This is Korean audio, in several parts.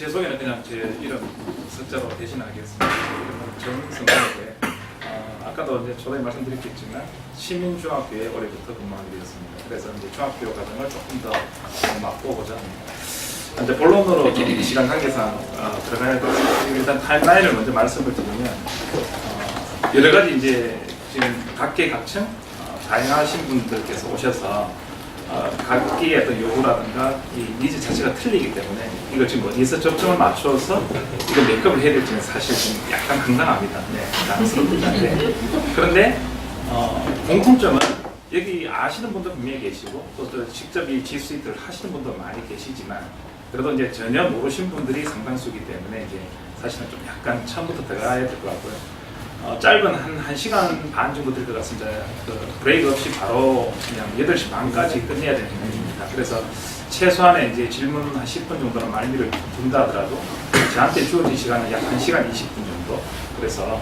제 소개는 그냥 제 이름 숫자로 대신하겠습니다. 이름은 정승호인데 아까도 이제 초반에 말씀드렸겠지만 시민중학교에 올해부터 근무하게 되었습니다. 그래서 이제 중학교 과정을 조금 더 맛보고자 합니다. 이제 본론으로 좀 시간 관계상 들어가야 되겠습니다. 일단 타임라인을 먼저 말씀을 드리면 여러 가지 이제 지금 각계각층 다양하신 분들께서 오셔서 각기의 어떤 요구라든가 이 니즈 자체가 틀리기 때문에 이걸 지금 어디서 접점을 맞춰서 이걸 메이크업을 해야 될지는 사실 좀 약간 황당합니다. 네, 당황스럽습니다. 네. 그런데 공통점은 여기 아시는 분도 분명히 계시고 또 직접 이 G 스위트를 하시는 분도 많이 계시지만 그래도 이제 전혀 모르신 분들이 상당수이기 때문에 이제 사실은 좀 약간 처음부터 들어가야 될 것 같고요. 짧은 한 1시간 반 정도 될 것 같습니다. 브레이크 없이 바로 그냥 8시 반까지 끝내야 되는 겁니다. 그래서 최소한의 이제 질문 한 10분 정도는 말미를 둔다 하더라도 저한테 주어진 시간은 약 1시간 20분 정도. 그래서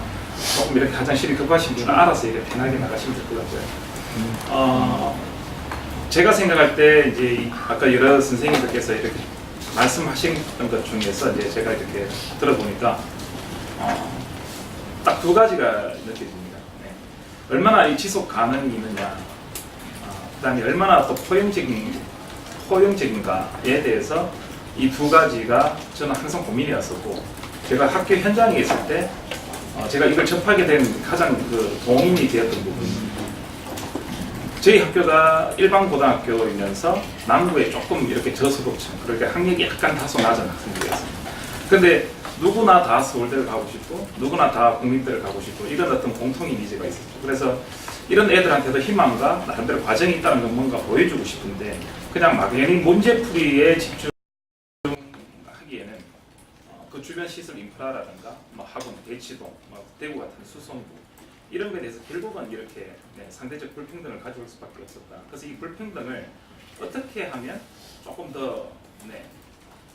조금 이렇게 화장실이 급하신 분은 알아서 이렇게 편하게 나가시면 될 것 같고요. 제가 생각할 때 이제 아까 여러 선생님들께서 이렇게 말씀하신 것 중에서 이제 제가 이렇게 들어보니까 딱 두 가지가 느껴집니다. 네. 얼마나 이 지속 가능이 있느냐, 그다음에 얼마나 또 포용적인가에 대해서 이 두 가지가 저는 항상 고민이었었고, 제가 학교 현장에 있을 때 제가 이걸 접하게 된 가장 동인이 되었던 부분입니다. 저희 학교가 일반 고등학교이면서 남부에 조금 이렇게 저소득층, 그러니까 학력이 약간 다소 낮은 학생들이었습니다. 근데 누구나 다 서울대를 가고 싶고 누구나 다 국민대를 가고 싶고 이런 어떤 공통의 니즈가 있었죠. 그래서 이런 애들한테도 희망과 나름대로 과정이 있다는 걸 뭔가 보여주고 싶은데 그냥 막연히 문제풀이에 집중하기에는 그 주변 시설 인프라라든가 뭐 학원, 대치동, 뭐 대구 같은 수성구 이런 거에 대해서 결국은 이렇게 상대적 불평등을 가져올 수밖에 없었다. 그래서 이 불평등을 어떻게 하면 조금 더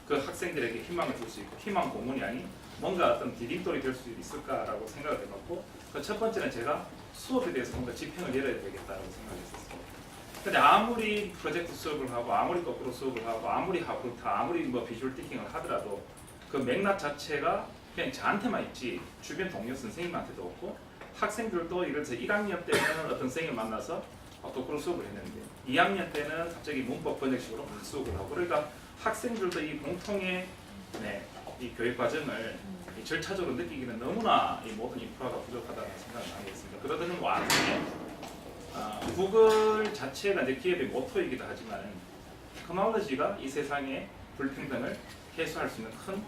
그 학생들에게 희망을 줄 수 있고 희망 고문이 아닌 뭔가 어떤 디딤돌이 될 수 있을까라고 생각을 해봤고 그 첫 번째는 제가 수업에 대해서 뭔가 지평을 열어야 되겠다라고 생각했었어요. 근데 아무리 프로젝트 수업을 하고 아무리 거꾸로 수업을 하고 아무리 하부타 아무리 뭐 비주얼 띵킹을 하더라도 그 맥락 자체가 그냥 저한테만 있지 주변 동료 선생님한테도 없고 학생들도 예를 들어서 1학년 때는 어떤 선생님을 만나서 거꾸로 수업을 했는데 2학년 때는 갑자기 문법 번역식으로 막 수업을 하고 그러니까 학생들도 이 공통의 이 교육 과정을 절차적으로 느끼기는 너무나 이 모든 인프라가 부족하다는 생각을 많이 했습니다. 그러던 와중에 구글 자체가 이제 기업의 모토이기도 하지만 테크놀로지가 이 세상의 불평등을 해소할 수 있는 큰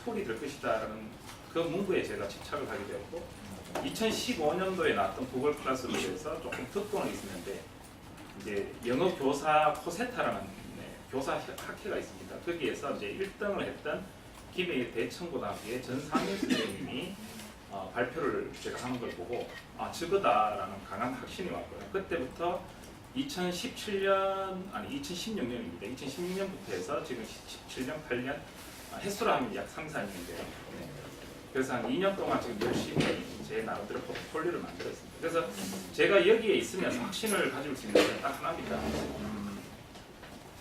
툴이 될 것이다라는 그 문구에 제가 집착을 하게 되었고 2015년도에 나왔던 구글 클래스룸에서 조금 듣고는 있었는데 이제 영어 교사 코세타라는 교사 학회가 있습니다. 거기에서 이제 1등을 했던 김해일 대천고등학교의 전상현 선생님이 발표를 제가 하는 걸 보고 저거다라는 강한 확신이 왔고요. 그때부터 2016년입니다. 2016년부터 해서 지금 17년, 8년 횟수로 하면 약 3, 4년인데요. 그래서 한 2년 동안 지금 열심히 제 나름대로 포트폴리오를 만들었습니다. 그래서 제가 여기에 있으면서 확신을 가질 수 있는 건 딱 하나입니다.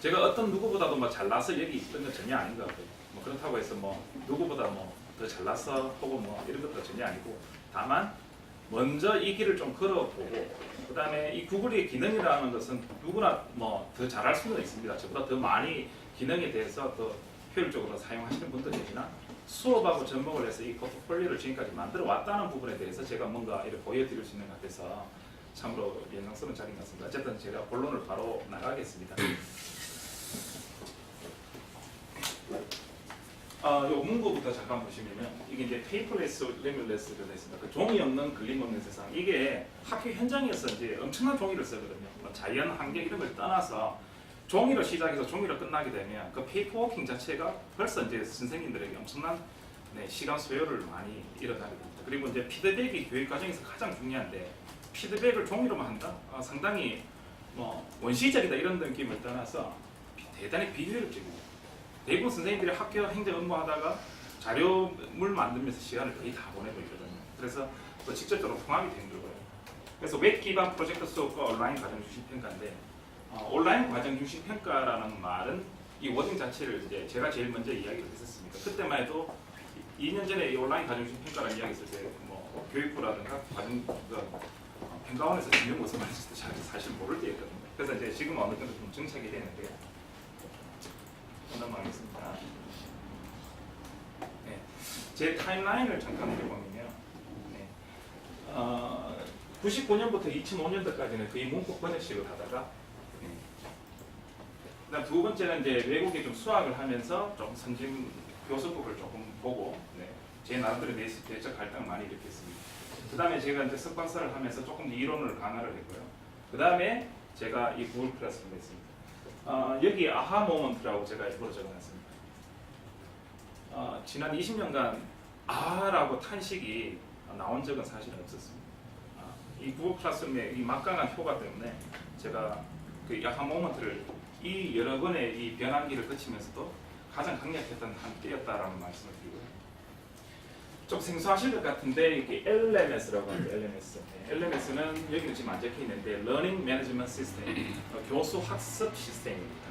제가 어떤 누구보다도 뭐 잘나서 여기 있던 건 전혀 아닌 것 같고요. 뭐 그렇다고 해서 뭐 누구보다 뭐 더 잘나서 혹은 뭐 이런 것도 전혀 아니고 다만 먼저 이 길을 좀 걸어보고 그 다음에 이 구글의 기능이라는 것은 누구나 뭐 더 잘할 수는 있습니다. 저보다 더 많이 기능에 대해서 더 효율적으로 사용하시는 분도 계시나 수업하고 접목을 해서 이 포트폴리오를 지금까지 만들어 왔다는 부분에 대해서 제가 뭔가 이렇게 보여드릴 수 있는 것 같아서 참으로 영광스러운 자리인 것 같습니다. 어쨌든 제가 본론을 바로 나가겠습니다. 요 문구부터 잠깐 보시면은 이게 이제 페이퍼레스 레뮬레스가 있습니다. 그 종이 없는 글림 없는 세상. 이게 학교 현장에서 이제 엄청난 종이를 쓰거든요. 뭐 자연 환경 이런 걸 떠나서 종이로 시작해서 종이로 끝나게 되면 그 페이퍼워킹 자체가 벌써 이제 선생님들에게 엄청난 시간 소요를 많이 일어나게 됩니다. 그리고 이제 피드백이 교육 과정에서 가장 중요한데 피드백을 종이로만 한다? 상당히 뭐 원시적이다 이런 느낌을 떠나서 대단히 비효율적입니다. 대부분 선생님들이 학교 행정 업무하다가 자료물 만들면서 시간을 거의 다 보내고 있거든요. 그래서 또 직접적으로 통합이 힘들고요. 그래서 웹 기반 프로젝트 수업과 온라인 과정 중심 평가인데 온라인 과정 중심 평가라는 말은 이 워딩 자체를 이제 제가 제일 먼저 이야기를 했었습니다. 그때만 해도 2년 전에 이 온라인 가정교육 평가라는 이야기 있을 때 뭐 교육부라든가 가정 평가원에서 진행 모습을 했을 때 사실 모를 때였거든요. 그래서 이제 지금 어느 정도 좀 정착이 되는데 넘어가겠습니다. 네. 제 타임라인을 잠깐 해보면요. 네. 99년부터 2005년도까지는 거의 문법 번역식을 하다가 그다음 두 번째는 이제 외국에 좀 수학을 하면서 좀 선진 교수법을 조금 보고 제 나름대로 내적 갈등을 많이 일으켰습니다. 그 다음에 제가 이제 석박사를 하면서 조금 이론을 강화를 했고요. 그 다음에 제가 이 구글 클래스를 냈습니다. 여기 아하 모먼트라고 제가 일부러 적어놨습니다. 지난 20년간 아하라고 탄식이 나온 적은 사실 없었습니다. 이 구글 클래스룸의 이 막강한 효과 때문에 제가 그 아하 모먼트를 이 여러 번의 이 변환기를 거치면서도 가장 강력했던 한 때였다라는 말씀을 드리고요. 좀 생소하실 것 같은데 이게 LMS라고 합니다. LMS. LMS는 여기는 지금 안 적혀 있는데 Learning Management System, 교수 학습 시스템입니다.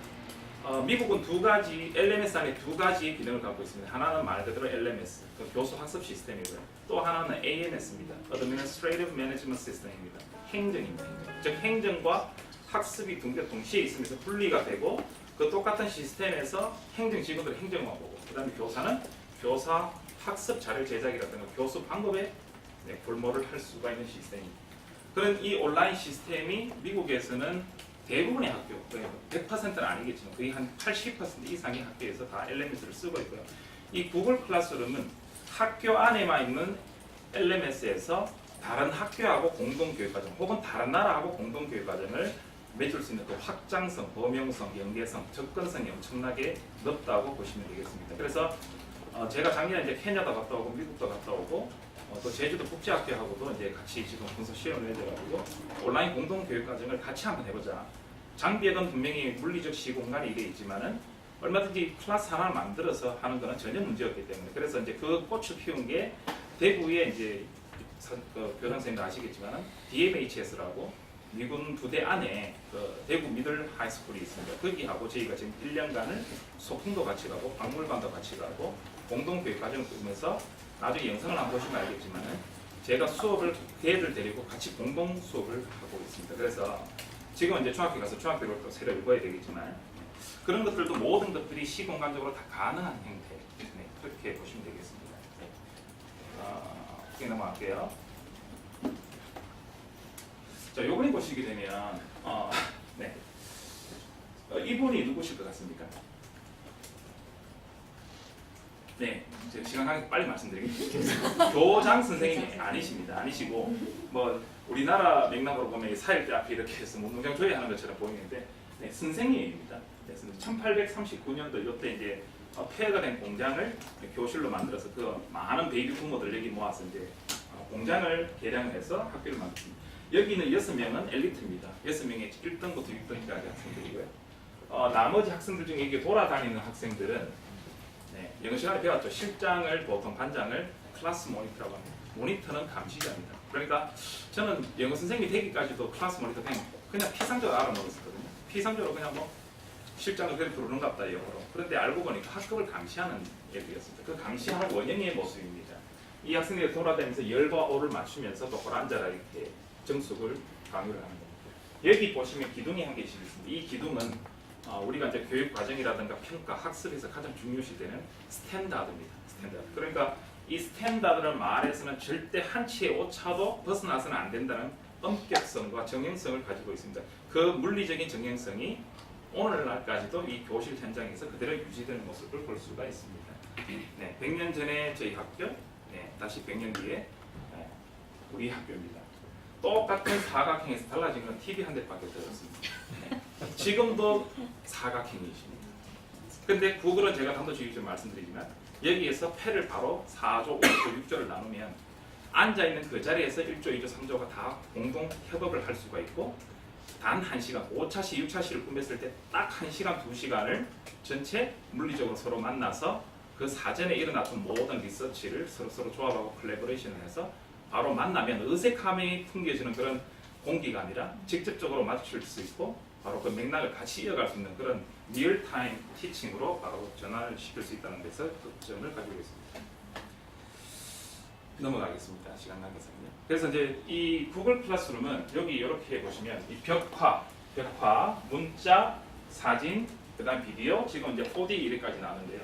미국은 두 가지 LMS 안에 두 가지 기능을 갖고 있습니다. 하나는 말 그대로 LMS, 그 교수 학습 시스템이고요. 또 하나는 AMS입니다. Administrative Management System입니다. 행정입니다. 즉 행정과 학습이 동시에 있으면서 분리가 되고 그 똑같은 시스템에서 행정 직원들은 행정만 보고 그다음에 교사는 교사 학습 자료 제작이라든가 교수 방법에 볼모를 할 수가 있는 시스템입니다. 그런 이 온라인 시스템이 미국에서는 대부분의 학교, 100%는 아니겠지만 거의 한 80% 이상의 학교에서 다 LMS를 쓰고 있고요. 이 구글 클래스룸은 학교 안에만 있는 LMS에서 다른 학교하고 공동교육과정 혹은 다른 나라하고 공동교육과정을 맺을 수 있는 그 확장성, 범용성, 연계성, 접근성이 엄청나게 높다고 보시면 되겠습니다. 그래서 제가 작년에 이제 케냐도 갔다 오고 미국도 갔다 오고 또 제주도 국제학교하고도 이제 같이 지금 분석 시험을 내줘가지고 온라인 공동교육과정을 같이 한번 해보자. 장비에는 분명히 물리적 시공간이 이래 있지만은 얼마든지 클래스 하나를 만들어서 하는 거는 전혀 문제였기 때문에 그래서 이제 그 꽃을 피운 게 대구에 이제 교장선생님도 아시겠지만은 DMHS라고 미군 부대 안에 그 대구 미들 하이스쿨이 있습니다. 거기하고 저희가 지금 1년간을 소풍도 같이 가고 박물관도 같이 가고 공동교육 과정을 꾸면서 나중에 영상을 한번 보시면 알겠지만은 제가 수업을 걔를 데리고 같이 공동 수업을 하고 있습니다. 그래서 지금 이제 중학교 가서 중학교를 또 새로 읽어야 되겠지만 그런 것들도 모든 것들이 시공간적으로 다 가능한 형태 그렇게 보시면 되겠습니다. 이렇게 넘어갈게요. 자, 요번에 보시게 되면 이분이 누구실 것 같습니까? 네, 제가 시간 관계상 빨리 말씀드리겠습니다. 교장 선생님이 아니십니다. 아니시고 뭐 우리나라 맥락으로 보면 사일대 앞에 이렇게 해서 운동장 조회하는 것처럼 보이는데 선생님입니다. 1839년도 이때 이제 폐허가 된 공장을 교실로 만들어서 그 많은 베이비 부모들 여기 모아서 이제 공장을 개량을 해서 학교를 만들었습니다. 여기는 6명은 엘리트입니다. 6명의 1등부터 6등까지 학생들이고요. 나머지 학생들 중에 이게 돌아다니는 학생들은 영어 시간에 배웠죠. 실장을 보통 반장을 클래스 모니터라고 합니다. 모니터는 감시자입니다. 그러니까 저는 영어 선생님이 되기까지도 클래스 모니터 그냥 피상적으로 알아먹었었거든요. 피상적으로 그냥 뭐 실장을 그렇게 부르는갑다 영어로. 그런데 알고 보니까 학급을 감시하는 애들이었습니다. 그 감시하는 원형의 모습입니다. 이 학생들이 돌아다니면서 열과 오를 맞추면서 똑바로 앉아라 이렇게 정숙을 강요를 하는 겁니다. 여기 보시면 기둥이 한 개씩 있습니다. 이 기둥은 우리가 이제 교육 과정이라든가 평가, 학습에서 가장 중요시되는 스탠다드입니다. 스탠다드. 그러니까 이 스탠다드를 말해서는 절대 한 치의 오차도 벗어나서는 안 된다는 엄격성과 정형성을 가지고 있습니다. 그 물리적인 정형성이 오늘날까지도 이 교실 현장에서 그대로 유지되는 모습을 볼 수가 있습니다. 네, 100년 전에 저희 학교, 다시 100년 뒤에 우리 학교입니다. 똑같은 사각형에서 달라진 건 TV 한 대밖에 없었습니다. 지금도 사각형이십니다. 근데 구글은 제가 단도직입적으로 말씀드리지만 여기에서 패를 바로 4조, 5조, 6조를 나누면 앉아있는 그 자리에서 1조, 2조, 3조가 다 공동 협업을 할 수가 있고 단 1시간, 5차시, 6차시를 꾸몄을 때 딱 1시간, 2시간을 전체 물리적으로 서로 만나서 그 사전에 일어났던 모든 리서치를 서로 조합하고 콜라보레이션을 해서 바로 만나면 어색함이 풍겨지는 그런 공기가 아니라 직접적으로 마주칠 수 있고 바로 그 맥락을 같이 이어갈 수 있는 그런 리얼타임 티칭으로 바로 전환을 시킬 수 있다는 데서 특점을 가지고 있습니다. 넘어가겠습니다. 시간 관계상요. 그래서 이제 이 구글 클래스룸은 여기 이렇게 보시면 이 벽화, 문자, 사진, 그다음 비디오, 지금 이제 4D 이렇게까지 나왔는데요.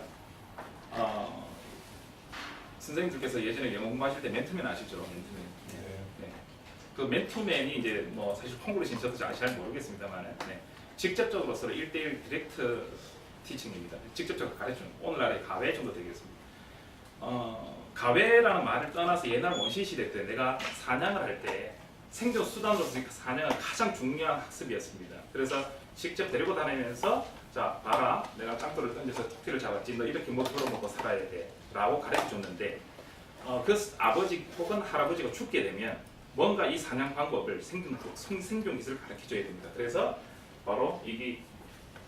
선생님들께서 예전에 영어 공부하실 때 맨투맨 아시죠? 맨투맨. 네. 그 맨투맨이 이제 뭐 사실 콩글리시는 저도 잘 모르겠습니다만 직접적으로 서로 1대1 디렉트 티칭입니다. 직접적으로 가르치는 오늘날의 가외 정도 되겠습니다. 가외라는 말을 떠나서 옛날 원시 시대 때 내가 사냥을 할 때 생존 수단으로서 사냥은 가장 중요한 학습이었습니다. 그래서 직접 데리고 다니면서 자 봐라 내가 땅돌을 던져서 토끼를 잡았지 너 이렇게 못 벌어먹고 살아야 돼 라고 가르쳐 줬는데 그 아버지 혹은 할아버지가 죽게 되면 뭔가 이 사냥 방법을 생존 기술을 가르쳐 줘야 됩니다. 그래서 바로 이게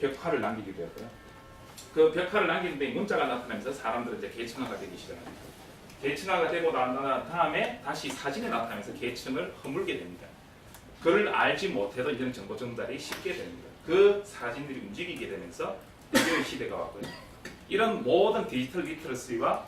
벽화를 남기게 되었고요. 그 벽화를 남기는데 문자가 나타나면서 사람들은 이제 계층화가 되기 시작합니다. 계층화가 되고 난 다음에 다시 사진에 나타나면서 계층을 허물게 됩니다. 그를 알지 못해도 이제는 정보 전달이 쉽게 됩니다. 그 사진들이 움직이게 되면서 비디오의 시대가 왔고요. 이런 모든 디지털 리터러시와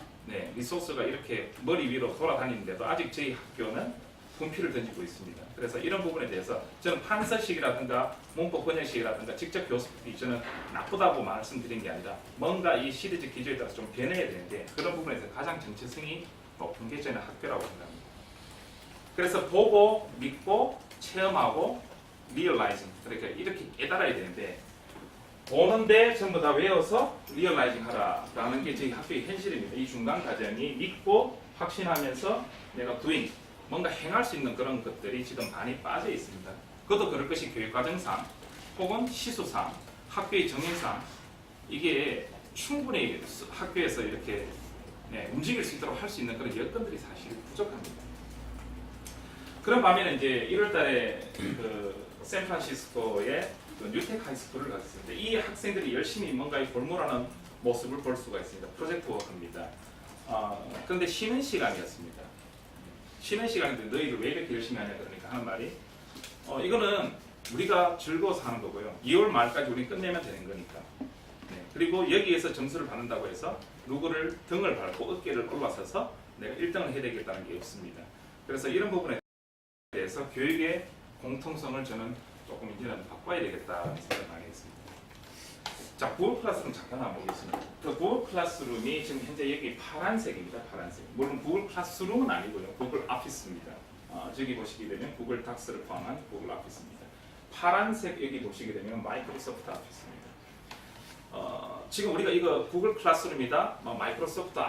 리소스가 이렇게 머리 위로 돌아다니는데도 아직 저희 학교는 분필을 던지고 있습니다. 그래서 이런 부분에 대해서 저는 판서식이라든가 문법 번역식이라든가 직접 교습이 저는 나쁘다고 말씀드린 게 아니라 뭔가 이 시대적 기조에 따라서 좀 변해야 되는데 그런 부분에서 가장 정체성이 높은 게 저는 학교라고 생각합니다. 그래서 보고 믿고 체험하고 리얼라이징 그러니까 이렇게 깨달아야 되는데 보는데 전부 다 외워서 리얼라이징 하라라는 게 저희 학교의 현실입니다. 이 중간 과정이 믿고 확신하면서 내가 doing 뭔가 행할 수 있는 그런 것들이 지금 많이 빠져 있습니다. 그것도 그럴 것이 교육과정상 혹은 시수상 학교의 정의상 이게 충분히 학교에서 이렇게 움직일 수 있도록 할 수 있는 그런 여건들이 사실 부족합니다. 그런 반면에 이제 1월달에 그 샌프란시스코의 그 뉴텍 하이스쿨을 갔었는데 이 학생들이 열심히 뭔가 골몰하는 모습을 볼 수가 있습니다. 프로젝트 워크입니다. 그런데 쉬는 시간이었습니다. 쉬는 시간인데 너희들 왜 이렇게 열심히 하냐 그러니까 하는 말이 이거는 우리가 즐거워서 하는 거고요. 2월 말까지 우리 끝내면 되는 거니까. 그리고 여기에서 점수를 받는다고 해서 누구를 등을 밟고 어깨를 올라서서 내가 1등을 해야 되겠다는 게 없습니다. 그래서 이런 부분에 대해서 교육의 공통성을 저는 조금 이제는 바꿔야 되겠다는 생각을 많이 했습니다. 자, 구글 클래스룸 잠깐 한번 보겠습니다. 그 구글 클래스룸이 지금 현재 여기 파란색입니다. 파란색. 물론 구글 클래스룸은 아니고요. 구글 오피스입니다. 저기 보시게 되면 구글 닥스를 포함한 구글 오피스입니다. 파란색 여기 보시게 되면 마이크로소프트 오피스입니다. 지금 우리가 이거 구글 클래스룸이다, 마이크로소프트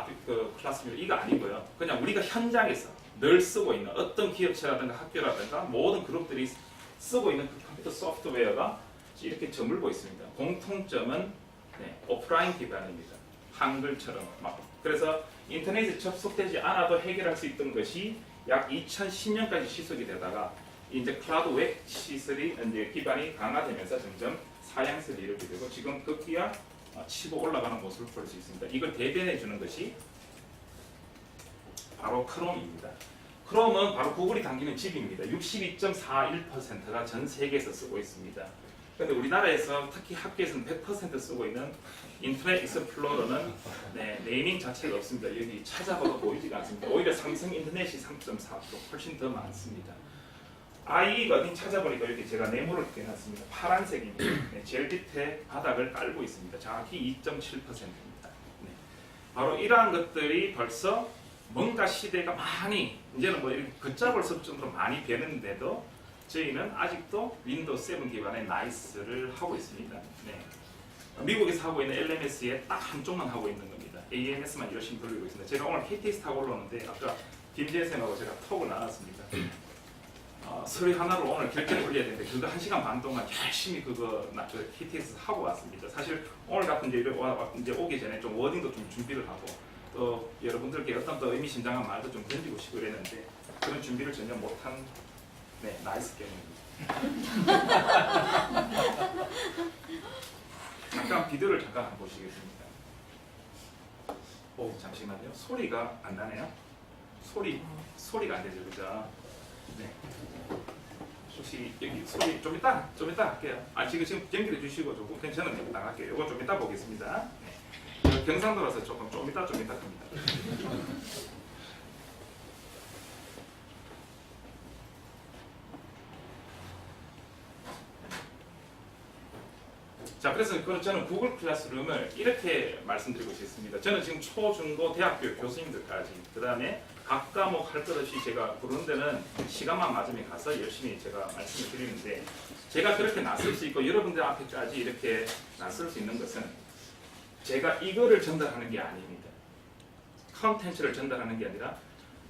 클래스룸이다 이거 아니고요. 그냥 우리가 현장에서 늘 쓰고 있는 어떤 기업체라든가 학교라든가 모든 그룹들이 쓰고 있는 그 컴퓨터 소프트웨어가 이렇게 저물고 있습니다. 공통점은 오프라인 기반입니다. 한글처럼 그래서 인터넷에 접속되지 않아도 해결할 수 있던 것이 약 2010년까지 시속이 되다가 이제 클라우드 웹 시설이 이제 기반이 강화되면서 점점 사양세를 이루게 되고 지금 급기야 치고 올라가는 모습을 볼 수 있습니다. 이걸 대변해 주는 것이 바로 크롬입니다. 크롬은 바로 구글이 당기는 칩입니다. 62.41%가 전 세계에서 쓰고 있습니다. 그런데 우리나라에서 특히 학교에서는 100% 쓰고 있는 인터넷 익스플로러는 네이밍 자체가 없습니다. 여기 찾아봐도 보이지가 않습니다. 오히려 삼성 인터넷이 3.4% 훨씬 더 많습니다. IE가 어딘 찾아보니까 이렇게 제가 네모를 떼놨습니다. 파란색입니다. 제일 밑에 바닥을 깔고 있습니다. 정확히 2.7%입니다. 바로 이러한 것들이 벌써 뭔가 시대가 많이 이제는 뭐 이렇게 걷잡을 수 없을 정도로 많이 변했는데도 저희는 아직도 윈도우 7 기반의 나이스를 하고 있습니다. 미국에서 하고 있는 LMS에 딱 한쪽만 하고 있는 겁니다. AMS만 열심히 돌리고 있습니다. 제가 오늘 KTX 타고 올라오는데 아까 김재현 쌤하고 제가 톡을 나눴습니다. 서류 하나로 오늘 결제를 올려야 되는데 그거 1시간 반 동안 열심히 그거 KTX 하고 왔습니다. 사실 오늘 같은 이제 오기 전에 좀 워딩도 좀 준비를 하고 또 여러분들께 어떤 또 의미심장한 말도 좀 던지고 싶고 그랬는데 그런 준비를 전혀 못한 나이스 게임입니다. 잠깐 비디오를 잠깐 한번 보시겠습니다. 오 잠시만요. 소리가 안 나네요. 소리가 안 되죠, 그죠? 혹시 여기 소리 좀 이따 할게요. 지금 연결해 주시고 조금 괜찮으면 나갈게요. 이거 좀 이따 보겠습니다. 네. 경상도라서 조금 좀 이따 합니다. 자, 그래서 저는 구글 클래스룸을 이렇게 말씀드리고 싶습니다. 저는 지금 초, 중, 고, 대학교 교수님들까지 그 다음에 각 과목 할 것 없이 제가 부르는 데는 시간만 맞으면 가서 열심히 제가 말씀을 드리는데 제가 그렇게 나설 수 있고 여러분들 앞에까지 이렇게 나설 수 있는 것은 제가 이거를 전달하는 게 아닙니다. 컨텐츠를 전달하는 게 아니라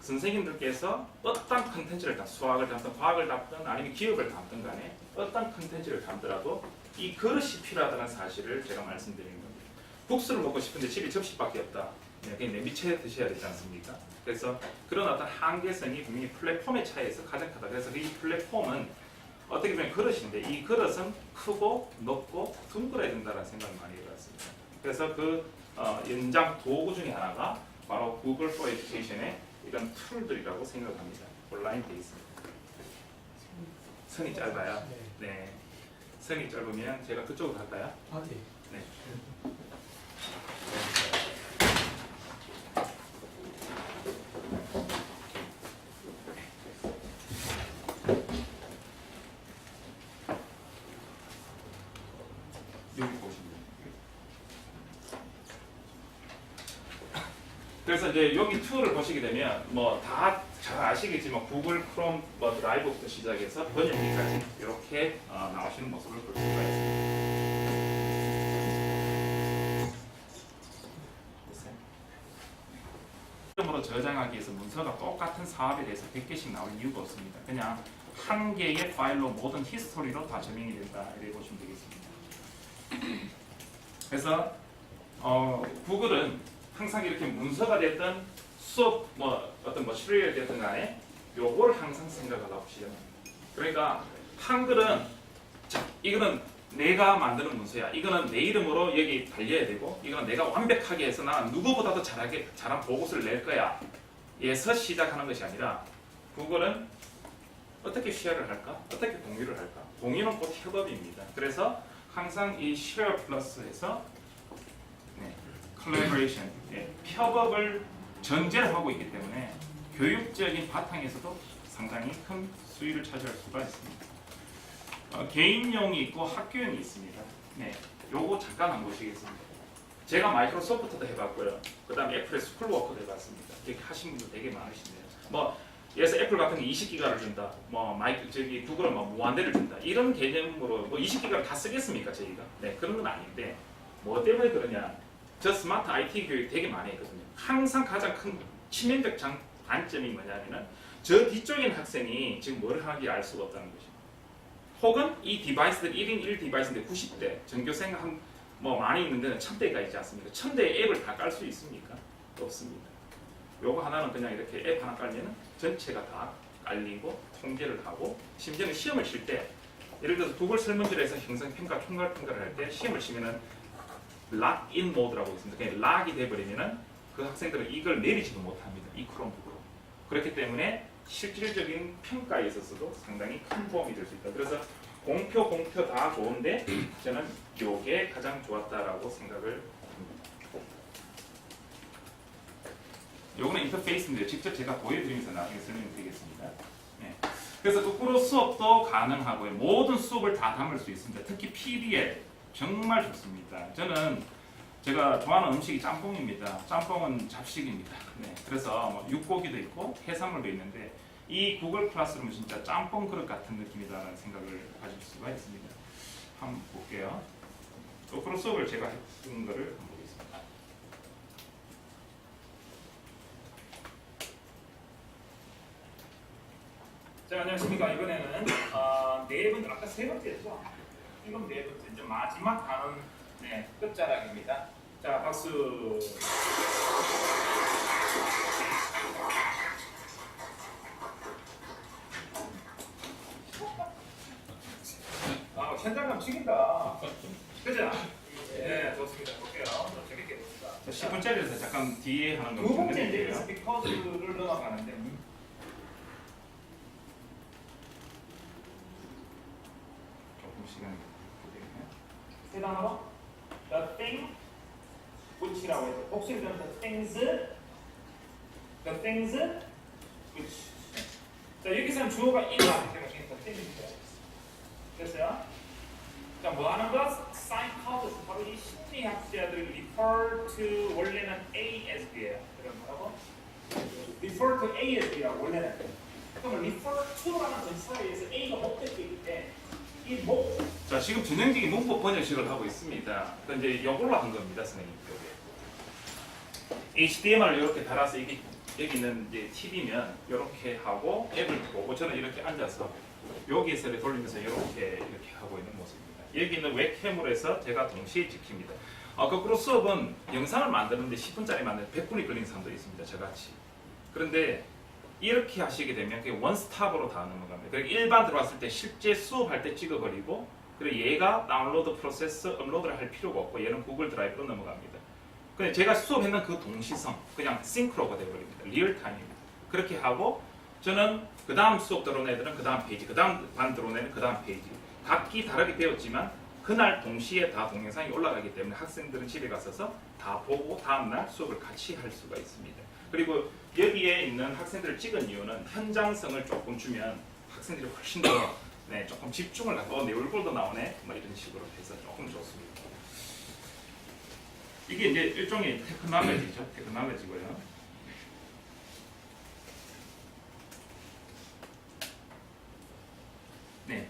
선생님들께서 어떤 컨텐츠를 수학을 담든 과학을 담든 아니면 기업을 담든 간에 어떤 컨텐츠를 담더라도 이 그릇이 필요하다는 사실을 제가 말씀드리는 겁니다. 국수를 먹고 싶은데 집에 접시밖에 없다. 그냥 냄비채 드셔야 되지 않습니까? 그래서 그런 어떤 한계성이 분명히 플랫폼의 차이에서 가장 크다. 그래서 이 플랫폼은 어떻게 보면 그릇인데 이 그릇은 크고 높고 둥그러야 된다는 생각을 많이 해봤습니다. 그래서 그 연장 도구 중에 하나가 바로 구글 for Education의 이런 툴들이라고 생각합니다. 온라인 베이스입니다. 선이 짧아요. 네. 선이 짧으면 제가 그쪽으로 갈까요? 네. 네. 여기 보시면. 그래서 이제 여기 툴을 보시게 되면 뭐 다 잘 아시겠지만 구글 크롬 뭐 드라이브부터 시작해서 번역기까지 이렇게 나오시는 모습을 볼 수가 있습니다. 이름으로 저장하기 위해서 문서가 똑같은 사업에 대해서 100개씩 나올 이유가 없습니다. 그냥 한 개의 파일로 모든 히스토리로 다 저명이 된다 이렇게 보시면 되겠습니다. 그래서 구글은 항상 이렇게 문서가 됐든 수업 어떤 슈리얼이 됐든 간에 요걸 항상 생각하라고 시작합니다. 그러니까 한글은 이거는 내가 만드는 문서야. 이거는 내 이름으로 여기 달려야 되고 이거는 내가 완벽하게 해서 나는 누구보다도 잘한 보고서를 낼 거야. 에서 시작하는 것이 아니라 구글은 어떻게 쉐어를 할까? 어떻게 공유를 할까? 공유는 곧 협업입니다. 그래서 항상 이 쉐어 플러스에서 collaboration, 협업을 전제를 하고 있기 때문에 교육적인 바탕에서도 상당히 큰 수위를 차지할 수가 있습니다. 개인용이 있고 학교용이 있습니다. 네, 요거 잠깐 한번 보시겠습니다. 제가 마이크로소프트도 해봤고요. 그 다음에 애플의 스쿨워크도 해봤습니다. 이렇게 하신 분들 되게 많으시네요. 예를 애플 같은 게 20기가를 준다. 구글은 무한대를 준다. 이런 개념으로 20기가를 다 쓰겠습니까, 저희가? 네, 그런 건 아닌데 뭐 때문에 그러냐? 저 스마트 IT 교육 되게 많이 했거든요. 항상 가장 큰 치명적 단점이 뭐냐면은 저 뒤쪽에 있는 학생이 지금 뭘 하는지 알 수가 없다는 것이죠. 혹은 이 디바이스들 1인 1 디바이스인데 90대 전교생 많이 있는 데는 1000대가 있지 않습니까? 1000대의 앱을 다 깔 수 있습니까? 없습니다. 요거 하나는 그냥 이렇게 앱 하나 깔면 전체가 다 깔리고 통제를 하고 심지어는 시험을 칠 때 예를 들어서 구글 설문지에서 형성평가 총괄평가를 할 때 시험을 치면은 락인 모드라고 있습니다. 그냥 락이 돼버리면은 그 학생들은 이걸 내리지도 못합니다. 이 크롬북으로. 그렇기 때문에 실질적인 평가에 있어서도 상당히 큰 도움이 될 수 있다. 그래서 공표 다 좋은데 저는 이게 가장 좋았다라고 생각을 합니다. 요거는 인터페이스인데 직접 제가 보여드리면서 나중에 설명드리겠습니다. 네. 그래서 거꾸로 수업도 가능하고요. 모든 수업을 다 담을 수 있습니다. 특히 PDL 정말 좋습니다. 저는 제가 좋아하는 음식이 짬뽕입니다. 짬뽕은 잡식입니다. 네, 그래서 육고기도 있고 해산물도 있는데 이 구글 클래스룸은 진짜 짬뽕 그릇 같은 느낌이다라는 생각을 가질 수가 있습니다. 한번 볼게요. 거꾸로 수업을 제가 했던 거를 한번 보겠습니다. 자, 안녕하십니까. 이번에는 네 번째, 아까 세 번째죠. 이건 네 번째, 이제 마지막 단원 끝자락입니다. 자, 박수. 현장감 죽인다. 그죠? 네, 좋습니다. 볼게요. 재밌게 됩니다. 10분짜리에서 잠깐 뒤에 하는 거. 두 번째 이제 스피커즈를 넘어가는데. 조금 시간이 걸리네요. 세 단어로 the thing which이라고 해서 복수를 좀 the things which. 자, 여기서는 주어가 있다. 제가 지금 the things입니다. 됐어요? 자, 뭐 하는 것? psychology, 바로 이 심리학자들이 refer to 원래는 A as B예요. 그럼 뭐라고? refer to A as B라고 원래는. 그러면 refer to라는 전치사에 의해서 A가 목적이기 때문에 이 목. 자, 지금 전형적인 문법 번역식을 하고 있습니다. 그러니까 이제 이걸로 한 겁니다, 선생님. HTML을 이렇게 달아서 이게 여기는 이제 TV면 이렇게 하고 앱을 보고 저는 이렇게 앉아서 여기에서 돌리면서 이렇게 하고 있는 모습입니다. 여기는 웹캠으로 해서 제가 동시에 찍힙니다. 거꾸로 수업은 영상을 만드는데 10분짜리 만드는 100분이 걸리는 사람도 있습니다. 저같이. 그런데 이렇게 하시게 되면 그게 원스톱으로 다 넘어갑니다. 그리고 일반 들어왔을 때 실제 수업할 때 찍어버리고 그리고 얘가 다운로드 프로세스 업로드를 할 필요가 없고 얘는 구글 드라이브로 넘어갑니다. 근데 제가 수업했는 그 동시성 그냥 싱크로가 되어버립니다. 리얼타임입니다. 그렇게 하고 저는 그 다음 수업 들어온 애들은 그 다음 페이지, 그 다음 반 들어온 애는 그 다음 페이지 각기 다르게 배웠지만 그날 동시에 다 동영상이 올라가기 때문에 학생들은 집에 가서서 다 보고 다음날 수업을 같이 할 수가 있습니다. 그리고 여기에 있는 학생들을 찍은 이유는 현장성을 조금 주면 학생들이 훨씬 더 조금 집중을 하고 내 얼굴도 나오네 뭐 이런 식으로 해서 조금 좋습니다. 이게 이제 일종의 테크놀로지죠. 테크놀로지고요. 네.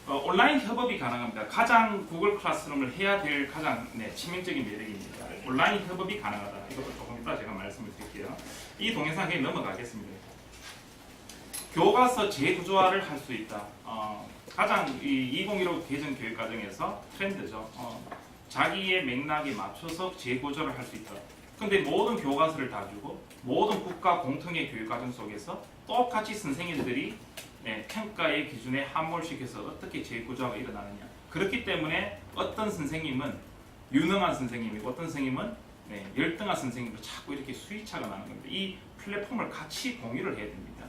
온라인 협업이 가능합니다. 가장 구글 클래스룸을 해야 될 가장 치명적인 매력입니다. 온라인 협업이 가능하다. 이것도 조금 이따 제가 말씀을 드릴게요. 이 동영상 그냥 넘어가겠습니다. 교과서 재구조화를 할 수 있다. 가장 이 2015 개정 교육 과정에서 트렌드죠. 자기의 맥락에 맞춰서 재구조를 할 수 있다. 근데 모든 교과서를 다 주고 모든 국가 공통의 교육 과정 속에서 똑같이 선생님들이 평가의 기준에 함몰시켜서 어떻게 재구조화가 일어나느냐. 그렇기 때문에 어떤 선생님은 유능한 선생님이고 어떤 선생님은 열등한 선생님으로 자꾸 이렇게 수위차가 나는 겁니다. 이 플랫폼을 같이 공유를 해야 됩니다.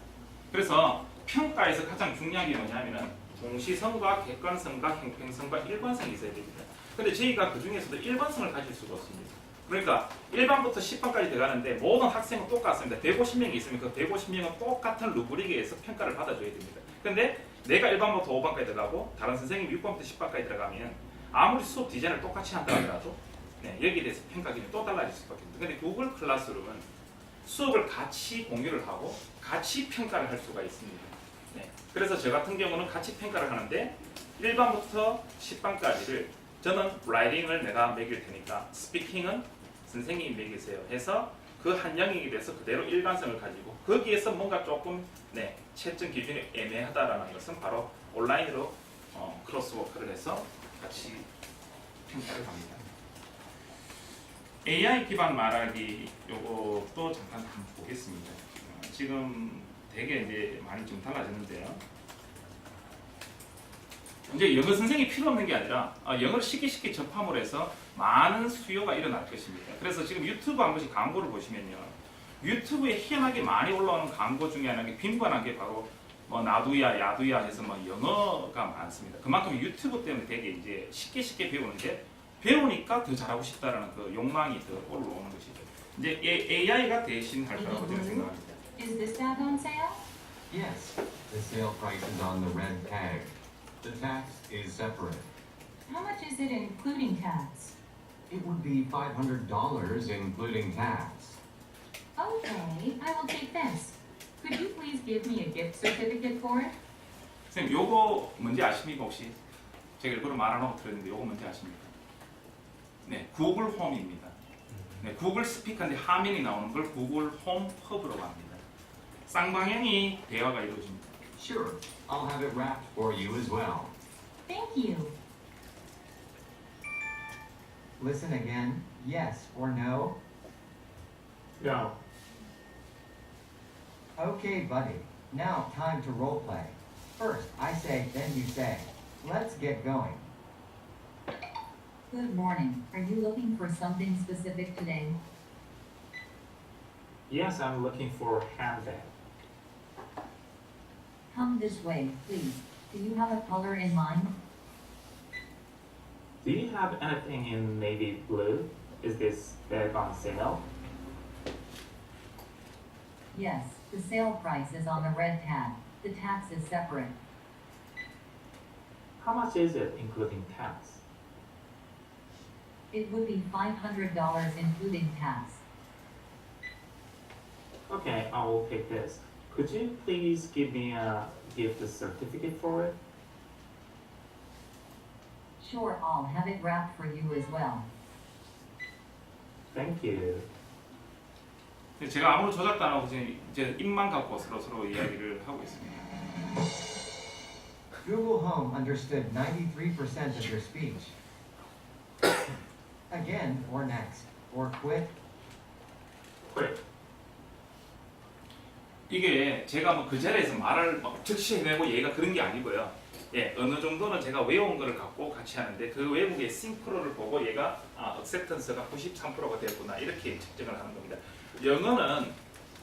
그래서 평가에서 가장 중요한 게 뭐냐면은 동시성과 객관성과 형평성과 일관성이 있어야 됩니다. 근데 저희가 그 중에서도 일관성을 가질 수가 없습니다. 그러니까 1반부터 10반까지 들어가는데 모든 학생은 똑같습니다. 150명이 있으면 그 150명은 똑같은 루브릭에 의해서 평가를 받아줘야 됩니다. 근데 내가 1반부터 5반까지 들어가고 다른 선생님이 6반부터 10반까지 들어가면 아무리 수업 디자인을 똑같이 한다 하더라도 여기에 대해서 평가 기준이 또 달라질 수밖에 없습니다. 근데 구글 클래스룸은 수업을 같이 공유를 하고 같이 평가를 할 수가 있습니다. 그래서 저 같은 경우는 같이 평가를 하는데 1반부터 10반까지를 저는 라이팅을 내가 매길 테니까 스피킹은 선생님이 매기세요 해서 그 한 영역에 대해서 그대로 일관성을 가지고 거기에서 뭔가 조금 채점 기준이 애매하다라는 것은 바로 온라인으로 크로스워크를 해서 같이 평가를 합니다. AI 기반 말하기 요것도 잠깐 한번 보겠습니다. 지금 되게 이제 많이 좀 달라졌는데요. 이제 영어 선생이 필요 없는 게 아니라 영어를 쉽게 접함으로 해서 많은 수요가 일어날 것입니다. 그래서 지금 유튜브 한 번씩 광고를 보시면요. 유튜브에 희한하게 많이 올라오는 광고 중에 하나가 빈번한 게 바로 뭐 나두야, 야두야 해서 뭐 영어가 많습니다. 그만큼 유튜브 때문에 되게 이제 쉽게 배우는데 배우니까 더 잘하고 싶다라는 그 욕망이 더 올라오는 것이죠. 이제 AI가 대신할 거라고 저는 생각합니다. Is this tab on sale? Yes, the sale price is on the red tag. The tax is separate. How much is it including tax? It would be $500 including tax. Okay, I will take this. Could you please give me a gift certificate for it? 선생님, 요거 뭔지 아십니까 혹시? 제가 일부러 말 안 하고 들었는데 요거 뭔지 아십니까? 구글 홈입니다. 구글 스피커인데 화면이 나오는 걸 구글 홈 헙이라고 합니다. 쌍방향이 대화가 이루어집니다. Sure, I'll have it wrapped for you as well. Thank you. Listen again. Yes or no? No. Okay, buddy. Now time to role play. First I say, then you say. Let's get going. Good morning. Are you looking for something specific today? Yes, I'm looking for handbag. Come this way, please. Do you have a color in mind? Do you have anything in navy blue? Is this bag on sale? Yes, the sale price is on the red tag. The tax is separate. How much is it, including tax? It would be $500 including tax. Okay, I will take this. Could you please give me a gift certificate for it? Sure, I'll have it wrapped for you as well. Thank you. 제가 아무런 조작도 안 하고 이제 입만 갖고 서로 이야기를 하고 있습니다. Google Home understood 93% of your speech. Again, or next, or quit. Quick. 이게 제가 뭐 그 자리에서 말을 막 즉시 해내고 얘가 그런 게 아니고요. 예, 어느 정도는 제가 외운 거를 갖고 같이 하는데 그 외국의 싱크로를 보고 얘가 acceptance가 93%가 되었구나 이렇게 측정을 하는 겁니다. 영어는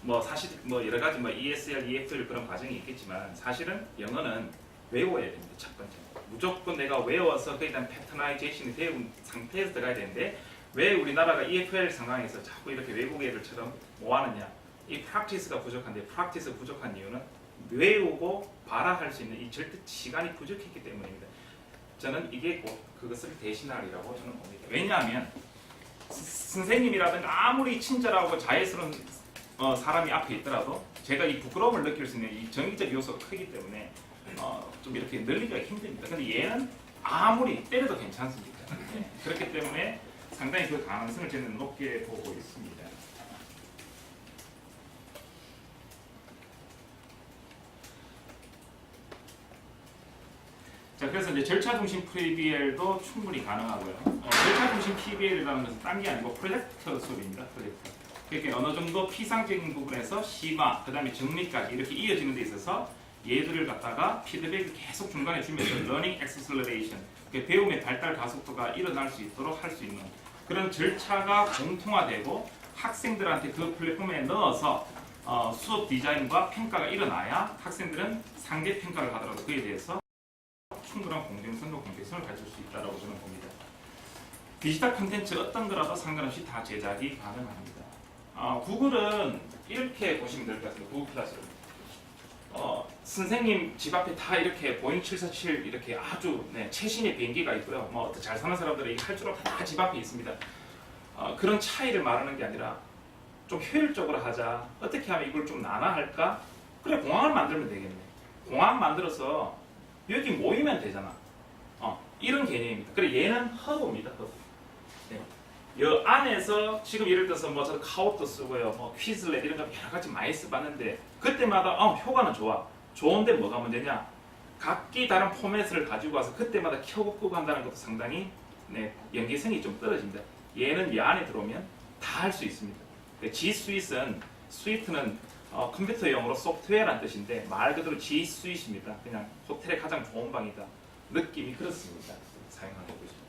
뭐 사실 뭐 여러 가지 뭐 ESL, EFL 그런 과정이 있겠지만 사실은 영어는 외워야 됩니다. 첫 번째. 무조건 내가 외워서 그에 대한 패터나이제이션이 되은 상태에서 들어가야 되는데 왜 우리나라가 EFL 상황에서 자꾸 이렇게 외국 애들처럼 뭐 하느냐? 이 프랙티스가 부족한데 프랙티스 부족한 이유는 외우고 발화할 수 있는 이 절대 시간이 부족했기 때문입니다. 저는 이게 곧 그것을 대신하리라고 저는 봅니다. 왜냐하면 선생님이라든가 아무리 친절하고 자애스러운 사람이 앞에 있더라도 제가 이 부끄러움을 느낄 수 있는 이 정기적 요소가 크기 때문에 좀 이렇게 늘리기가 힘듭니다. 근데 얘는 아무리 때려도 괜찮습니다. 네. 그렇기 때문에 상당히 그 가능성을 저는 높게 보고 있습니다. 자, 그래서 이제 절차 중심 PBL도 충분히 가능하고요. 절차 중심 PBL이라는 것은 딴 게 아니고 프로젝트 수업입니다. 프로젝트. 그렇게 어느 정도 피상적인 부분에서 심화, 그 다음에 정리까지 이렇게 이어지는 데 있어서 얘들을 갖다가 피드백을 계속 중간에 주면서 learning acceleration, 배움의 발달 가속도가 일어날 수 있도록 할 수 있는 그런 절차가 공통화되고 학생들한테 그 플랫폼에 넣어서 수업 디자인과 평가가 일어나야 학생들은 상대 평가를 하더라도 그에 대해서 충분한 공정성과 공개성을 가질 수 있다고 저는 봅니다. 디지털 콘텐츠 어떤 거라도 상관없이 다 제작이 가능합니다. 구글은 이렇게 보시면 될 것 같습니다. 구글 클래스룸. 선생님 집 앞에 다 이렇게 보잉 747 이렇게 아주 최신의 비행기가 있고요. 뭐 잘 사는 사람들은 이게 할 줄 알고 다 집 앞에 있습니다. 그런 차이를 말하는 게 아니라 좀 효율적으로 하자. 어떻게 하면 이걸 좀 나눠할까? 그래 공항을 만들면 되겠네. 공항 만들어서 여기 모이면 되잖아. 이런 개념입니다. 그래 얘는 허브입니다. 허브. 네. 이 안에서 지금 예를 들어서 뭐 저도 카오도 쓰고요, 뭐 퀴즐렛 이런 거 여러 가지 많이 써봤는데 그때마다 효과는 좋아. 좋은데 뭐가 문제냐? 각기 다른 포맷을 가지고 와서 그때마다 켜고 끄고 한다는 것도 상당히 연계성이 좀 떨어집니다. 얘는 이 안에 들어오면 다 할 수 있습니다. G Suite는 스위트는 컴퓨터용으로 소프트웨어란 뜻인데 말 그대로 G Suite입니다. 그냥 호텔의 가장 좋은 방이다. 느낌이 그렇습니다. 사용하고 있습니다.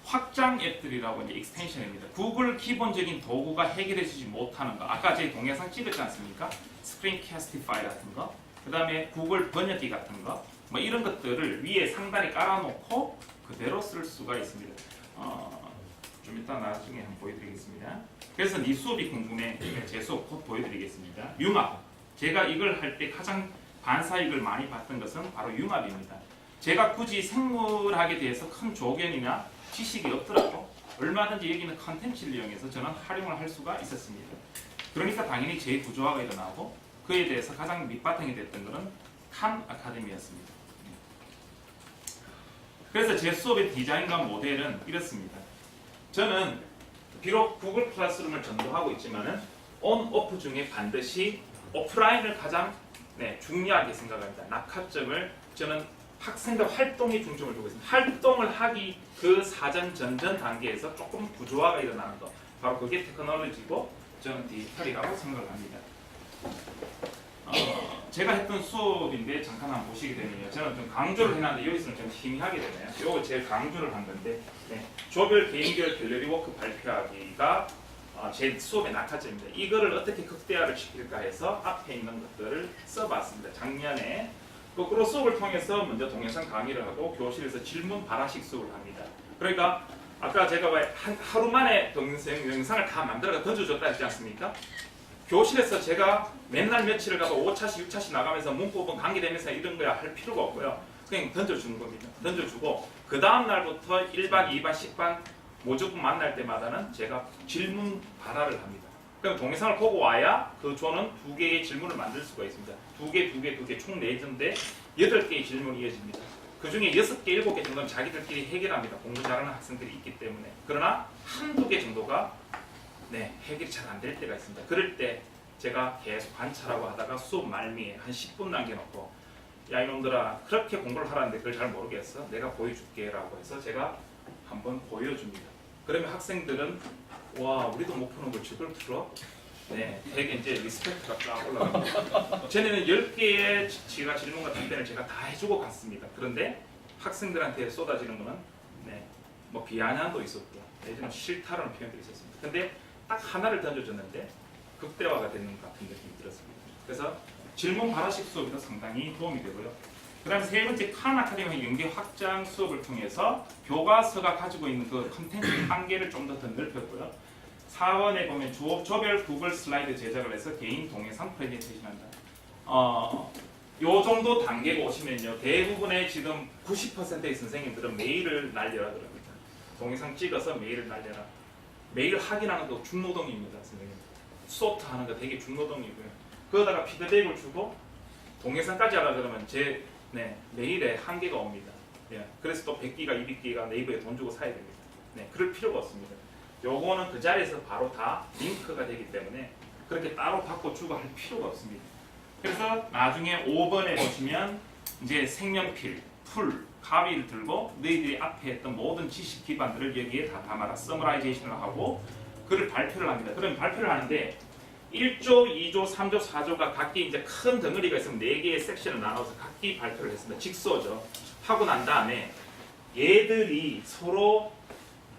확장 앱들이라고 이제 익스텐션입니다. 구글 기본적인 도구가 해결해주지 못하는 거. 아까 제 동영상 찍었지 않습니까? 스크린캐스티파이 같은 거. 그 다음에 구글 번역기 같은 거. 뭐 이런 것들을 위에 상단에 깔아놓고 그대로 쓸 수가 있습니다. 좀 이따 나중에 한번 보여드리겠습니다. 그래서 이 수업이 궁금해. 제 수업 곧 보여드리겠습니다. 융합. 제가 이걸 할 때 가장 반사익을 많이 봤던 것은 바로 융합입니다. 제가 굳이 생물학에 대해서 큰 조견이나 지식이 없더라도 얼마든지 여기는 컨텐츠를 이용해서 저는 활용을 할 수가 있었습니다. 그러니까 당연히 재구조화가 일어나고 그에 대해서 가장 밑바탕이 됐던 것은 칸 아카데미였습니다. 그래서 제 수업의 디자인과 모델은 이렇습니다. 저는 비록 구글 클래스룸을 전도하고 있지만은 온, 오프 중에 반드시 오프라인을 가장 중요하게 생각합니다. 낙하점을 저는 학생들 활동에 중점을 두고 있습니다. 활동을 하기 그 사전 전전 단계에서 조금 구조화가 일어나는 것, 바로 그게 테크놀로지고 저는 디지털이라고 생각을 합니다. 제가 했던 수업인데 잠깐 한번 보시게 되면요, 저는 좀 강조를 해놨는데 여기서는 좀 희미하게 되네요. 이거 제일 강조를 한 건데 조별, 개인별, 갤러리 워크 발표하기가 제 수업의 낙하점입니다. 이거를 어떻게 극대화를 시킬까 해서 앞에 있는 것들을 써봤습니다. 작년에 거꾸로 수업을 통해서 먼저 동영상 강의를 하고 교실에서 질문 발화식 수업을 합니다. 그러니까 아까 제가 왜 하루 만에 영상을 다 만들어서 던져줬다 했지 않습니까? 교실에서 제가 맨날 며칠을 가도 5차씩 6차씩 나가면서 문법은 강의되면서 이런 거야 할 필요가 없고요. 그냥 던져주는 겁니다. 던져주고 그 다음 날부터 1박 2반 10반 모조분 만날 때마다는 제가 질문 발화를 합니다. 그럼 동영상을 보고 와야 그 조는 2개의 질문을 만들 수가 있습니다. 2개 총 4개인데 8개의 질문이 이어집니다. 그 중에 6개, 7개 정도는 자기들끼리 해결합니다. 공부 잘하는 학생들이 있기 때문에. 그러나 한두 개 정도가 해결이 잘 안 될 때가 있습니다. 그럴 때 제가 계속 관찰하고 하다가 수업 말미에 한 10분 남겨놓고 야 이놈들아 그렇게 공부를 하라는데 그걸 잘 모르겠어? 내가 보여줄게 라고 해서 제가 한번 보여줍니다. 그러면 학생들은 와 우리도 못 푸는 걸 저걸 풀어? 네, 되게 이제 리스펙트가 쫙 올라갑니다. 전에는 10개의 지가 질문과 답변을 제가 다 해주고 갔습니다. 그런데 학생들한테 쏟아지는 거는 뭐 비아냥도 있었고 예전에 싫다라는 표현도 있었습니다. 근데 딱 하나를 던져줬는데 극대화가 되는 것 같은 느낌이 들었습니다. 그래서 질문 발화식 수업도 상당히 도움이 되고요. 그 다음에 세 번째 칸 아카데미 연계 확장 수업을 통해서 교과서가 가지고 있는 그 컨텐츠 한계를 좀 더 넓혔고요. 4번에 보면 조별 구글 슬라이드 제작을 해서 개인 동영상 프레젠테이션 한다. 요 정도 단계가 오시면요. 대부분의 지금 90%의 선생님들은 메일을 날려라 그럽니다. 동영상 찍어서 메일을 날려라. 메일 확인하는 거 중노동입니다. 선생님. 소트 하는 거 되게 중노동이고요. 그러다가 피드백을 주고 동영상까지 하라 그러면 제 메일에 한계가 옵니다. 그래서 또 100기가 200기가 네이버에 돈 주고 사야 됩니다. 그럴 필요가 없습니다. 요거는 그 자리에서 바로 다 링크가 되기 때문에 그렇게 따로 받고 주고 할 필요가 없습니다. 그래서 나중에 5번에 보시면 이제 색연필, 풀, 가위를 들고 너희들이 앞에 했던 모든 지식 기반들을 여기에 다 담아라. 서머라이제이션을 하고 그를 발표를 합니다. 그럼 발표를 하는데 1조, 2조, 3조, 4조가 각기 이제 큰 덩어리가 있으면 4개의 섹션을 나눠서 각기 발표를 했습니다. 직소죠. 하고 난 다음에 얘들이 서로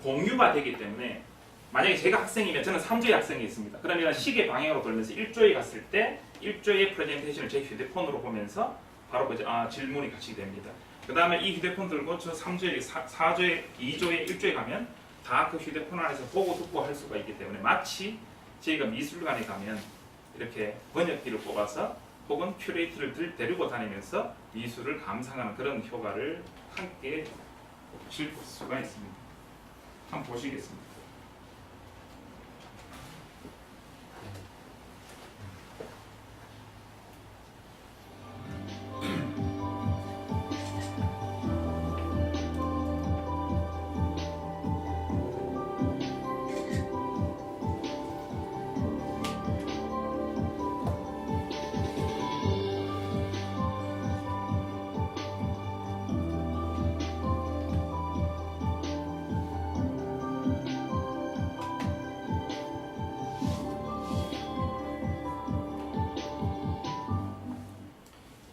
공유가 되기 때문에 만약에 제가 학생이면 저는 3조의 학생이 있습니다. 그러면 시계 방향으로 돌면서 1조에 갔을 때 1조의 프레젠테이션을 제 휴대폰으로 보면서 바로 질문이 같이 됩니다. 그 다음에 이 휴대폰 들고 저 3조에, 4조에, 2조에, 1조에 가면 다 그 휴대폰 안에서 보고 듣고 할 수가 있기 때문에 마치 저희가 미술관에 가면 이렇게 번역기를 뽑아서 혹은 큐레이터를 데리고 다니면서 미술을 감상하는 그런 효과를 함께 줄 수가 있습니다. 한번 보시겠습니다.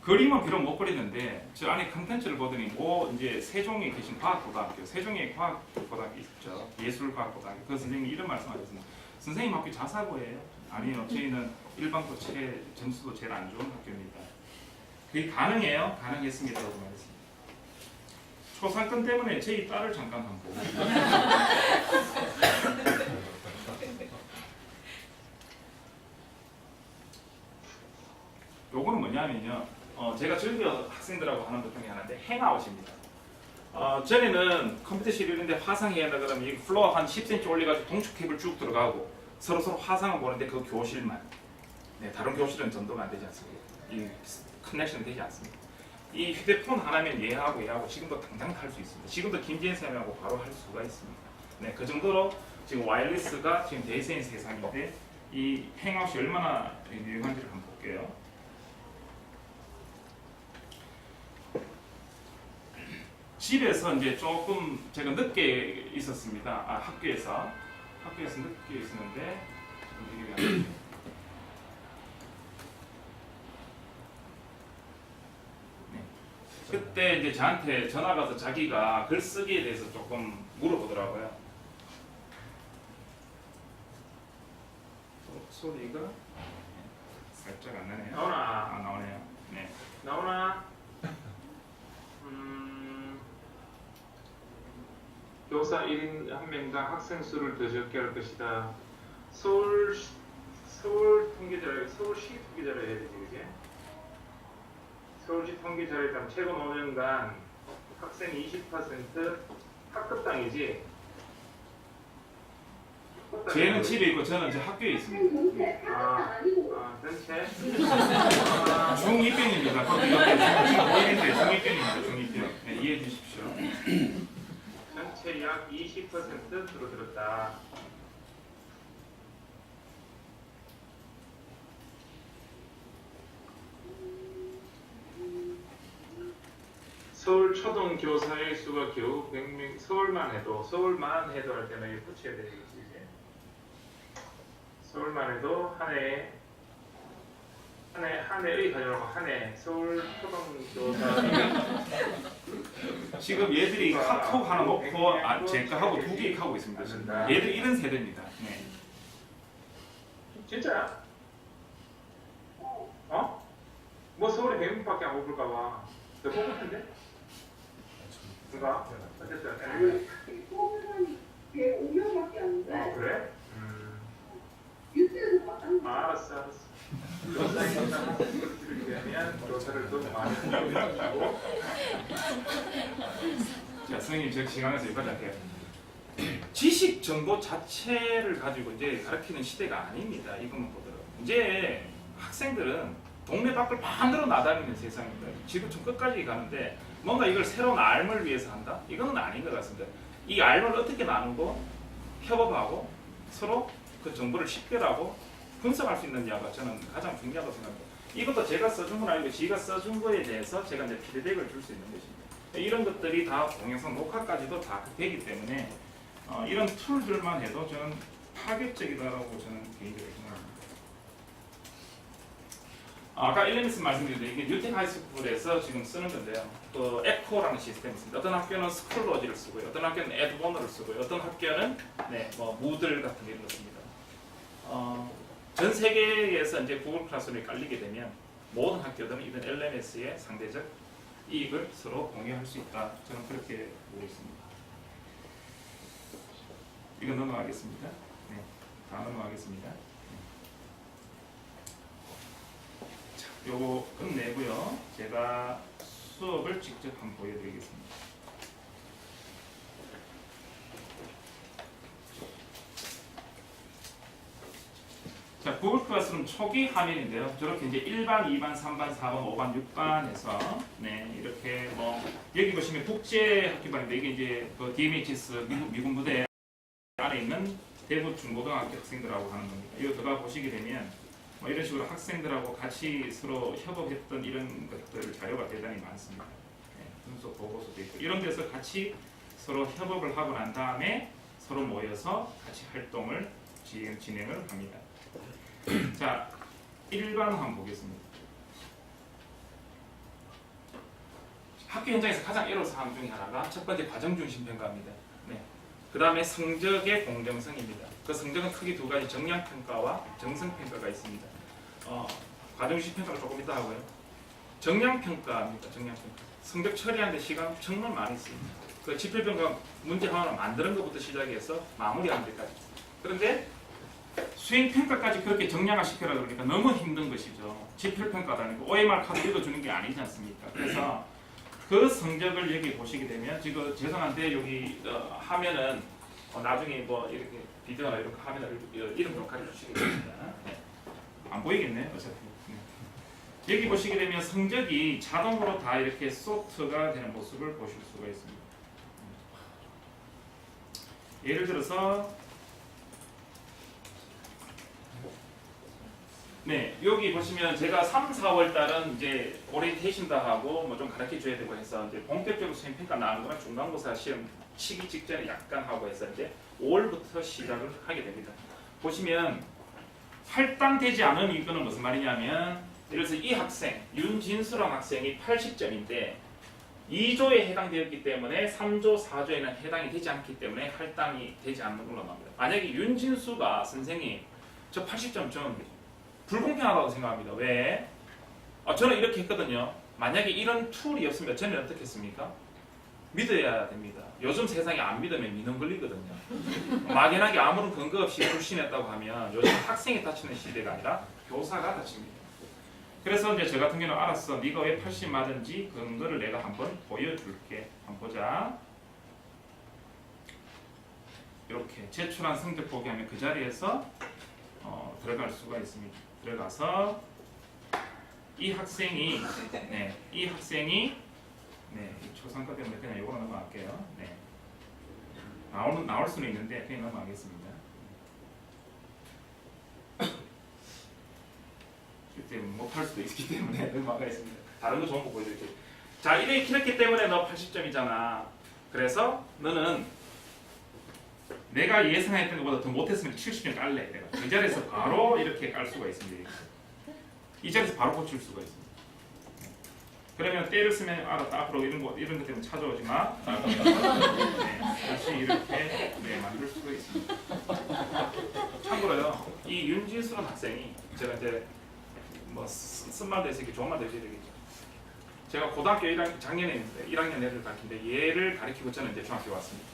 그림은 비록 못 그리는데 저 안에 컨텐츠를 보더니 이제 세종에 계신 과학고등학교, 세종에 과학고등학교 있죠. 예술과학고등학교. 그 선생님이 이런 말씀하셨습니다. 선생님 학교 자사고예요? 아니요. 저희는 일반고 점수도 제일 안 좋은 학교입니다. 그게 가능해요? 가능했습니다. 라고 말했습니다. 초상권 때문에 저희 딸을 잠깐 한번 보고 요거는 뭐냐면요. 제가 즐겨 학생들하고 하는 것 중에 하나인데 행아웃입니다. 전에는 컴퓨터실 이런데 화상해야 한다 그러면 이 플로어 한 10cm 올려가지고 동축 케이블 쭉 들어가고 서로 화상을 보는데 그 교실만. 다른 교실은 전도가 안 되지 않습니다. 이 커넥션 되지 않습니다. 이 휴대폰 하나면 얘하고 지금도 당장 탈 수 있습니다. 지금도 김지현 쌤하고 바로 할 수가 있습니다. 그 정도로 지금 와이어리스가 지금 대세인 세상인데 이 행아웃이 얼마나 유용한지를 한번 볼게요. 집에서 이제 조금 제가 늦게 있었습니다. 학교에서 늦게 있었는데 그때 이제 저한테 전화가 와서 자기가 글쓰기에 대해서 조금 물어보더라고요. 소리가 살짝 안 나네요. 나오나? 나오네요. 나오나? 교사 1인 1명당 학생 수를 더 적게 할 것이다. 서울 통계자료, 서울시 통계자료 해야 되지, 그지? 서울시 통계자료에 따르면 최근 5년간 학생 20% 학급당이지. 쟤는 집에 있고 저는 저 학교에 있습니다. 전체? 중2병입니다. 중2병인데 중2병입니다. 중2병. 네, 이해해 주십시오. 전체 약 20% 줄어들었다. 서울 초등 교사의 수가 겨우 100명, 서울만 해도 할 때는 이거 붙여야 되겠지, 이제. 서울만 해도 한 해의 가져라고 한 해 서울 초등 교사 지금 얘들이 카톡 하나 놓고 제가 하고 2개 하고 있습니다. 지금. 얘들 이런 세대입니다. 네. 진짜야? 어? 뭐 서울에 100명밖에 안 뽑을까봐 더 뽑았는데? 누가? 어쨌든 뽑은 105명밖에 안 돼. 그래? 뉴스에서 봤단 말이야. 알았어. 그렇게 하면 교사를 더 많이 뽑고 자, 선생님 제 시간에서 여기까지 할게요. 지식 정보 자체를 가지고 이제 가르치는 시대가 아닙니다. 이것만 보더라도 이제 학생들은 동네 밖을 마음대로 나다니는 세상입니다. 지구촌 끝까지 가는데 뭔가 이걸 새로운 알을 위해서 한다? 이거는 아닌 것 같습니다. 이 알을 어떻게 나누고 협업하고 서로 그 정보를 식별하고 분석할 수 있느냐가 저는 가장 중요하다고 생각합니다. 이것도 제가 써준 건 아니고 지가 써준 거에 대해서 제가 이제 피드백을 줄 수 있는 것입니다. 이런 것들이 다 동영상 녹화까지도 다 되기 때문에 이런 툴들만 해도 저는 파격적이다라고 저는 개인적으로 생각합니다. 아까 LMS 말씀드렸는데 이게 뉴텍 하이스쿨에서 지금 쓰는 건데요. 그 에코라는 시스템이 있습니다. 어떤 학교는 스쿨로지를 쓰고요, 어떤 학교는 에드워너를 쓰고요, 어떤 학교는 뭐 무들 같은 게 이런 거 씁니다. 전 세계에서 이제 구글 클래스룸이 깔리게 되면 모든 학교들은 이런 LMS의 상대적 이익을 서로 공유할 수 있다. 저는 그렇게 보고 있습니다. 이거 넘어가겠습니다. 네, 다 넘어가겠습니다. 자, 요거 끝내고요. 제가 수업을 직접 한번 보여드리겠습니다. 자, 구글 클래스룸 초기 화면인데요. 저렇게 이제 1반, 2반, 3반, 4반, 5반, 6반에서 이렇게 뭐 여기 보시면 국제학교반인데 이게 이제 그 DMHS 미군 부대 안에 있는 대부 중고등학교 학생들하고 하는 겁니다. 이거 들어가 보시게 되면 뭐 이런 식으로 학생들하고 같이 서로 협업했던 이런 것들 자료가 대단히 많습니다. 분석 보고서도 있고 이런 데서 같이 서로 협업을 하고 난 다음에 서로 모여서 같이 활동을 진행을 합니다. 자, 1반 한번 보겠습니다. 학교 현장에서 가장 애로사항 중에 하나가 첫 번째 과정중심 평가입니다. 그 다음에 성적의 공정성입니다. 그 성적은 크게 두 가지, 정량평가와 정성평가가 있습니다. 과정중심 평가를 조금 이따 하고요. 정량평가입니다. 정량평가. 성적 처리하는데 시간 정말 많이 씁니다. 그 지필평가 문제 하나 만드는 것부터 시작해서 마무리하는 데까지. 그런데 수행평가까지 그렇게 정량화 시켜라 그러니까 너무 힘든 것이죠. 지필평가도 아니고 OMR 카드 읽어주는 게 아니지 않습니까? 그래서 그 성적을 여기 보시게 되면 지금 죄송한데 여기 화면은 나중에 뭐 이렇게 비디오나 이런 거 화면을 이름 좀 가려주시겠습니다. 안 보이겠네 어차피. 여기 보시게 되면 성적이 자동으로 다 이렇게 소프트가 되는 모습을 보실 수가 있습니다. 예를 들어서 여기 보시면 제가 3, 4월 달은 이제 오리엔테이션도 하고 뭐 좀 가르쳐 줘야 되고 해서 이제 본격적으로 수행평가 나오는 거는 중간고사 시험 치기 직전에 약간 하고 해서 이제 5월부터 시작을 하게 됩니다. 보시면 할당되지 않은 이거는 무슨 말이냐면 예를 들어서 이 학생 윤진수라는 학생이 80점인데 2조에 해당되었기 때문에 3조, 4조에는 해당이 되지 않기 때문에 할당이 되지 않는 걸로 나옵니다. 만약에 윤진수가 선생님 저 80점 좀 불공평하다고 생각합니다. 왜? 저는 이렇게 했거든요. 만약에 이런 툴이 없으면 저는 어떻게 했습니까? 믿어야 됩니다. 요즘 세상에 안 믿으면 민원 걸리거든요. 막연하게 아무런 근거 없이 불신했다고 하면 요즘 학생이 다치는 시대가 아니라 교사가 다칩니다. 그래서 이제 저 같은 경우는 알았어. 네가 왜 80 맞은지 근거를 내가 한번 보여줄게. 한번 보자. 이렇게 제출한 성적 보기하면 그 자리에서 들어갈 수가 있습니다. 들어가서 이 학생이 초상과 때문에 그냥 이거로 넘어갈게요. 네. 나올 수는 있는데 그냥 넘어가겠습니다. 실제 못할 수도 있기 때문에 넘어가겠습니다. 다른 거 좋은 거 보여드릴게요. 자, 이렇기 때문에 너 80점이잖아. 그래서 너는 내가 예상했던 것보다 더 못했으면 70점 깔래. 내가 이 자리에서 바로 이렇게 깔 수가 있습니다. 이 자리에서 바로 고칠 수가 있습니다. 그러면 때를 쓰면 알았다. 앞으로 이런 것 때문에 찾아오지 마. 네, 다시 이렇게 만들 수가 있습니다. 참고로요, 이 윤진수란 학생이 제가 이제 뭐 쓴말도 있으니까 좋은 말도 해줘야 되겠죠. 제가 고등학교 1학년 1학년 애를 가르치는데 얘를 가르치고 저는 이제 중학교 왔습니다.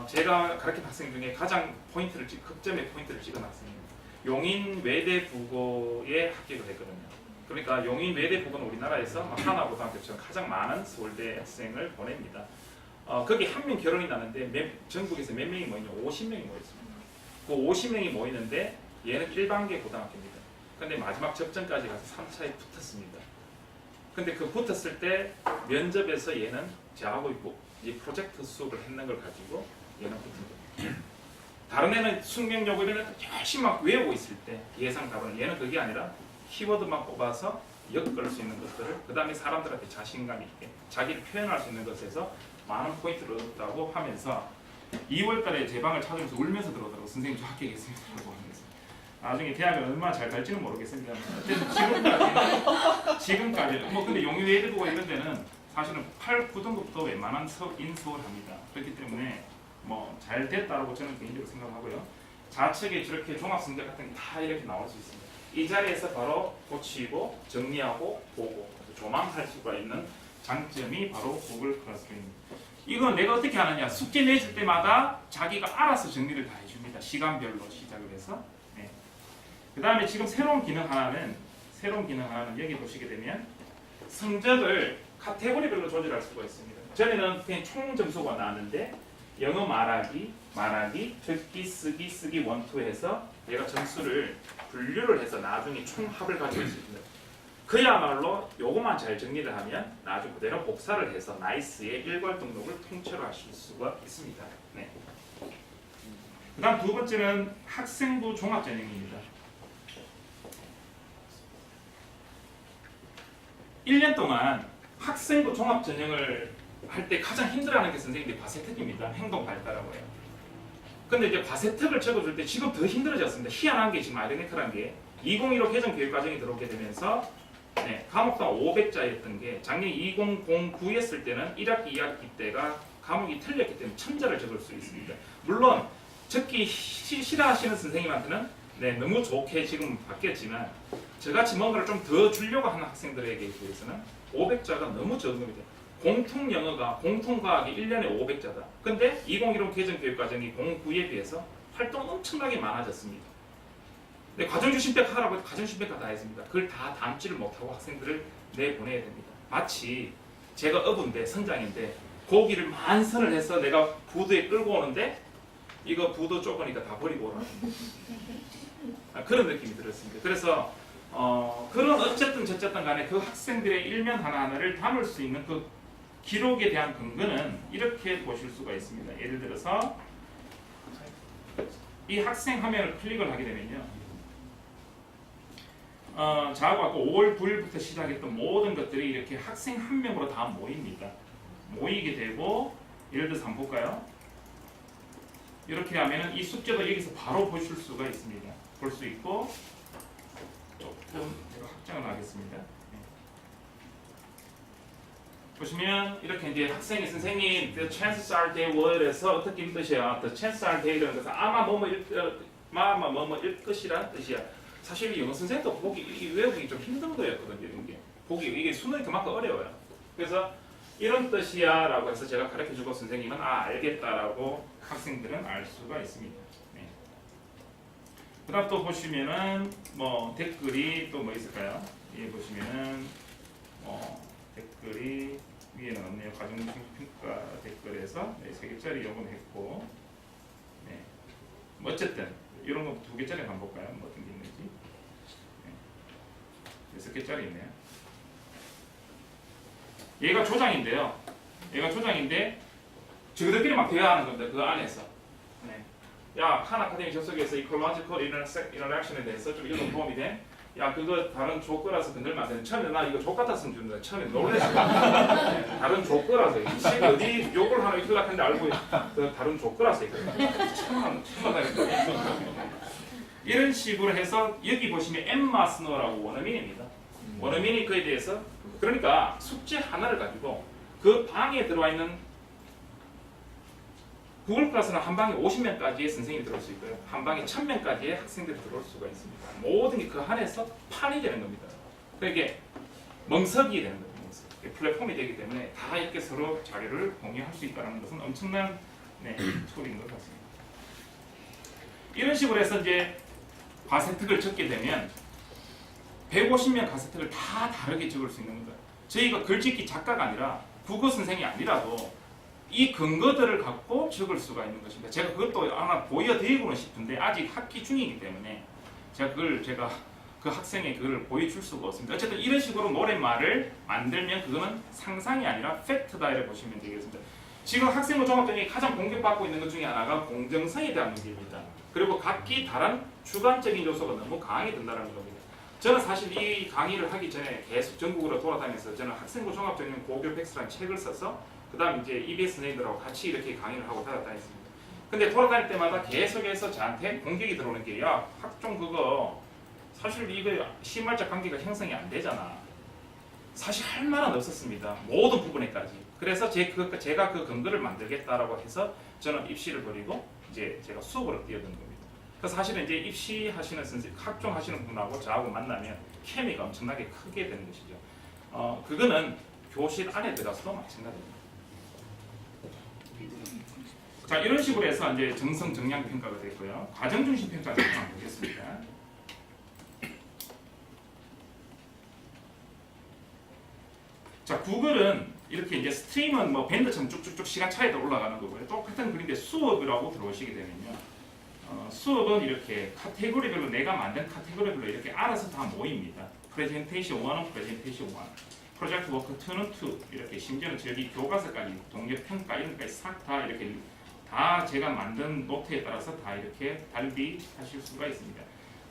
제가 가르친 학생 중에 가장 극점의 포인트를 찍은 학생입니다. 용인 외대 부고에 합격을 했거든요. 그러니까 용인 외대 부고는 우리나라에서 하나고등학교처럼 가장 많은 서울대 학생을 보냅니다. 거기 한 명 결혼이 나는데 전국에서 몇 명이 모이냐? 50명이 모였습니다. 그 50명이 모이는데 얘는 일반계 고등학교입니다. 근데 마지막 접전까지 가서 3차에 붙었습니다. 근데 그 붙었을 때 면접에서 얘는 저하고 이 프로젝트 수업을 했는 걸 가지고 얘는 붙은 겁니다. 다른 애는 숙명여고 이런 애들 열심히 막 외우고 있을 때 예상 답은 얘는 그게 아니라 키워드만 뽑아서 엮을 수 있는 것들을 그 다음에 사람들한테 자신감 있게 자기를 표현할 수 있는 것에서 많은 포인트를 얻었다고 하면서 2월달에 제 방을 찾으면서 울면서 들어오더라고. 선생님 저 합격했습니다 라고 하면서. 나중에 대학을 얼마나 잘 갈지는 모르겠습니다. 어쨌든 지금까지 뭐 근데 용인 외대부고 이런 데는 사실은 8, 9등급도 웬만한 인수를 합니다. 그렇기 때문에 뭐 잘 됐다라고 저는 개인적으로 생각하고요. 좌측에 저렇게 종합성적 같은 게 다 이렇게 나올 수 있습니다. 이 자리에서 바로 고치고 정리하고 보고 조망할 수가 있는 장점이 바로 구글 클래스룸입니다. 이건 내가 어떻게 하느냐? 숙제 내줄 때마다 자기가 알아서 정리를 다 해줍니다. 시간별로 시작을 해서. 네. 그 다음에 지금 새로운 기능 하나는 여기 보시게 되면 성적을 카테고리별로 조절할 수가 있습니다. 전에는 그냥 총 점수가 나왔는데 영어 말하기, 듣기, 쓰기, 1, 2 해서 얘가 점수를 분류를 해서 나중에 총합을 가지고 있습니다. 그야말로 요것만 잘 정리를 하면 나중에 그대로 복사를 해서 나이스의 일괄 등록을 통째로 하실 수가 있습니다. 네. 그 다음 두 번째는 학생부 종합전형입니다. 1년 동안 학생부 종합전형을 할 때 가장 힘들어하는 게 선생님들이 과세특입니다. 행동 발달하고 해요. 근데 이제 과세특을 적어줄 때 지금 더 힘들어졌습니다. 희한한 게 지금 아이러니컬한 게 2015 개정 교육과정이 들어오게 되면서 과목당 500자였던 게 작년 2009였을 때는 1학기, 2학기 때가 과목이 틀렸기 때문에 1000자를 적을 수 있습니다. 물론 적기 싫어하시는 선생님한테는 너무 좋게 지금 바뀌었지만 저같이 뭔가를 좀 더 주려고 하는 학생들에게 비해서는 500자가 너무 적은 겁니다. 공통영어가, 공통과학이 1년에 500자다. 근데 2015 개정교육과정이 09에 비해서 활동 엄청나게 많아졌습니다. 근데 과정주신백 하라고 해서 과정주신백 다 했습니다. 그걸 다 담지를 못하고 학생들을 내보내야 됩니다. 마치 제가 어부인데, 선장인데 고기를 만선을 해서 내가 부두에 끌고 오는데 이거 부두 좁으니까 다 버리고 오라는 그런 느낌이 들었습니다. 그래서 그런 어쨌든 간에 그 학생들의 일면 하나하나를 담을 수 있는 그 기록에 대한 근거는 이렇게 보실 수가 있습니다. 예를 들어서 이 학생 화면을 클릭을 하게 되면요. 저하고 아까 5월 9일부터 시작했던 모든 것들이 이렇게 학생 한 명으로 다 모입니다. 모이게 되고 예를 들어서 한번 볼까요? 이렇게 하면은 이 숙제도 여기서 바로 보실 수가 있습니다. 볼 수 있고 조금 제가 확장을 하겠습니다. 보시면 이렇게 이제 학생이 선생님 the chances are they will에서 어떻게 읽으셔야 the chances are they라는 것은 아마 뭐뭐 읽 것이란 뜻이야. 사실 영어 선생님도 보기 외우기 좀 힘든 거였거든요. 이런 게 보기 이게 수능이 그만큼 어려워요. 그래서 이런 뜻이야라고 해서 제가 가르쳐주고 선생님은 알겠다라고 학생들은 알 수가 있습니다. 네. 그다음 또 보시면은 뭐 댓글이 또 뭐 있을까요? 예, 보시면은 댓글이 위에는 없네요. 과정중심 평가 댓글에서 3개짜리 요금했고, 네. 뭐 어쨌든 이런 거 2개짜리 한번 볼까요? 뭐 어떤 게 있는지. 네. 6개짜리 있네요. 얘가 조장인데요. 얘가 조장인데 저희들끼리 막 대화하는 겁니다. 그 안에서. 네. 야, 칸 아카데미 접속해서 이콜로지컬 인터랙션에 대해서 좀 이런 도움이 돼? 야, 그거 다른 조거라서 건들면 안 돼. 처음에 나 이거 족 같았으면 좋는데 처음에 놀랬어요. 네, 다른 조거라서 이 책 어디 욕을 하나 읽으려고 했는데 알고 그 다른 조거라서 처음 이런 식으로 해서 여기 보시면 엠마 스노라고 원어민입니다. 원어민이 그에 대해서 그러니까 숙제 하나를 가지고 그 방에 들어와 있는 구글 클래스는 한 방에 50명까지의 선생님이 들어올 수 있고요. 한 방에 1000명까지의 학생들이 들어올 수가 있습니다. 모든 게 그 안에서 판이 되는 겁니다. 그러니까 이게 멍석이 되는 겁니다. 멍석. 플랫폼이 되기 때문에 다 이렇게 서로 자료를 공유할 수 있다는 것은 엄청난 툴인 것 같습니다. 이런 식으로 해서 이제 가세특을 적게 되면 150명 가세특을 다 다르게 적을 수 있는 겁니다. 저희가 글짓기 작가가 아니라 국어 선생이 아니라도 이 근거들을 갖고 적을 수가 있는 것입니다. 제가 그것도 아마 보여드리고는 싶은데 아직 학기 중이기 때문에 제가 그 학생의 그걸 보여줄 수가 없습니다. 어쨌든 이런 식으로 노랫말을 만들면 그거는 상상이 아니라 팩트다 이렇게 보시면 되겠습니다. 지금 학생부 종합전형이 가장 공격받고 있는 것 중에 하나가 공정성에 대한 문제입니다. 그리고 각기 다른 주관적인 요소가 너무 강하게 든다는 겁니다. 저는 사실 이 강의를 하기 전에 계속 전국으로 돌아다니면서 저는 학생부 종합전형 고교 백스라는 책을 써서 그 다음 이제 EBS 선생님들하고 같이 이렇게 강의를 하고 다녔습니다. 근데 돌아다닐 때마다 계속해서 저한테 공격이 들어오는 게 야, 학종 그거 사실 이거 시말자 관계가 형성이 안 되잖아. 사실 할 말은 없었습니다. 모든 부분에까지. 그래서 제가 그 근거를 만들겠다라고 해서 저는 입시를 버리고 이제 제가 수업으로 뛰어든 겁니다. 그래서 사실은 이제 입시하시는 선생님, 학종 하시는 분하고 저하고 만나면 케미가 엄청나게 크게 되는 것이죠. 그거는 교실 안에 들어가서도 마찬가지입니다. 자, 이런 식으로 해서 이제 정성 정량 평가가 됐고요. 과정 중심 평가를 한번 보겠습니다. 자, 구글은 이렇게 이제 스트림은 뭐 밴드처럼 쭉쭉쭉 시간 차이도 올라가는 거고요. 똑같은 그림인데 수업이라고 들어오시게 되면요. 수업은 이렇게 카테고리별로 내가 만든 카테고리별로 이렇게 알아서 다 모입니다. 프레젠테이션 1은 프레젠테이션 1, 프로젝트 워크 2는 2, 이렇게 심지어는 저기 교과서까지 동력 평가 이런 것까지 싹 다 이렇게 다 제가 만든 노트에 따라서 다 이렇게 달리하실 수가 있습니다.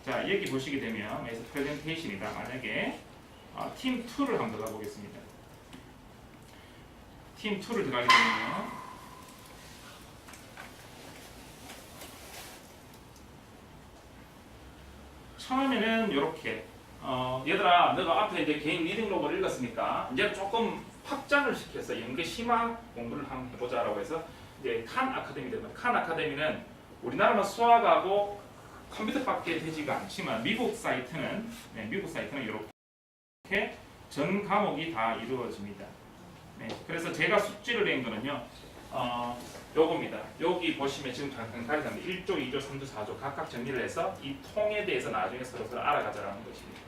자, 여기 보시게 되면 여기서 프레젠테이션이다. 만약에 팀 2를 한번 들어가 보겠습니다. 팀 2를 들어가게 되면요. 처음에는 이렇게 얘들아 너가 앞에 이제 개인 리딩 로그를 읽었으니까 이제 조금 확장을 시켜서 연계 심화 공부를 한번 해보자라고 해서 이제 칸 아카데미 되면 칸 아카데미는 우리나라는 수학하고 컴퓨터밖에 되지가 않지만 미국 사이트는 이렇게 전 과목이 다 이루어집니다. 네, 그래서 제가 숙지를 낸 거는요. 요겁니다. 여기 보시면 지금 잠깐 가리는데 1조, 2조, 3조, 4조 각각 정리를 해서 이 통에 대해서 나중에 서로 알아가자라는 것입니다.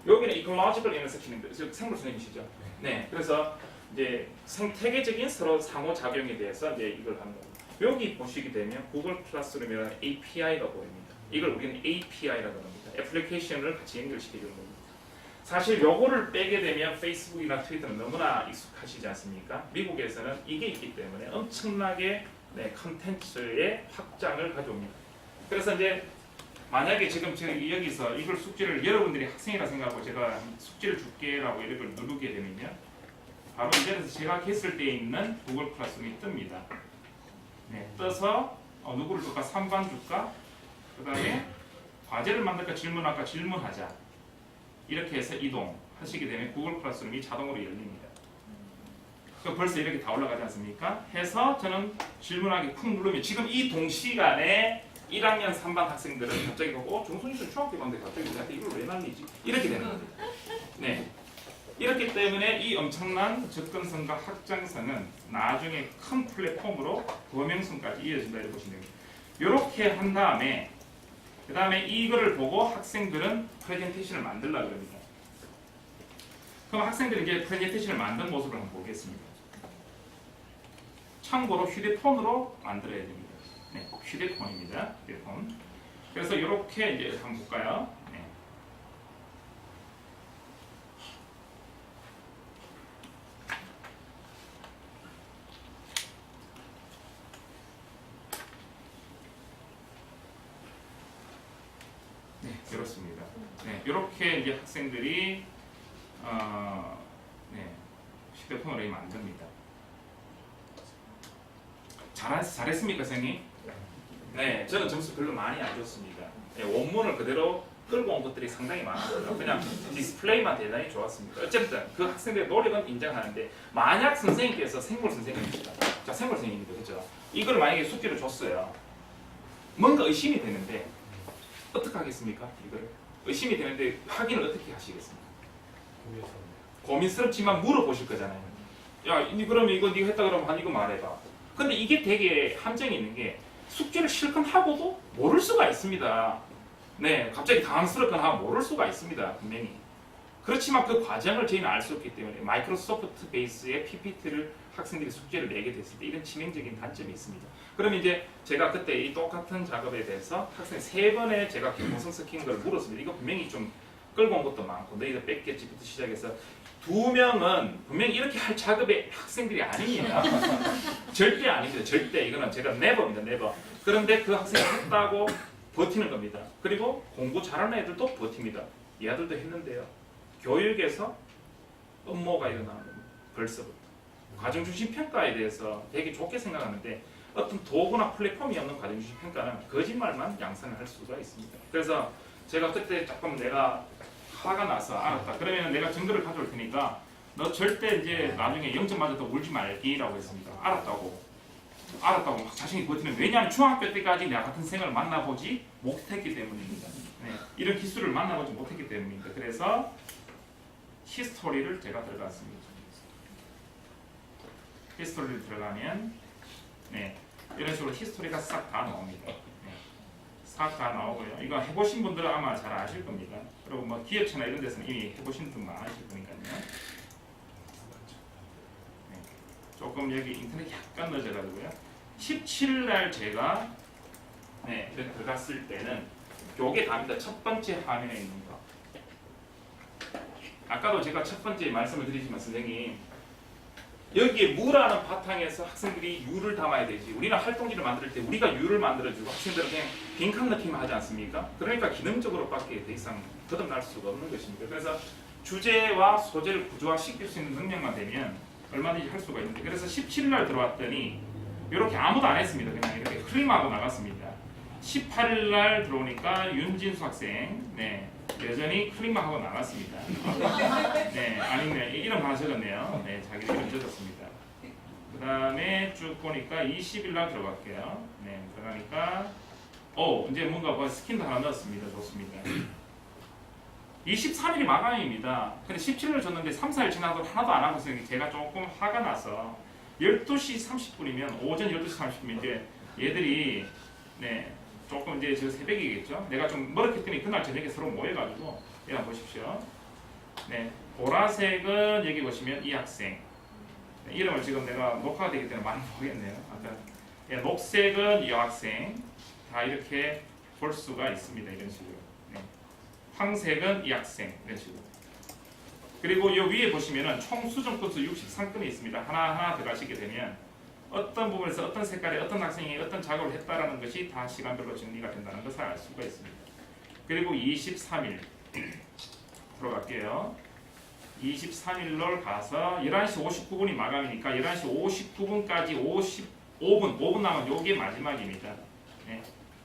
여기는 ecological intersection인데 생물 선생님이시죠? 네. 그래서 이제 생태계적인 서로 상호작용에 대해서 이제 이걸 합니다. 여기 보시게 되면 구글 클래스룸이라는 API가 보입니다. 이걸 우리는 API라고 합니다. 애플리케이션을 같이 연결시키는 겁니다. 사실 요거를 빼게 되면 페이스북이나 트위터는 너무나 익숙하시지 않습니까? 미국에서는 이게 있기 때문에 엄청나게 컨텐츠의 확장을 가져옵니다. 그래서 이제 만약에 지금 여기서 이걸 숙제를 여러분들이 학생이라 생각하고 제가 숙제를 줄게라고 이걸 누르게 되면요. 바로 이 자리에서 제가 했을 때 있는 구글 클래스룸이 뜹니다. 네, 떠서 누구를 줄까? 3반 줄까? 그 다음에 과제를 만들까? 질문할까? 질문하자. 이렇게 해서 이동하시게 되면 구글 클래스룸이 자동으로 열립니다. 벌써 이렇게 다 올라가지 않습니까? 해서 저는 질문하기 쿵 누르면 지금 이 동시간에 1학년 3반 학생들은 갑자기 정순이도 중학교 갔는데 갑자기 우리한테 이걸 왜 날리지? 이렇게 되는 겁니다. 네. 이렇기 때문에 이 엄청난 접근성과 확장성은 나중에 큰 플랫폼으로 범용성까지 이어진다 이렇게 보시면 됩니다. 이렇게 한 다음에 그 다음에 이거를 보고 학생들은 프레젠테이션을 만들려고 합니다. 그럼 학생들이 이제 프레젠테이션을 만든 모습을 한번 보겠습니다. 참고로 휴대폰으로 만들어야 됩니다. 네, 휴대폰입니다. 휴대폰. 그래서 이렇게 이제 한번 볼까요? 네. 네, 그렇습니다. 네, 이렇게 이제 학생들이 네, 휴대폰으로 만듭니다. 잘했습니까, 선생님? 네, 저는 점수 별로 많이 안 줬습니다. 네, 원문을 그대로 끌고 온 것들이 상당히 많았어요. 그냥 디스플레이만 대단히 좋았습니다. 어쨌든 그 학생들의 노력은 인정하는데 만약 선생님께서 생물 선생님입니다. 자, 생물 선생님입니다. 그렇죠? 이걸 만약에 숙제를 줬어요. 뭔가 의심이 되는데 어떻게 하겠습니까? 이거를 의심이 되는데 확인을 어떻게 하시겠습니까? 고민스럽지만 물어보실 거잖아요. 야, 그러면 이거 네가 했다 그러면 이거 말해봐. 근데 이게 되게 함정이 있는 게 숙제를 실컷 하고도 모를 수가 있습니다. 네, 갑자기 당황스럽거나 하면 모를 수가 있습니다. 분명히. 그렇지만 그 과정을 저희는 알 수 없기 때문에 마이크로소프트 베이스의 PPT를 학생들이 숙제를 내게 됐을 때 이런 치명적인 단점이 있습니다. 그럼 이제 제가 그때 이 똑같은 작업에 대해서 학생 3번에 제가 기본성 스킨 걸 물었습니다. 이거 분명히 좀 끌고 온 것도 많고 너희들 뺐겠지부터 시작해서 2명은 분명히 이렇게 할 작업의 학생들이 아닙니다. 절대 아닙니다. 절대. 이거는 제가 네버입니다. 네버. 그런데 그 학생이 했다고 버티는 겁니다. 그리고 공부 잘하는 애들도 버팁니다. 이 아들도 했는데요. 교육에서 음모가 일어나는 겁니다. 벌써부터. 과정중심 평가에 대해서 되게 좋게 생각하는데 어떤 도구나 플랫폼이 없는 과정중심 평가는 거짓말만 양산을 할 수가 있습니다. 그래서 제가 그때 조금 내가 화가 나서 알았다. 그러면 내가 증거를 가져올 테니까 너 절대 이제 나중에 0점 맞아도 울지 말기라고 했습니다. 알았다고 막 자신이 버티는. 왜냐하면 중학교 때까지 내가 같은 생을 만나보지 못했기 때문입니다. 네, 이런 기술을 만나보지 못했기 때문입니다. 그래서 히스토리를 제가 들어갔습니다. 히스토리를 들어가면 네, 이런 식으로 히스토리가 싹 다 나옵니다. 싹 다 나오고요. 이거 해보신 분들은 아마 잘 아실 겁니다. 그리고 뭐 기업체나 이런 데서는 이미 해보신 분 많으실 거니까요. 네. 조금 여기 인터넷 약간 늦어가지고요. 17날 제가 네, 들어갔을 때는 요게 답니다. 첫 번째 화면에 있는 거. 아까도 제가 첫 번째 말씀을 드리지만 선생님 여기에 무라는 바탕에서 학생들이 유를 담아야 되지. 우리는 활동지를 만들 때 우리가 유를 만들어주고 학생들은 그냥 빈칸 느낌을 하지 않습니까? 그러니까 기능적으로밖에 더 이상 거듭날 수가 없는 것입니다. 그래서 주제와 소재를 구조화시킬 수 있는 능력만 되면 얼마든지 할 수가 있는데 그래서 17일날 들어왔더니 이렇게 아무도 안 했습니다. 그냥 이렇게 흐림하고 나갔습니다. 18일날 들어오니까 윤진수 학생 네, 여전히 클릭만 하고 나갔습니다. 네, 아니네. 이름 하나 적었네요. 네, 자기 이름 적었습니다. 그 다음에 쭉 보니까 20일날 들어갈게요. 네, 들어가니까 이제 뭔가 뭐 스킨도 하나 넣었습니다. 좋습니다. 23일이 마감입니다. 근데 17일을 줬는데 3, 4일 지나도 하나도 안 하고 있으니 제가 조금 화가 나서 12시 30분이면 오전 12시 30분이면 이제 얘들이 네, 조금 이제 저 새벽이겠죠. 내가 좀 멀었기 그날 저녁에 서로 모여가지고 여기 보십시오. 네, 보라색은 여기 보시면 이 학생. 네, 이름을 지금 내가 녹화가 되기 때문에 많이 모르겠네요. 아까 네, 녹색은 이 여학생. 다 이렇게 볼 수가 있습니다. 이런 식으로. 네. 황색은 이 학생. 이런 식으로. 그리고 이 위에 보시면은 총 수정 건수 63건이 있습니다. 하나하나 들어가시게 되면 어떤 부분에서 어떤 색깔의 어떤 학생이 어떤 작업을 했다라는 것이 다 시간별로 정리가 된다는 것을 알 수가 있습니다. 그리고 23일 들어갈게요. 23일로 가서 11시 59분이 마감이니까 11시 59분까지 5분 남은 요게 마지막입니다. 네.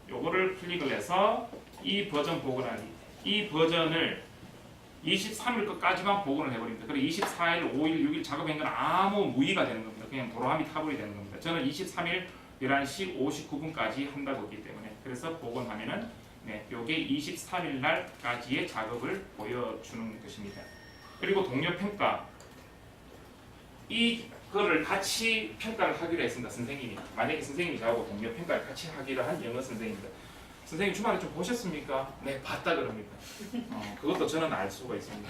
요거를 클릭을 해서 이 버전 복원하기. 이 버전을 23일 것까지만 복원을 해버립니다. 그리고 24일, 5일, 6일 작업한 건 아무 무의가 되는 겁니다. 그냥 도로함이 타버리 되는 겁니다. 저는 23일 11시 59분까지 한다고 했기 때문에 그래서 복원하면은 네, 요게 23일 날까지의 작업을 보여주는 것입니다. 그리고 동료 평가 이거를 같이 평가를 하기로 했습니다. 선생님이 만약에 선생님이 저하고 동료 평가를 같이 하기로 한 영어 선생님입니다. 선생님 주말에 좀 보셨습니까? 네, 봤다 그럽니다. 그것도 저는 알 수가 있습니다.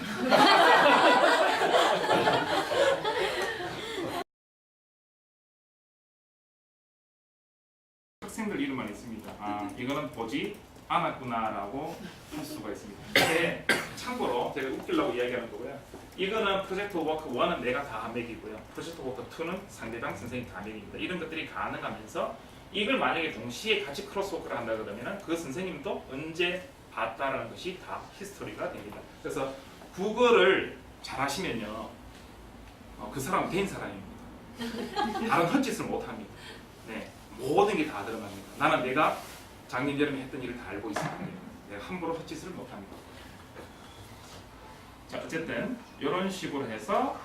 학생들 이름만 있습니다. 이거는 보지 않았구나라고 할 수가 있습니다. 근데 참고로 제가 웃기려고 이야기하는 거고요. 이거는 프로젝트 워크 1은 내가 다 한 맥이고요. 프로젝트 워크 2는 상대방 선생님 다 맥입니다. 이런 것들이 가능하면서 이걸 만약에 동시에 같이 크로스워크를 한다 그러면 그 선생님도 언제 봤다라는 것이 다 히스토리가 됩니다. 그래서 국어를 잘하시면요, 그 사람은 개인 사람입니다. 다른 헛짓을 못합니다. 네, 모든 게 다 들어갑니다. 나는 내가 작년 여름에 했던 일을 다 알고 있습니다. 내가 함부로 헛짓을 못합니다. 자, 어쨌든 이런 식으로 해서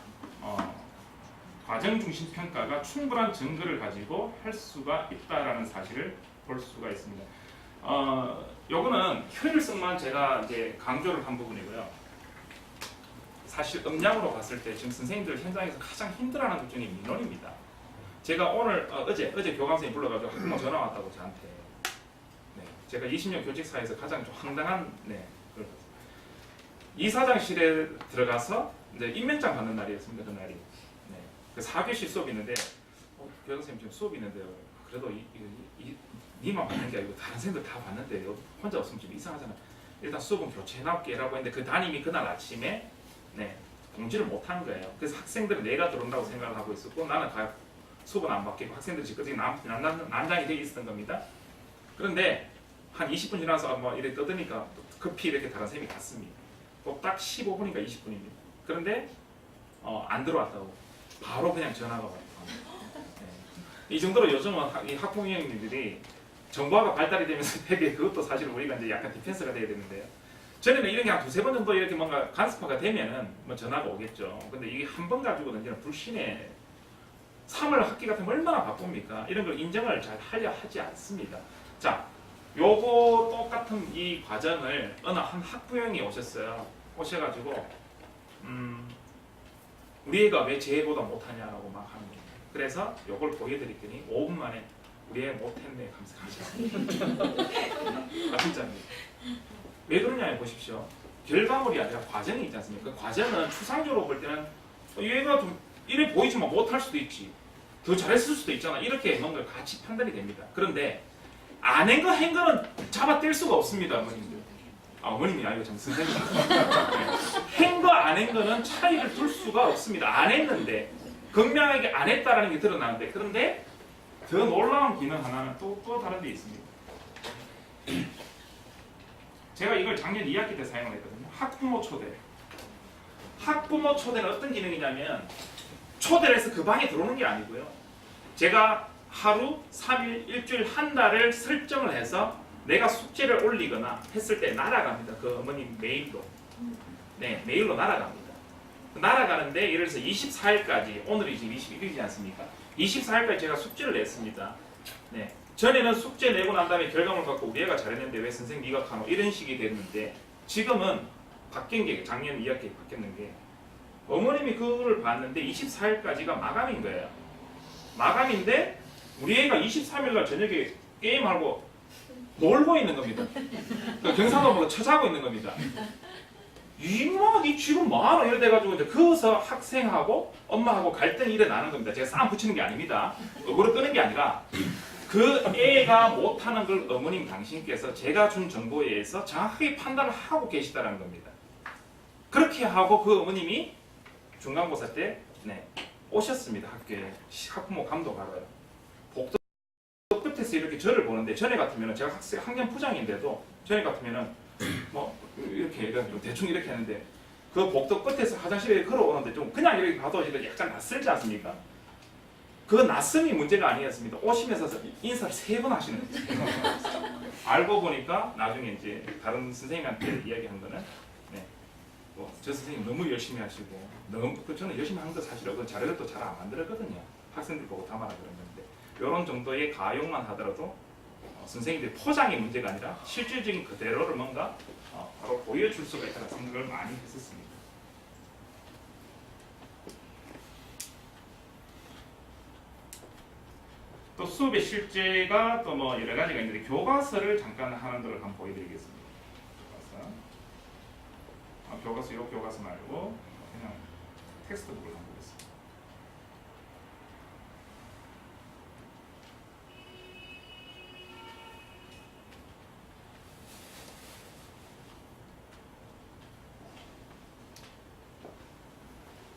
과정 중심 평가가 충분한 증거를 가지고 할 수가 있다라는 사실을 볼 수가 있습니다. 요거는 효율성만 제가 이제 강조를 한 부분이고요. 사실 음량으로 봤을 때 지금 선생님들 현장에서 가장 힘들어하는 것 중에 민원입니다. 제가 오늘 어제 교감선생님 불러가지고 학부모 전화 왔다고 저한테. 네, 제가 20년 교직사에서 가장 좀 황당한 이사장실에 들어가서 이제 임명장 받는 날이었습니다. 그 날이. 네, 그 4교시 수업이 있는데 교감선생님 지금 수업이 있는데요. 그래도 니만 받는 게 아니고 다른 선생님들 다 받는데 혼자 없으면 좀 이상하잖아. 일단 수업은 교체해놓을게라고 했는데 그 담임이 그날 아침에 공지를 못한 거예요. 그래서 학생들은 내가 들어온다고 생각을 하고 있었고 나는 수업은 안 받겠고 학생들이 지금 난장이 되어 있었던 겁니다. 그런데 한 20분 지나서 뭐 이렇게 떠드니까 급히 이렇게 다른 선생님이 갔습니다. 또 딱 15분인가 20분입니다. 그런데 안 들어왔다고 바로 그냥 전화가 왔다. 이 정도로 요즘은 이 학부모님들이 정보화가 발달이 되면서 되게 그것도 사실 우리가 이제 약간 디펜스가 돼야 되는데요. 전에는 이런 게 한 두세 번 정도 이렇게 뭔가 간섭화가 되면은 뭐 전화가 오겠죠. 근데 이게 한 번 가지고는 이제 불신의 3월 학기 같은 거 얼마나 바쁩니까? 이런 걸 인정을 잘 하려 하지 않습니다. 자, 요거 똑같은 이 과정을 어느 한 학부형이 오셨어요. 오셔가지고 우리 애가 왜 제 애보다 못하냐라고 막 하는 거예요. 그래서 요걸 보여드렸더니 5분 만에 우리 애 못했네 하면서 가셨습니다. 진짜입니다. 왜 그러냐 보십시오. 결과물이 아니라 과정이 있지 않습니까? 그 과정은 추상적으로 볼 때는 얘가 좀 이래 보이지만 못할 수도 있지. 더 잘했을 수도 있잖아. 이렇게 뭔가 같이 판단이 됩니다. 그런데 안 한 거 한 거는 잡아뗄 수가 없습니다. 어머님들. 어머님이 아니고 참 선생님. 한 거 안 한 거는 차이를 둘 수가 없습니다. 안 했는데 극명하게 안 했다라는 게 드러나는데 그런데 더 놀라운 기능 하나는 또 다른 데 있습니다. 제가 이걸 작년 2학기 때 사용했거든요. 학부모 초대. 학부모 초대는 어떤 기능이냐면 초대를 해서 그 방에 들어오는 게 아니고요. 제가 하루, 3일, 일주일, 한 달을 설정을 해서 내가 숙제를 올리거나 했을 때 날아갑니다. 그 어머님 메일로. 네, 메일로 날아갑니다. 날아가는데 예를 들어서 24일까지, 오늘이 지금 21일이지 않습니까? 24일까지 제가 숙제를 냈습니다. 네. 전에는 숙제 내고 난 다음에 결과물 갖고 우리 애가 잘했는데 왜 선생님 네가 가노 이런 식이 됐는데 지금은 바뀐 게 작년 2학기에 바뀌었는 게 어머님이 그걸 봤는데 24일까지가 마감인 거예요. 마감인데 우리 애가 23일날 저녁에 게임하고 놀고 있는 겁니다. 경상도보다 처자고 있는 겁니다. 이마 니 지금 뭐하노 이래 돼가지고 이제 거기서 학생하고 엄마하고 갈등이 일어나는 겁니다. 제가 싸움 붙이는 게 아닙니다. 억울을 끄는 게 아니라 그 애가 못하는 걸 어머님 당신께서 제가 준 정보에 의해서 정확하게 판단을 하고 계시다는 겁니다. 그렇게 하고 그 어머님이 중간고사 때 오셨습니다. 학교에 학부모 감독하러요. 복도 끝에서 이렇게 저를 보는데 전에 같으면 제가 학년 부장인데도 전에 같으면은 뭐 이렇게 해가지고 대충 이렇게 하는데 그 복도 끝에서 화장실에 걸어오는데 좀 그냥 이렇게 봐도 약간 낯설지 않습니까? 그 낯섦이 문제가 아니었습니다. 오시면서 인사를 3번 하시는 거예요. 알고 보니까 나중에 이제 다른 선생님한테 이야기한 거는 저 선생님 너무 열심히 하시고 저는 열심히 한 거 사실 자료를 또 잘 안 만들었거든요. 학생들 보고 담아라 그런 건데 이런 정도의 가용만 하더라도 선생님들의 포장의 문제가 아니라 실질적인 그대로를 뭔가 바로 보여줄 수가 있다는 생각을 많이 했었습니다. 또 수업의 실제가 또 뭐 여러 가지가 있는데 교과서를 잠깐 하는 대로 한번 보여드리겠습니다. 교과서 요 교과서 말고 그냥 텍스트북을 한번 보겠습니다.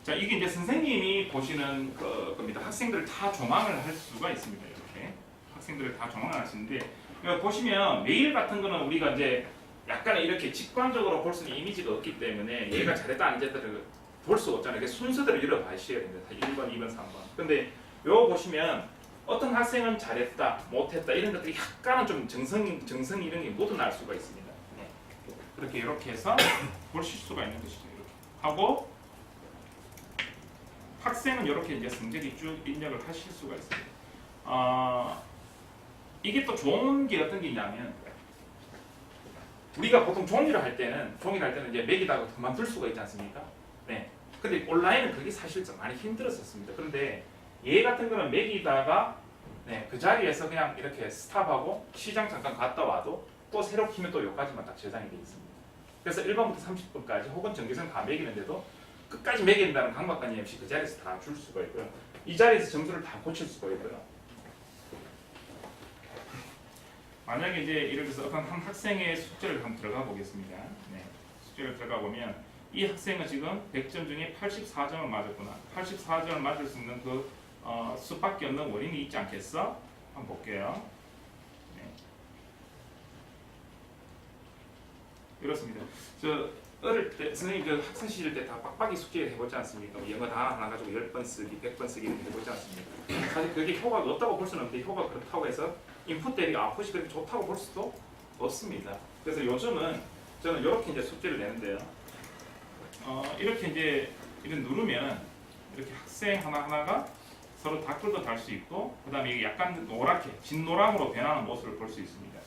자, 이게 이제 선생님이 보시는 겁니다. 학생들을 다 조망을 할 수가 있습니다. 이렇게 학생들을 다 조망을 하시는데 보시면 메일 같은 거는 우리가 이제 약간 이렇게 직관적으로 볼 수 있는 이미지가 없기 때문에 얘가 잘했다 안 잘했다를 볼 수가 없잖아요. 그래서 순서대로 읽어봐셔야 됩니다. 1번, 2번, 3번. 근데 요거 보시면 어떤 학생은 잘했다, 못했다 이런 것들이 약간은 좀 정성 이런 게 묻어날 수가 있습니다. 네. 그렇게 이렇게 해서 보실 수가 있는 것이죠. 이렇게 하고 학생은 이렇게 이제 성적이 쭉 입력을 하실 수가 있습니다. 이게 또 좋은 게 어떤 게 있냐면 우리가 보통 종이를 할 때는 이제 매기다가 그만둘 수가 있지 않습니까? 네. 근데 온라인은 그게 사실 좀 많이 힘들었었습니다. 그런데 얘 같은 거는 매기다가 네, 그 자리에서 그냥 이렇게 스탑하고 시장 잠깐 갔다 와도 또 새로 키면 또 여기까지만 딱 저장이 되어 있습니다. 그래서 1번부터 30번까지 혹은 전교생 다 매기는데도 끝까지 매긴다는 강박관념 없이 그 자리에서 다 줄 수가 있고요. 이 자리에서 점수를 다 고칠 수가 있고요. 만약에 이제 예를 들어서 어떤 한 학생의 숙제를 한번 들어가 보겠습니다. 네, 숙제를 들어가 보면 이 학생은 지금 100점 중에 84점을 맞았구나. 84점을 맞을 수 있는 그 수밖에 없는 원인이 있지 않겠어? 한번 볼게요. 네. 이렇습니다. 저 어릴 때 선생님 그 학생 시절 때 다 빡빡이 숙제를 해보지 않습니까? 영어 단어 하나 가지고 10번 쓰기, 100번 쓰기 이렇게 해보지 않습니까? 사실 그게 효과가 없다고 볼 수는 없는데 효과가 그렇다고 해서 인풋 대비가 아웃풋이 그렇게 좋다고 볼 수도 없습니다. 그래서 요즘은 저는 이렇게 이제 숙제를 내는데요. 이렇게 이제 이런 누르면 이렇게 학생 하나하나가 서로 댓글도 달 수 있고 그다음에 이게 약간 노랗게 진노랑으로 변하는 모습을 볼 수 있습니다.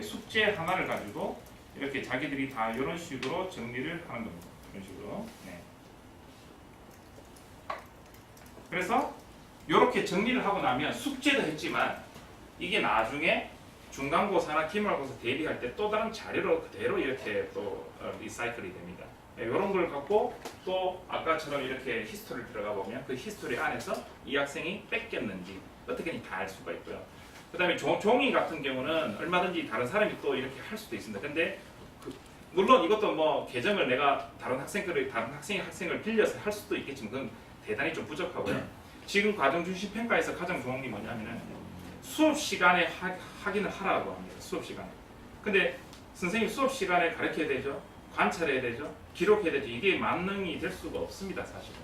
숙제 하나를 가지고 이렇게 자기들이 다 이런 식으로 정리를 하는 겁니다. 이런 식으로. 네. 그래서 이렇게 정리를 하고 나면 숙제도 했지만 이게 나중에 중간고사나 기말고사 대비할 때 또 다른 자료로 그대로 이렇게 또 리사이클이 됩니다. 이런 걸 갖고 또 아까처럼 이렇게 히스토리를 들어가 보면 그 히스토리 안에서 이 학생이 뺏겼는지 어떻게든 다 알 수가 있고요. 그 다음에 종이 같은 경우는 얼마든지 다른 사람이 또 이렇게 할 수도 있습니다. 근데 물론 이것도 뭐 계정을 내가 다른 학생을 빌려서 할 수도 있겠지만 그건 대단히 좀 부족하고요. 지금 과정중심평가에서 가장 좋은 게 뭐냐면은 수업 시간에 확인을 하라고 합니다. 수업 시간에. 근데 선생님 수업 시간에 가르쳐야 되죠. 관찰해야 되죠. 기록해야 되죠. 이게 만능이 될 수가 없습니다, 사실은.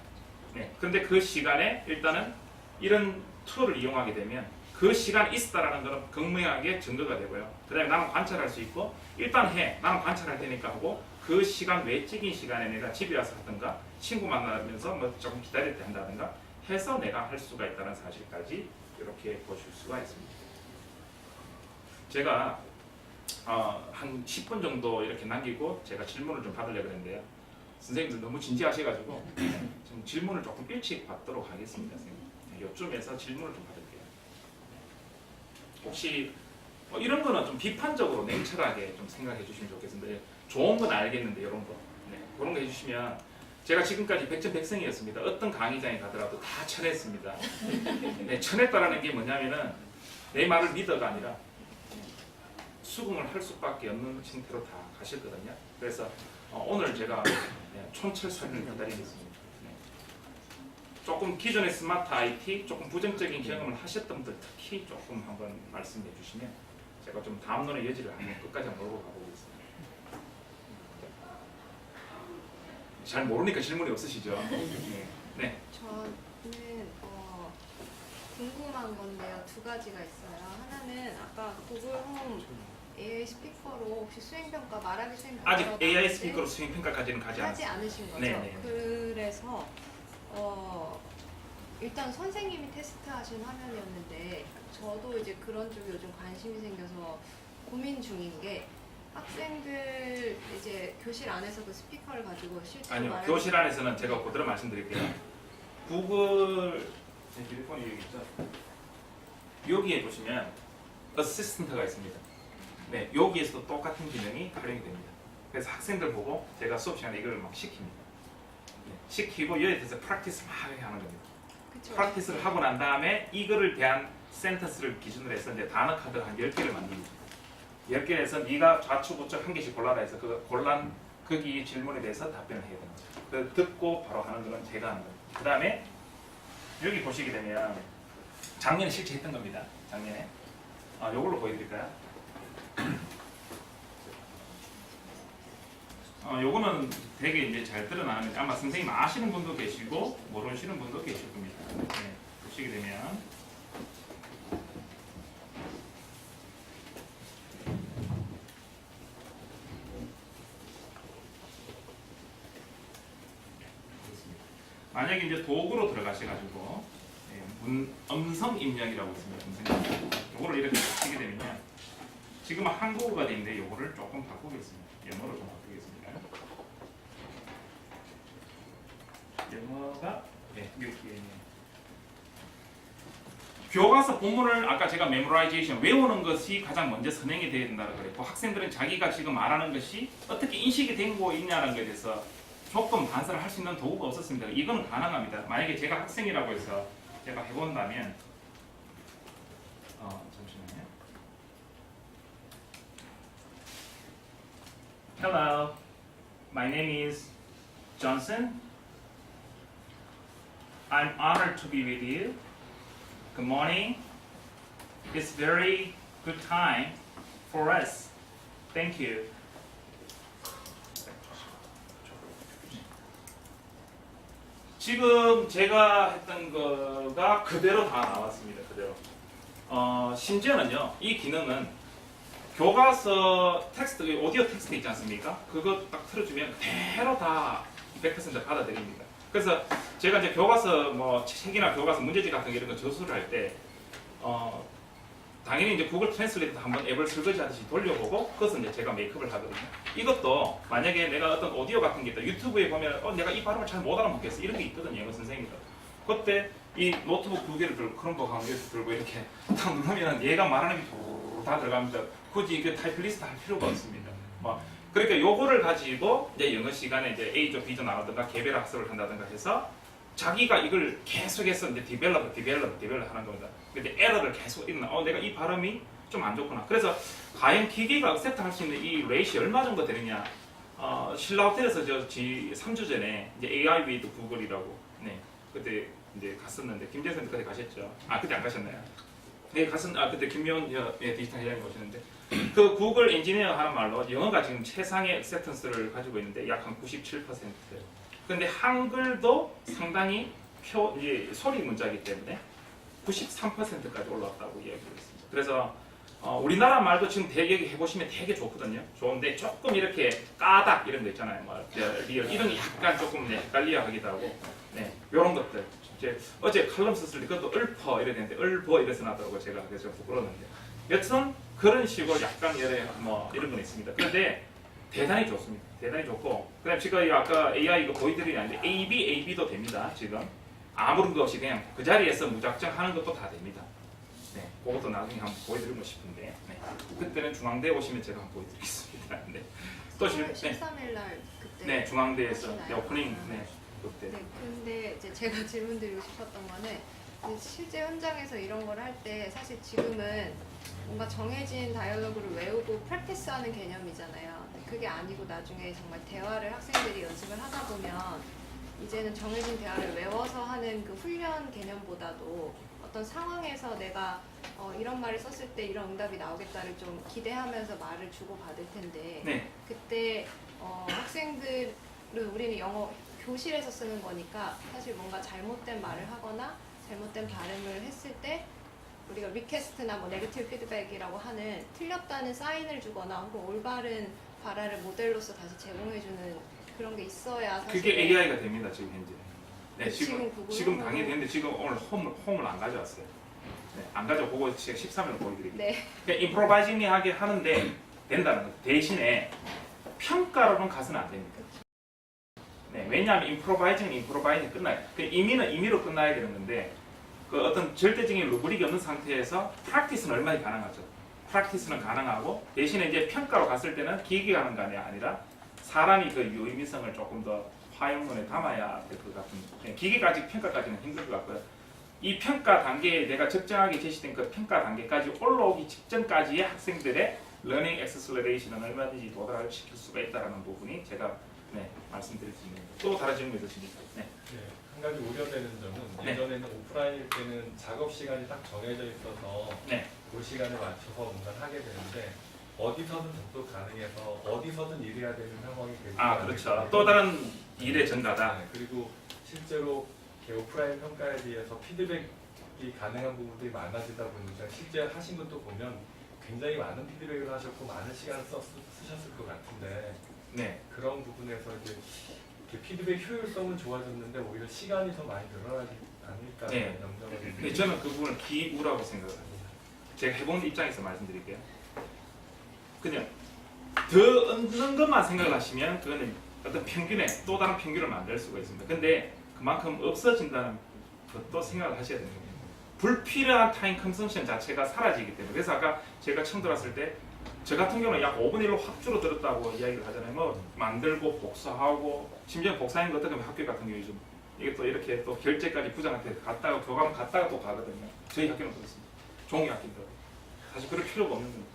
네. 근데 그 시간에 일단은 이런 툴을 이용하게 되면 그 시간에 있었다라는 것은 극명하게 증거가 되고요. 그 다음에 나는 관찰할 수 있고 일단 해. 나는 관찰할 테니까 하고 그 시간 외적인 시간에 내가 집에 와서 하든가 친구 만나면서 뭐 조금 기다릴 때 한다든가 해서 내가 할 수가 있다는 사실까지 이렇게 보실 수가 있습니다. 제가 한 10분 정도 이렇게 남기고 제가 질문을 좀 받으려고 했는데요. 선생님들 너무 진지하셔가지고 좀 질문을 조금 일찍 받도록 하겠습니다. 선생님. 이쯤에서 질문을 좀 받을게요. 혹시 이런 거는 좀 비판적으로 냉철하게 좀 생각해 주시면 좋겠습니다. 좋은 건 알겠는데 이런 거 네, 그런 거 해주시면 제가 지금까지 100점 100승이었습니다. 어떤 강의장에 가더라도 다 쳐냈습니다. 네, 쳐냈다라는 게 뭐냐면은 내 말을 믿어가 아니라 수긍을 할 수밖에 없는 형태로 다 가셨거든요. 그래서 오늘 제가 촌철살인을 기다리겠습니다. 네. 조금 기존의 스마트 IT 조금 부정적인 경험을 하셨던 분들 특히 조금 한번 말씀해 주시면 제가 좀 다음 논의 여지를 한번 끝까지 한번 몰고 가보겠습니다. 잘 모르니까 질문이 없으시죠? 네. 저는 궁금한 건데요. 두 가지가 있어요. 하나는 아까 구글 홈 AI 스피커로 혹시 수행평가 말하기 수행평가 아직 AI 스피커로 수행평가까지는 가지 하지 않았습니다. 않으신 거죠? 네. 그래서 일단 선생님이 테스트하신 화면이었는데 저도 이제 그런 쪽에 요즘 관심이 생겨서 고민 중인 게 학생들 이제 교실 안에서도 스피커를 가지고 실제로 아니요, 말하는 교실 안에서는 제가 그대로 말씀드릴게요. 구글 제 휴대폰이 여기 있죠. 여기에 보시면 어시스턴트가 있습니다. 네, 여기에서도 똑같은 기능이 활용이 됩니다. 그래서 학생들 보고 제가 수업 시간에 이걸 막 시킵니다. 네, 시키고 여기에 대해서 프랙티스 막 하는 겁니다. 그쵸. 프랙티스를 하고 난 다음에 이거를 대한 센텐스를 기준으로 해서 이제 단어 카드를 한 10개를 만듭니다. 10개를 해서 네가 좌측 우측 한 개씩 골라라 해서 그 골란 거기 질문에 대해서 답변을 해야 됩니다. 그 듣고 바로 하는 거는 제가 하는 겁니다. 그 다음에 여기 보시게 되면 작년에 실제 했던 겁니다. 작년에 요걸로 보여드릴까요? 요거는 되게 이제 잘 드러나는, 아마 선생님 아시는 분도 계시고 모르시는 분도 계실 겁니다. 네, 보시게 되면 만약에 이제 도구로 들어가셔가지고 음성 입력이라고 있습니다. 음성 입력. 요거를 이렇게 하시게 되면요. 지금 한국어가 되는데 요거를 조금 바꾸겠습니다. 영어로 좀 바꾸겠습니다. 영어가 여기에 교과서 본문을 아까 제가 메모라이제이션 외우는 것이 가장 먼저 선행이 되어야 된다고 그랬고, 학생들은 자기가 지금 말하는 것이 어떻게 인식이 되고 있냐는 것에 대해서 조금 반사를 할 수 있는 도구가 없었습니다. 이건 가능합니다. 만약에 제가 학생이라고 해서 제가 해본다면 잠시만요. Hello, my name is Johnson. I'm honored to be with you. Good morning. It's very good time for us. Thank you. 지금 제가 했던 거가 그대로 다 나왔습니다. 그대로. 심지어는요, 이 기능은 교과서 텍스트, 오디오 텍스트 있지 않습니까? 그거 딱 틀어주면 그대로 다 100% 받아들입니다. 그래서 제가 이제 교과서 뭐 책이나 교과서 문제집 같은 거 이런 거 저수를 할 때 당연히 이제 구글 트랜슬레이터 한번 앱을 설거지하듯이 돌려보고 그것은 이제 제가 메이크업을 하거든요. 이것도 만약에 내가 어떤 오디오 같은 게 있다. 유튜브에 보면 내가 이 발음을 잘 못 알아먹겠어. 이런 게 있거든요. 영어 선생님들. 그때 이 노트북 2개를 들고 크롬북 한 개를 들고 이렇게 딱 누르면 얘가 말하는 게 다 들어갑니다. 굳이 이게 타이플리스트 할 필요가 없습니다. 그러니까 요거를 가지고 이제 영어 시간에 이제 A조, B조 나오든가 개별 학습을 한다든가 해서 자기가 이걸 계속해서 이제 디벨롭 하는 겁니다. 근데 에러를 계속 읽는, 내가 이 발음이 좀 안 좋구나. 그래서 과연 기계가 액셉트 할 수 있는 이 레이시 얼마 정도 되느냐? 신라 호텔에서 저 3주 전에 이제 AI with 구글이라고, 네, 그때 이제 갔었는데 김재선 그때 가셨죠? 그때 안 가셨나요? 네, 그때 김미원 디지털 회장님 오시는데 그 구글 엔지니어 하는 말로 영어가 지금 최상의 액셉턴스를 가지고 있는데 약 한 97%. 근데 한글도 상당히 이제 소리 문자이기 때문에 93%까지 올라왔다고 이야기를 했습니다. 그래서 우리나라 말도 지금 되게 해보시면 되게 좋거든요. 좋은데 조금 이렇게 까닥 이런 거 있잖아요. 리얼 이런 게 약간 조금 헷갈려 하기도 하고, 네, 이런 것들. 이제 어제 칼럼 썼을 때 그것도 을퍼 이래 되는데 을버 이래서 나더라고. 제가 그래서 부끄러웠는데. 여튼 그런 식으로 약간 이런 건 있습니다. 그런데 대단히 좋습니다. 대단히 좋고, 그다음 지금 아까 AI 이거 보여드리는 게 AB도 됩니다. 지금 아무런 것 없이 그냥 그 자리에서 무작정 하는 것도 다 됩니다. 네, 그것도 나중에 한번 보여드리고 싶은데, 네, 그때는 중앙대 오시면 제가 한번 보여드리겠습니다. 네, 또 13일 날 그때 네, 중앙대에서 하시나요? 오프닝, 네, 그때. 네, 근데 이제 제가 질문드리고 싶었던 거는 이제 실제 현장에서 이런 걸 할 때 사실 지금은 뭔가 정해진 다이얼로그를 외우고 프랙티스하는 개념이잖아요. 근데 그게 아니고 나중에 정말 대화를 학생들이 연습을 하다 보면 이제는 정해진 대화를 외워서 하는 그 훈련 개념보다도 어떤 상황에서 내가 이런 말을 썼을 때 이런 응답이 나오겠다를 좀 기대하면서 말을 주고받을 텐데, 네. 그때 학생들은 우리는 영어 교실에서 쓰는 거니까 사실 뭔가 잘못된 말을 하거나 잘못된 발음을 했을 때 우리가 리퀘스트나 뭐 네거티브 피드백이라고 하는 틀렸다는 사인을 주거나 혹은 올바른 발화를 모델로서 다시 제공해주는 그런 게 있어야 사실 그게 AI가 됩니다. 지금 현재. 네, 지금 지금 당연히 되는데 지금 오늘 홈을 안 가져왔어요. 네, 안 가져보고 제가 13일로 보여드릴게요. 네. 그러니까 임프로바이징하게 하는데 된다는 거. 대신에 평가로는 가서는 안 됩니다. 네, 왜냐하면 임프로바이징 끝나요. 임의는 임의로 끝나야 되는 건데 그 어떤 절대적인 루브릭이 없는 상태에서 프랙티스는 얼마나 가능하죠. 프랙티스는 가능하고 대신에 이제 평가로 갔을 때는 기계가 하는 게 아니라 사람이 그 유의미성을 조금 더 화형문에 담아야 될 것 같은. 기계까지 평가까지는 힘들 것 같고요. 이 평가 단계에 내가 적정하게 제시된 그 평가 단계까지 올라오기 직전까지의 학생들의 러닝 액셀러레이션은 얼마든지 도달시킬 수가 있다는 부분이 제가 말씀드릴 수 있는 거예요. 또 다른 질문 있으십니까? 네. 네, 한 가지 우려되는 점은 네. 예전에는 오프라인일 때는 작업 시간이 딱 정해져 있어서 네. 그 시간에 맞춰서 뭔가를 하게 되는데 어디서든 접속 가능해서 어디서든 일해야 되는 상황이 되지 그렇죠. 또 다른 일의 전가다. 네, 그리고 실제로 이렇게 오프라인 평가에 대해서 피드백이 가능한 부분들이 많아지다 보니까 실제 하신 것도 보면 굉장히 많은 피드백을 하셨고 많은 시간을 쓰셨을 것 같은데 네. 그런 부분에서 이제 이렇게 피드백 효율성은 좋아졌는데 오히려 시간이 더 많이 늘어나지 않을까 네. 염려가 근데 됩니다. 저는 그 부분을 기우라고 생각합니다. 제가 해본 입장에서 말씀드릴게요. 그냥 더 얻는 것만 생각하시면 그거는 어떤 평균에 또 다른 평균을 만들 수가 있습니다. 근데 그만큼 없어진다는 것도 생각을 하셔야 되는 겁니다. 불필요한 타임 컨섬션 자체가 사라지기 때문에. 그래서 아까 제가 처음 들었을 때 저 같은 경우는 약 5분의 1로 확 줄어들었다고 이야기를 하잖아요. 뭐 만들고 복사하고 심지어 복사한 것 같은 경우 학교 같은 경우에 좀 이게 또 이렇게 또 결제까지 부장한테 갔다가 교감 갔다가 또 가거든요. 저희 학교는 그렇습니다. 종이 학교인데 사실 그럴 필요가 없는 겁니다.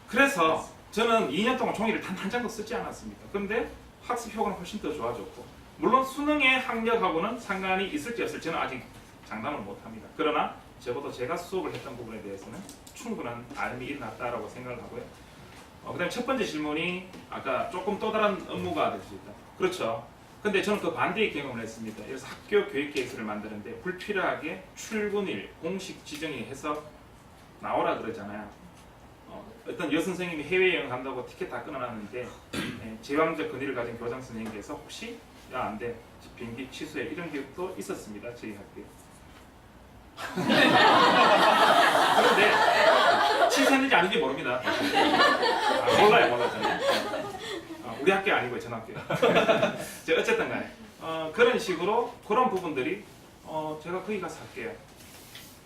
그래서 저는 2년 동안 종이를 단 한 장도 쓰지 않았습니다. 그런데 학습 효과는 훨씬 더 좋아졌고 물론 수능의 학력하고는 상관이 있을지 없을지는 아직 장담을 못합니다. 그러나 적어도 제가 수업을 했던 부분에 대해서는 충분한 알미 일어났다라고 생각을 하고요. 그 다음에 첫 번째 질문이 아까 조금 또 다른 업무가 될 수 있다. 그렇죠. 근데 저는 그 반대의 경험을 했습니다. 그래서 학교 교육 계획서를 만드는데 불필요하게 출근일 공식 지정이 해서 나오라 그러잖아요. 어떤 여선생님이 해외여행 간다고 티켓 다 끊어놨는데 제왕적 권위를 가진 교장 선생님께서 혹시 야 안 돼 비행기 취소해 이런 기억도 있었습니다. 저희 학교에. 그런데 취소했는지 아닌지 모릅니다. 몰라요 저는. 우리 학교 아니고요, 전 학교. 어쨌든 간에 그런 식으로 그런 부분들이 제가 거기 가서 할게요.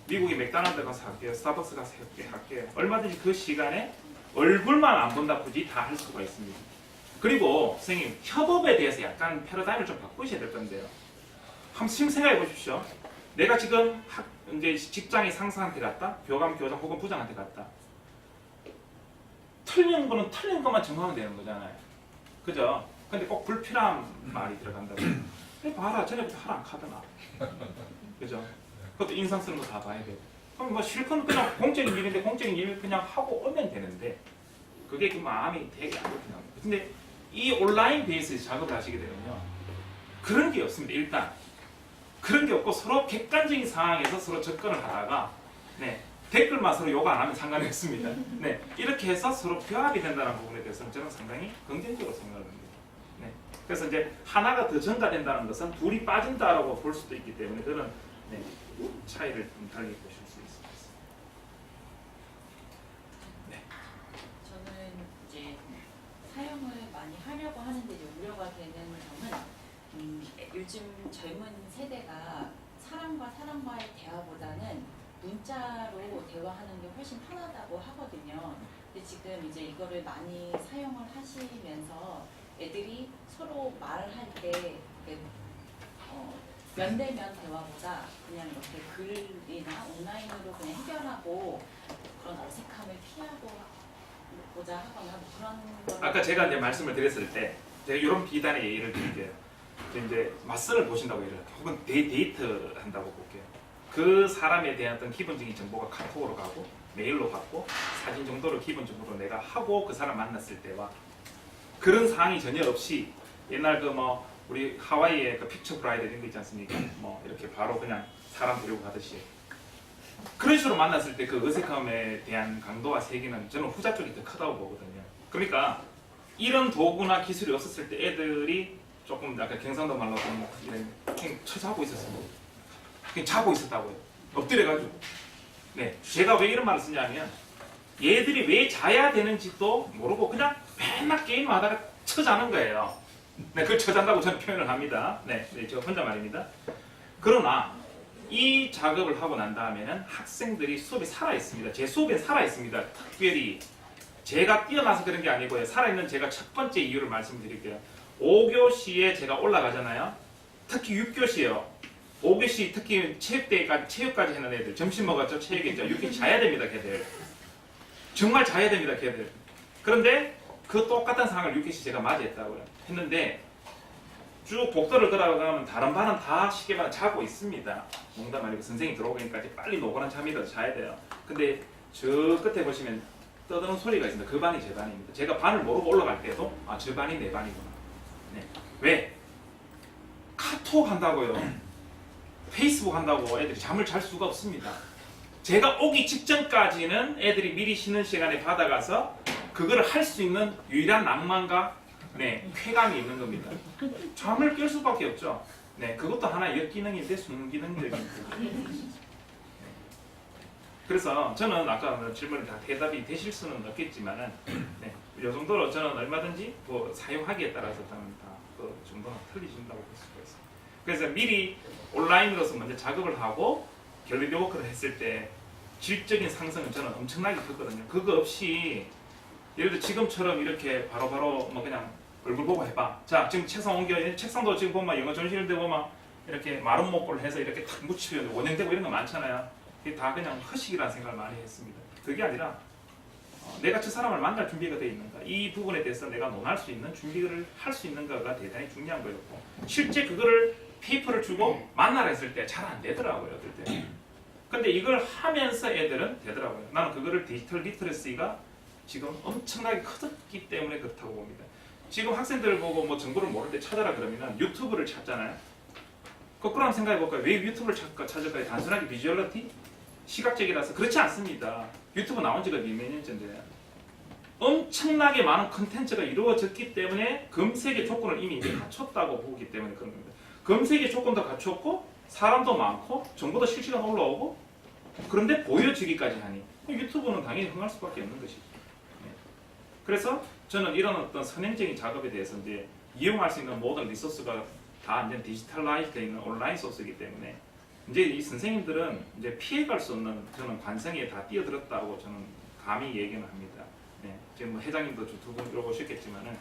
미국의 맥도날드 가서 할게요. 스타벅스 가서 할게요. 얼마든지 그 시간에 얼굴만 안 본다 굳이 다 할 수가 있습니다. 그리고 선생님 협업에 대해서 약간 패러다임을 좀 바꾸셔야 될 건데요. 한번 지금 생각해 보십시오. 내가 지금 이제 직장의 상사한테 갔다, 교감, 교장 혹은 부장한테 갔다. 틀린 거는 틀린 것만 정하면 되는 거잖아요. 그죠? 근데 꼭 불필요한 말이 들어간다고. 봐라, 전에부터 하라 안 카더나. 그죠? 그것도 인상 쓰는 거 다 봐야 돼요. 그럼 뭐 실컷 그냥 공적인 일인데 공적인 일 그냥 하고 오면 되는데 그게 그 마음이 되게 안 좋게 나옵니다. 근데 이 온라인 베이스에서 작업을 하시게 되면요. 그런 게 없습니다. 일단. 그런 게 없고 서로 객관적인 상황에서 서로 접근을 하다가 댓글만 서로 욕 안 하면 상관이 없습니다. 이렇게 해서 서로 교합이 된다는 부분에 대해서는 저는 상당히 긍정적으로 생각을 합니다. 그래서 이제 하나가 더 증가된다는 것은 둘이 빠진다라고 볼 수도 있기 때문에 그런 차이를 좀 달리 보실 수 있습니다. 저는 이제 사용을 많이 하려고 하는데 이제 우려가 되는 점은 요즘 젊은 세대가 사람과의 대화보다는 문자로 대화하는 게 훨씬 편하다고 하거든요. 근데 지금 이제 이거를 많이 사용을 하시면서 애들이 서로 말을 할 때 면대면 대화보다 그냥 이렇게 글이나 온라인으로 그냥 해결하고 그런 어색함을 피하고자 하거나 뭐 그런 아까 제가 이제 말씀을 드렸을 때 제가 이런 비단의 예를 들게요. 이제 맞선을 보신다고 예를 할게요. 혹은 데이트 한다고 볼게요. 그 사람에 대한 어떤 기본적인 정보가 카톡으로 가고 메일로 받고 사진 정도를 기본적으로 내가 하고 그 사람 만났을 때와 그런 상황이 전혀 없이 옛날 그 뭐 우리 하와이의 그 픽처 브라이드 이런 거 있지 않습니까? 뭐 이렇게 바로 그냥 사람 데리고 가듯이 그런 식으로 만났을 때 그 어색함에 대한 강도와 세기는 저는 후자 쪽이 더 크다고 보거든요. 그러니까 이런 도구나 기술이 없었을 때 애들이 조금 약간 경상도 말로 하면 이런 그냥 쳐자고 있었습니다. 그냥 자고 있었다고요. 엎드려가지고. 제가 왜 이런 말을 쓰냐면 얘들이 왜 자야 되는지도 모르고 그냥 맨날 게임을 하다가 쳐자는 거예요. 그걸 쳐잔다고 저는 표현을 합니다. 저 혼자 말입니다. 그러나 이 작업을 하고 난 다음에는 학생들이 수업이 살아 있습니다. 제 수업에 살아 있습니다. 특별히 제가 뛰어나서 그런 게 아니고요. 살아있는 제가 첫 번째 이유를 말씀드릴게요. 5교시에 제가 올라가잖아요. 특히 6교시에요. 5교시 특히 체육까지 하는 애들 점심 먹었죠? 체육했죠? 6교시 자야 됩니다. 걔들. 정말 자야 됩니다. 걔들. 그런데 그 똑같은 상황을 6교시 제가 맞이했다고요. 했는데 쭉 복도를 걸어가면 다른 반은 다 시계만 자고 있습니다. 농담 아니고 선생님이 들어오니까 빨리 노곤한 잠이라도 자야 돼요. 근데 저 끝에 보시면 떠드는 소리가 있습니다. 그 반이 제 반입니다. 제가 반을 모르고 올라갈 때도 아, 저 반이 내 반이구나. 네. 왜? 카톡 한다고요. 페이스북 한다고 애들이 잠을 잘 수가 없습니다. 제가 오기 직전까지는 애들이 미리 쉬는 시간에 받아가서 그거를 할 수 있는 유일한 낭만과 네, 쾌감이 있는 겁니다. 잠을 깰 수밖에 없죠. 네, 그것도 하나의 역기능인데 순기능적인 부분. 그래서 저는 아까 질문에 다 대답이 되실 수는 없겠지만은 네, 이 정도로 저는 얼마든지 뭐 사용하기에 따라서 저는 다그 정도는 틀리신다고 볼 수가 있습니다. 그래서 미리 온라인으로서 먼저 작업을 하고 갤러리 워크를 했을 때 질적인 상승은 저는 엄청나게 컸거든요. 그거 없이 예를 들어 지금처럼 이렇게 바로바로 뭐 그냥 얼굴 보고 해봐. 자 지금 책상 옮겨. 책상도 지금 보면 영어 전시인데 보면 이렇게 마른 목골 해서 이렇게 탁 묻히면 원형되고 이런 거 많잖아요. 그게 다 그냥 허식이라는 생각을 많이 했습니다. 그게 아니라 내가 저 사람을 만날 준비가 되어 있는가, 이 부분에 대해서 내가 논할 수 있는 준비를 할 수 있는가가 대단히 중요한 거였고, 실제 그거를 페이퍼를 주고 만나라 했을 때 잘 안 되더라고요. 어떨 때. 근데 이걸 하면서 애들은 되더라고요. 나는 그거를 디지털 리터러시가 지금 엄청나게 커졌기 때문에 그렇다고 봅니다. 지금 학생들을 보고 뭐 정보를 모를 때 찾아라 그러면 유튜브를 찾잖아요. 거꾸로 한번 생각해 볼까요? 왜 유튜브를 찾을까요? 단순하게 비주얼리티? 시각적이라서 그렇지 않습니다. 유튜브 나온 지가 몇 년째인데 엄청나게 많은 컨텐츠가 이루어졌기 때문에 검색의 조건을 이미 이제 갖췄다고 보기 때문에 그런 겁니다. 검색의 조건도 갖췄고 사람도 많고 정보도 실시간 올라오고 그런데 보여지기까지 하니 유튜브는 당연히 흥할 수밖에 없는 것이죠. 네. 그래서 저는 이런 어떤 선행적인 작업에 대해서 이제 이용할 수 있는 모든 리소스가 다 이제 디지털라이즈 되어 있는 온라인 소스이기 때문에 이제 이 선생님들은 이제 피해갈 수 없는 저는 관성에 다 뛰어들었다고 저는 감히 얘기는 합니다. 네. 지금 뭐 회장님도 두 분 들어보셨겠지만은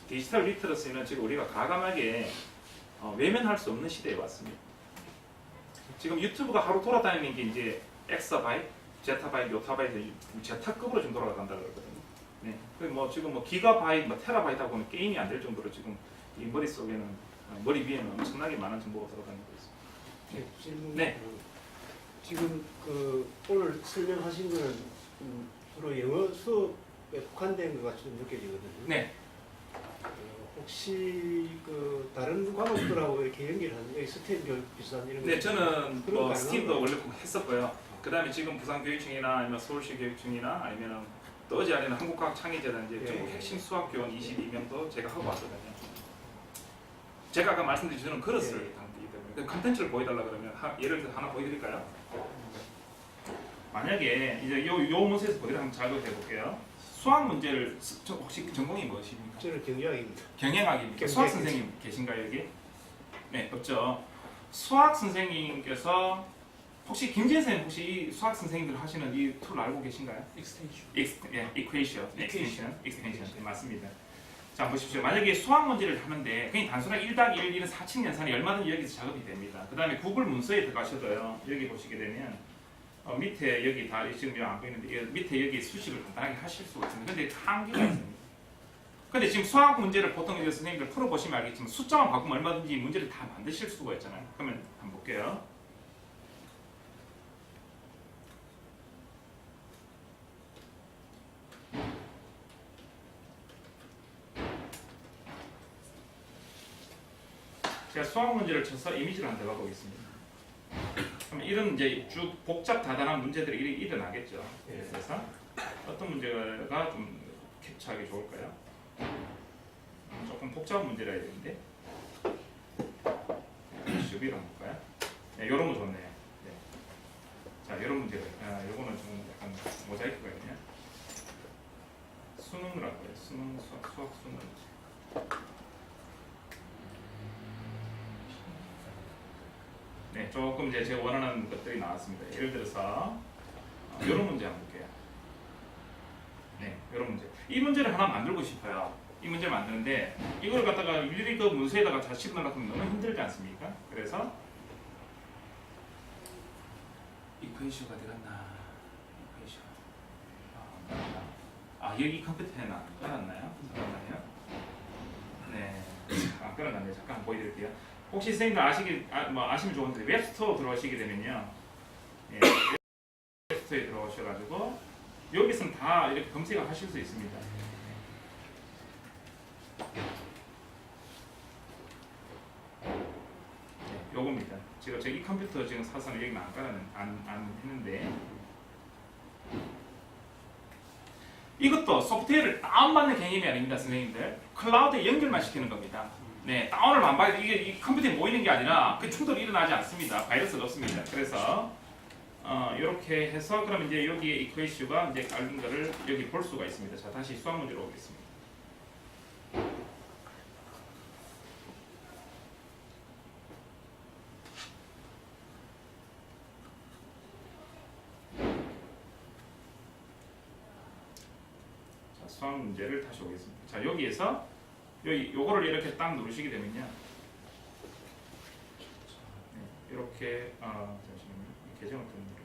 디지털 리터러시는 지금 우리가 과감하게 외면할 수 없는 시대에 왔습니다. 지금 유튜브가 하루 돌아다니는 게 이제 엑사바이트, 제타바이트, 요타바이트, 제타급으로 지금 돌아간다 그러거든요. 네. 뭐 지금 뭐 기가바이트, 뭐 테라바이트 하고는 게임이 안 될 정도로 지금 이 머릿속에는 머리 위에는 엄청나게 많은 정보가 돌아다니고 있습니다. 네, 질문. 네. 지금 오늘 설명하신 거는 주로 영어 수업에 국한된 것 같이 좀 느껴지거든요. 네. 혹시 다른 과목들하고 이렇게 연결하는 스템 교육 비슷한 이런 네, 거 저는 그런 뭐 거 스팀도 가능한가요? 원래 했었고요. 그 다음에 지금 부산교육청이나 아니면 서울시 교육청이나 아니면 또 어제 아니면 한국과학창의재단 이제 전국 핵심 수학교원 22명도 제가 하고 왔거든요. 제가 아까 말씀드린 저는 그릇을 담기 때문에 그 컨텐츠를 보여달라 그러면 예를 들어 하나 보여드릴까요? 만약에 이제 요 문서에서 보여드리면 한번 잘 해볼게요. 수학 문제를 혹시 전공이 무엇입니까? 저는 경영학입니다. 경영학입니까? 수학 선생님 계신가요 여기? 네, 없죠. 수학 선생님께서 혹시 김재현 선생님 혹시 이 수학 선생님들 하시는 이 툴 알고 계신가요? equation. 네, 맞습니다. 자, 보십시오. 만약에 수학 문제를 하는데 그냥 단순하게 1+1, 1은 4층 연산이 얼마든지 여기서 작업이 됩니다. 그 다음에 구글 문서에 들어가셔도요. 여기 보시게 되면 밑에 여기 다 지금 안 보이는데 밑에 여기 수식을 간단하게 하실 수가 있습니다. 근데 한계가 있습니다. 근데 지금 수학 문제를 보통 이제 선생님들 풀어보시면 알겠지만 숫자만 바꾸면 얼마든지 문제를 다 만드실 수가 있잖아요. 그러면 한번 볼게요. 제가 수학 문제를 쳐서 이미지를 한번 대봐 보겠습니다. 그러면 이런 이제 쭉 복잡 다단한 문제들이 일어나겠죠. 그래서 어떤 문제가 좀 캡처하기 좋을까요? 조금 복잡한 문제라 해야 되는데 슈비로 한번 볼까요? 네, 이런 거 좋네요. 네. 자, 이런 문제가 요거는 좀 약간 모자이크가 있네요. 수능이라고 해요. 수학 수능. 네, 조금 이제 제가 원하는 것들이 나왔습니다. 예를 들어서 이런 문제 한번 볼게요. 네, 이런 문제. 이 문제를 하나 만들고 싶어요. 이 문제를 만드는데 이걸 갖다가 일일이 그 문서에다가 다 집어넣으면 너무 힘들지 않습니까? 그래서 이퀘이션가 어디 갔나? 이퀘이션. 여기 컴퓨터에 깔았나요? 잠깐만요. 네, 깔아놨네요. 잠깐 보여드릴게요. 혹시 선생님들 아시면 좋은데 웹스토어 들어오시게 되면요, 예, 웹스토어에 들어오셔가지고 여기서는 다 이렇게 검색을 하실 수 있습니다. 네, 요겁니다. 제가 이 컴퓨터 지금 사서 여기는 안 했는데 이것도 소프트웨어를 다운받는 개념이 아닙니다, 선생님들. 클라우드에 연결만 시키는 겁니다. 네, 다운을 안 받아도 이게 이 컴퓨터에 모이는 게 아니라 그 충돌이 일어나지 않습니다. 바이러스가 없습니다. 그래서 이렇게 해서 그럼 이제 여기에 이퀘이션가 이제 깔린 거를 여기 볼 수가 있습니다. 자, 다시 수학 문제로 오겠습니다. 자, 수학 문제를 다시 오겠습니다. 자, 여기에서 요거를 이렇게 딱 누르시게 되면요. 네, 이렇게 잠시만요. 이 계정을 좀 누르시면.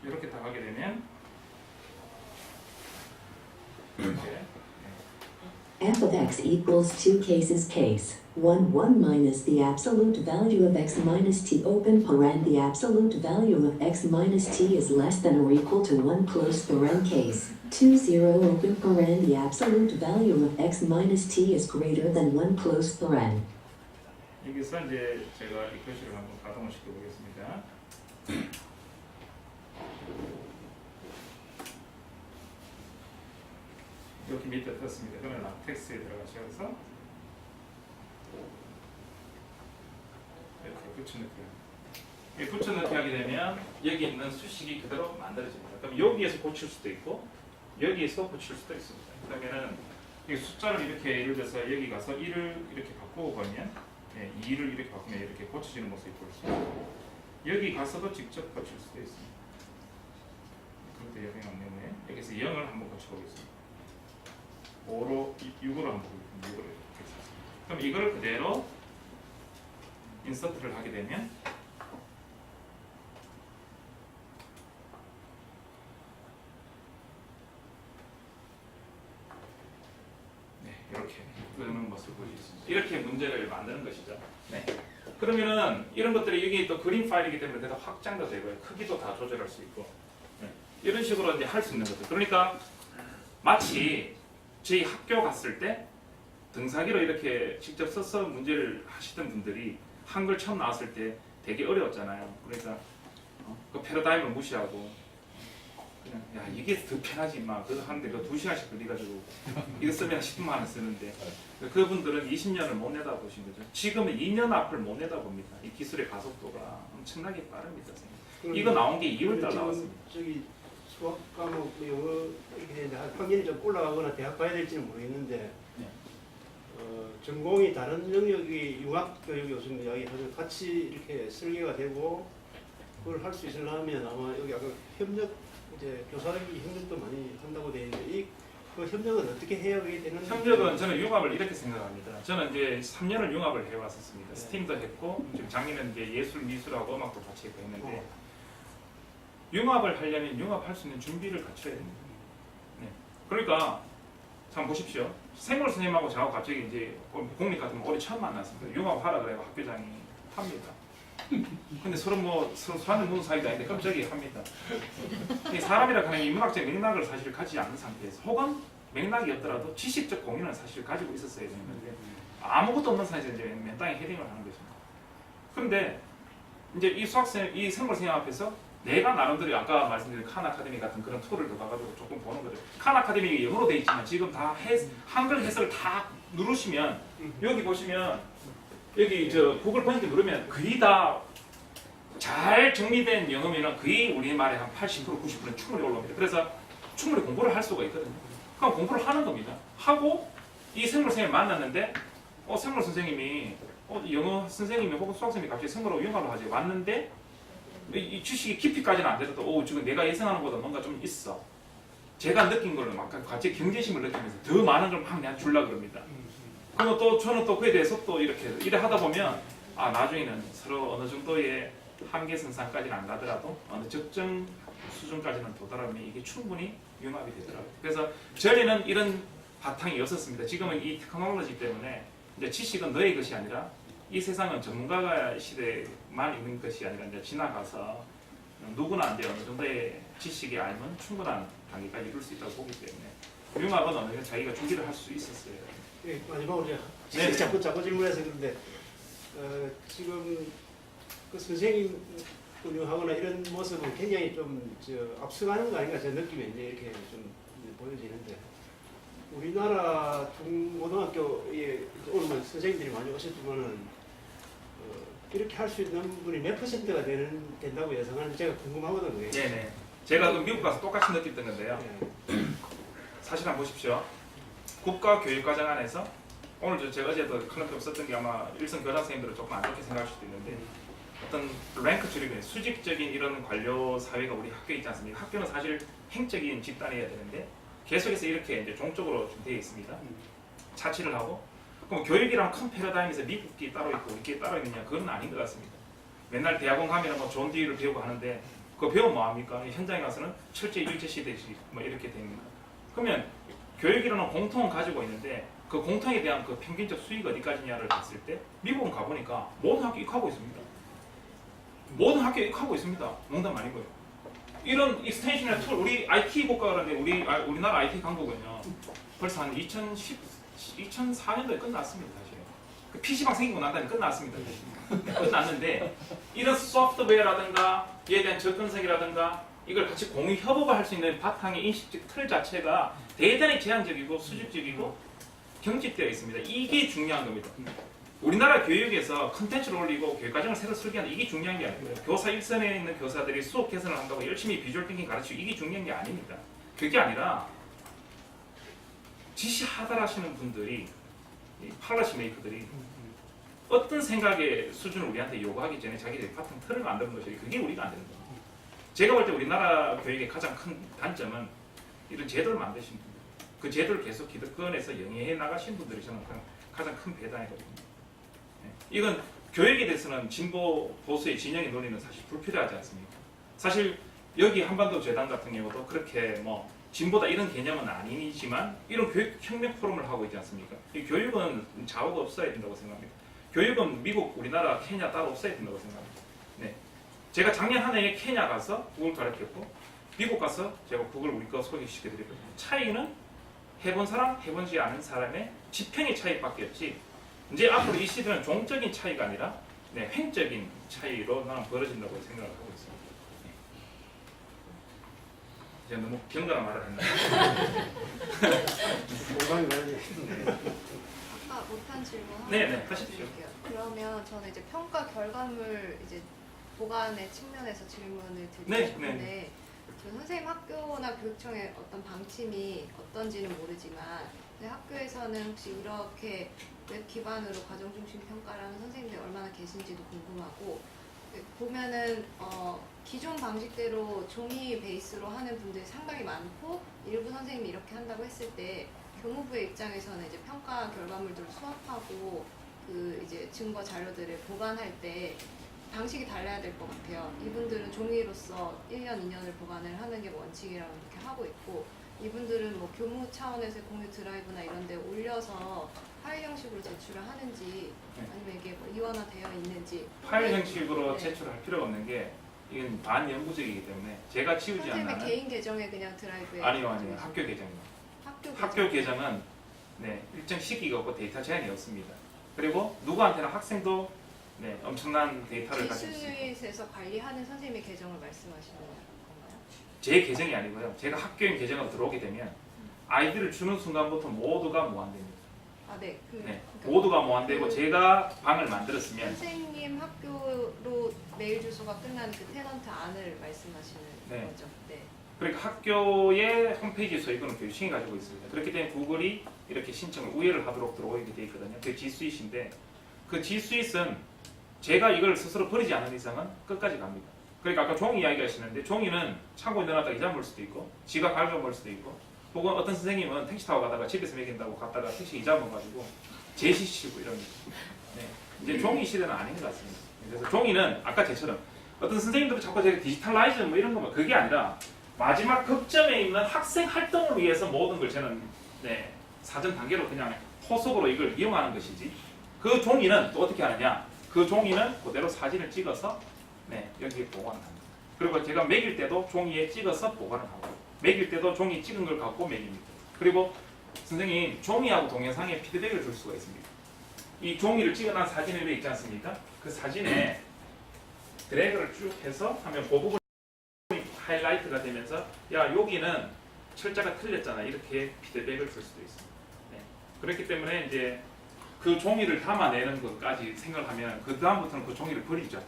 이렇게 다 하게 되면 이렇게 f of x equals 2 cases case 1 1 minus the absolute value of x minus t open paren the absolute value of x minus t is less than or equal to 1 close paren case 2 0 open paren the absolute value of x minus t is greater than 1 close paren. 여기서 이제 제가 이퀘이션을 한번 가동을 시켜 보겠습니다. 이렇게 밑에 떴습니다. 그러면 텍스트에 들어가셔서 이렇게 붙여넣기. 붙여넣기 하게 되면 여기 있는 수식이 그대로 만들어집니다. 그럼 여기에서 고칠 수도 있고 여기에서 고칠 수도 있습니다. 그러면은 이 숫자를 이렇게 예를 들어서 여기 가서 1을 이렇게 바꾸고 가면 2를 이렇게 바꾸면 이렇게 고쳐지는 모습을 볼 수 있고 여기 가서도 직접 고칠 수도 있습니다. 그것도 영향 없는 때문에 여기서 0을 한번 고쳐보겠습니다. 5로 6으로 한번 보겠습니다. 6으로 이렇게 했습니다. 그럼 이걸 그대로 인서트를 하게 되면 이렇게 그러는 모습을 보실 수 있습니다. 이렇게 문제를 만드는 것이죠. 네. 그러면은 이런 것들이 여기 또 그림 파일이기 때문에 그래서 확장도 되고요. 크기도 다 조절할 수 있고 이런 식으로 이제 할 수 있는 것들. 그러니까 마치 저희 학교 갔을 때 등사기로 이렇게 직접 써서 문제를 하시던 분들이 한글 처음 나왔을 때 되게 어려웠잖아요. 그러니까 그 패러다임을 무시하고 그냥 야 이게 더 편하지 막 그거 하는데 그 2시간씩 걸려가지고 이거 쓰면 10분 만에 쓰는데 그분들은 20년을 못 내다보신 거죠. 지금은 2년 앞을 못 내다봅니다. 이 기술의 가속도가 엄청나게 빠릅니다. 이거 나온 게 2월달 나왔습니다. 저기 수학 과목 영어 이렇게 되는데 학년이 좀 올라가거나 대학 가야 될지는 모르겠는데 네. 전공이 다른 영역이 융합 교육 요즘 이야기하죠. 같이 이렇게 설계가 되고 그걸 할 수 있으려면 아마 여기 아까 협력 이제 교사들이 협력도 많이 한다고 되어 있는데 그 협력은 어떻게 해야 되는? 협력은 저는 융합을 이렇게 생각합니다. 저는 이제 3년을 융합을 해왔었습니다. 네. 스팀도 했고 지금 작년에는 이제 예술 미술하고 음악도 같이 했고 했는데 융합을 하려면 융합할 수 있는 준비를 갖춰야 됩니다. 네. 그러니까 참 보십시오. 생물 선생님하고 저하고 갑자기 이제 공립 같은 거 올해 처음 만났습니다. 융합하라 그래서 학교장이 합니다. 근데 서로 수완을 무는 사이도 아닌데 갑자기 합니다. 사람이라 하는 인문학적 맥락을 사실 가지지 않는 상태에서 혹은 맥락이 없더라도 지식적 공유는 사실 가지고 있었어야 되는 건데 아무것도 없는 상태에서 이제 맨 땅에 헤딩을 하는 것입니다. 그런데 이제 이 수학생, 이 생물 선생님 앞에서 내가 나름대로 아까 말씀드린 칸 아카데미 같은 그런 툴을 들어가가지고 조금 보는 거죠. 칸 아카데미가 영어로 돼 있지만 지금 다 한글 해석을 다 누르시면 여기 보시면 여기 저 구글 번역기 누르면 거의 다 잘 정리된 영어면은 거의 우리말의 한 80% 90%는 충분히 올라옵니다. 그래서 충분히 공부를 할 수가 있거든요. 그럼 공부를 하는 겁니다. 하고 이 생물 선생님을 만났는데 생물 선생님이 영어 선생님이 혹은 수학 선생님이 갑자기 생물하고 연관을 하지 왔는데 이 지식이 깊이까지는 안 돼도 지금 내가 예상하는 것보다 뭔가 좀 있어. 제가 느낀 걸로 막 갑자기 경제심을 느끼면서 더 많은 걸 막 내가 주려고 그럽니다. 그러면 또 저는 또 그에 대해서 또 이래 하다 보면 나중에는 서로 어느 정도의 한계선상까지는 안 가더라도 어느 적정 수준까지는 도달하면 이게 충분히 융합이 되더라고요. 그래서 전에는 이런 바탕이 없었습니다. 지금은 이 테크놀로지 때문에 이제 지식은 너의 것이 아니라 이 세상은 전문가 시대만 있는 것이 아니라 이제 지나가서 누구나 이제 어느 정도의 지식이 알면 충분한 단계까지 이룰 수 있다고 보기 때문에 융합은 어느 정도 자기가 준비를 할 수 있었어요. 예, 마지막으로 네. 자꾸 질문해서 그런데 지금 그 선생님 운영하거나 이런 모습은 굉장히 좀 앞서가는 거 아닌가 제 느낌이 이제 이렇게 좀 보여지는데 우리나라 중고등학교에 오늘 선생님들이 많이 오셨지만은 이렇게 할 수 있는 분이 몇 %가 된다고 예상하는지 제가 궁금하거든요. 네네. 제가 그 미국 가서 똑같이 느꼈던 건데요. 네. 사실 한번 보십시오. 국가교육과정 안에서 오늘 제가 어제도 클럽에 썼던 게 아마 일선 교장 선생님들은 조금 안 좋게 생각할 수도 있는데 어떤 랭크 줄이기 수직적인 이런 관료 사회가 우리 학교에 있지 않습니까? 학교는 사실 행적인 집단이어야 되는데 계속해서 이렇게 이제 종적으로 좀 되어 있습니다. 차치를 하고 그럼 교육이랑 큰 패러다임에서 미국이 따로 있고 우리끼리 따로 있느냐 그건 아닌 것 같습니다. 맨날 대학원 가면 뭐 존 디를 배우고 하는데 그거 배우면 뭐합니까? 현장에 가서는 철제 일제 시대식 뭐 이렇게 됩니다. 그러면 교육이라는 공통은 가지고 있는데 그 공통에 대한 그 평균적 수익 어디까지냐를 봤을 때 미국은 가보니까 모든 학교 익하고 있습니다. 모든 학교 익하고 있습니다. 농담 아니고요. 이런 익스텐션의 툴, 우리 IT 국가가 그런데 우리나라 IT 강국은요 벌써 한 2004년도에 끝났습니다. 사실 그 PC방 생기고 난 다음에 끝났습니다. 끝났는데 이런 소프트웨어라든가 이에 대한 접근성이라든가 이걸 같이 공유 협업을 할 수 있는 바탕의 인식적 틀 자체가 대단히 제한적이고 수직적이고 경직되어 있습니다. 이게 중요한 겁니다. 우리나라 교육에서 컨텐츠를 올리고 교육과정을 새로 설계하는 이게 중요한 게 아니고요. 교사 일선에 있는 교사들이 수업 개선을 한다고 열심히 비주얼 띵킹 가르치고 이게 중요한 게 아닙니다. 그게 아니라 지시하달 하시는 분들이 팔러시 메이커들이 어떤 생각의 수준을 우리한테 요구하기 전에 자기들이 바탕 틀을 만드는 것이 그게 우리가 안 되는 겁니다. 제가 볼 때 우리나라 교육의 가장 큰 단점은 이런 제도를 만드신 분들, 그 제도를 계속 기득권에서 영위해 나가신 분들이 저는 가장 큰 배당이거든요. 이건 교육에 대해서는 진보 보수의 진영의 논의는 사실 불필요하지 않습니까? 사실 여기 한반도 재단 같은 경우도 그렇게 뭐 진보다 이런 개념은 아니지만 이런 교육 혁명 포럼을 하고 있지 않습니까? 이 교육은 좌우가 없어야 된다고 생각합니다. 교육은 미국, 우리나라, 케냐 따로 없어야 된다고 생각합니다. 네. 제가 작년 한 해에 케냐 가서 국어를 가르쳤고 미국 가서 제가 국어를 우리 거 소개시켜드렸거든요. 차이는 해본 사람, 해보지 않은 사람의 지평의 차이밖에 없지 이제 앞으로 이 시대는 종적인 차이가 아니라 횡적인 차이로 나는 벌어진다고 생각을 하고 있습니다. 제가 너무 경건한 말을 했나요? 아까 못한 질문 하나 네네, 하십시오. 드릴게요. 그러면 저는 이제 평가 결과물 이제 보관의 측면에서 질문을 드리고 네, 싶은데 저 선생님 학교나 교육청의 어떤 방침이 어떤지는 모르지만 학교에서는 혹시 이렇게 웹 기반으로 과정 중심 평가라는 선생님들이 얼마나 계신지도 궁금하고 보면은 기존 방식대로 종이 베이스로 하는 분들이 상당히 많고 일부 선생님이 이렇게 한다고 했을 때 교무부의 입장에서는 이제 평가 결과물들을 수합하고 그 이제 증거 자료들을 보관할 때 방식이 달라야 될 것 같아요. 이분들은 종이로서 1년, 2년을 보관을 하는 게 원칙이라고 이렇게 하고 있고 이분들은 뭐 교무 차원에서의 공유 드라이브나 이런 데 올려서 파일 형식으로 제출을 하는지 아니면 이게 뭐 이원화되어 있는지 파일 형식으로 제출할 필요가 없는 게 이건 반영구적이기 때문에 제가 치우지 선생님의 않는 개인 계정에 그냥 드라이브에 아니요 학교 계정입니다. 학교 계정은 일정 시기가 없고 데이터 제한이 없습니다. 그리고 누구한테나 학생도 네, 엄청난 데이터를 가지고 있습니다. G스윗에서 관리하는 선생님의 계정을 말씀하시는 건가요? 제 계정이 아니고요. 제가 학교인 계정으로 들어오게 되면 아이디를 주는 순간부터 모두가 무한됩니다. 아, 네. 네, 그러니까 모두가 무한되고 제가 방을 만들었으면 선생님 학교로 메일 주소가 끝난 그 테넌트 안을 말씀하시는 네. 거죠. 네. 그러니까 학교의 홈페이지 소유권은 교육청이 가지고 있습니다. 그렇기 때문에 구글이 이렇게 신청을 우회를 하도록 들어오게 되어 있거든요. 그게 G스윗인데 그 G스윗은 제가 이걸 스스로 버리지 않는 이상은 끝까지 갑니다. 그러니까 아까 종이 이야기 하시는데 종이는 창고에 넣어놨다가 잊어먹을 수도 있고 지가 가져먹을 수도 있고 혹은 어떤 선생님은 택시 타고 가다가 집에서 먹인다고 갔다가 택시 잊어먹어가지고 제시시고 이런 네. 이제 종이 시대는 아닌 것 같습니다. 그래서 종이는 아까 제처럼 어떤 선생님들도 자꾸 제가 디지털라이즈 뭐 이런 거면 그게 아니라 마지막 극점에 있는 학생 활동을 위해서 모든 걸 저는 네, 사전 단계로 그냥 호속으로 이걸 이용하는 것이지 그 종이는 또 어떻게 하느냐 그 종이는 그대로 사진을 찍어서 네, 여기에 보관합니다. 그리고 제가 먹일 때도 종이에 찍어서 보관을 하고 먹일 때도 종이 찍은 걸 갖고 먹입니다. 그리고 선생님 종이하고 동영상에 피드백을 줄 수가 있습니다. 이 종이를 찍어놓은 사진이 있지 않습니까? 그 사진에 드래그를 쭉 해서 하면 그 부분이 하이라이트가 되면서 야 여기는 철자가 틀렸잖아 이렇게 피드백을 줄 수도 있습니다. 네. 그렇기 때문에 이제 그 종이를 담아내는 것까지 생각하면 그 다음부터는 그 종이를 버리죠.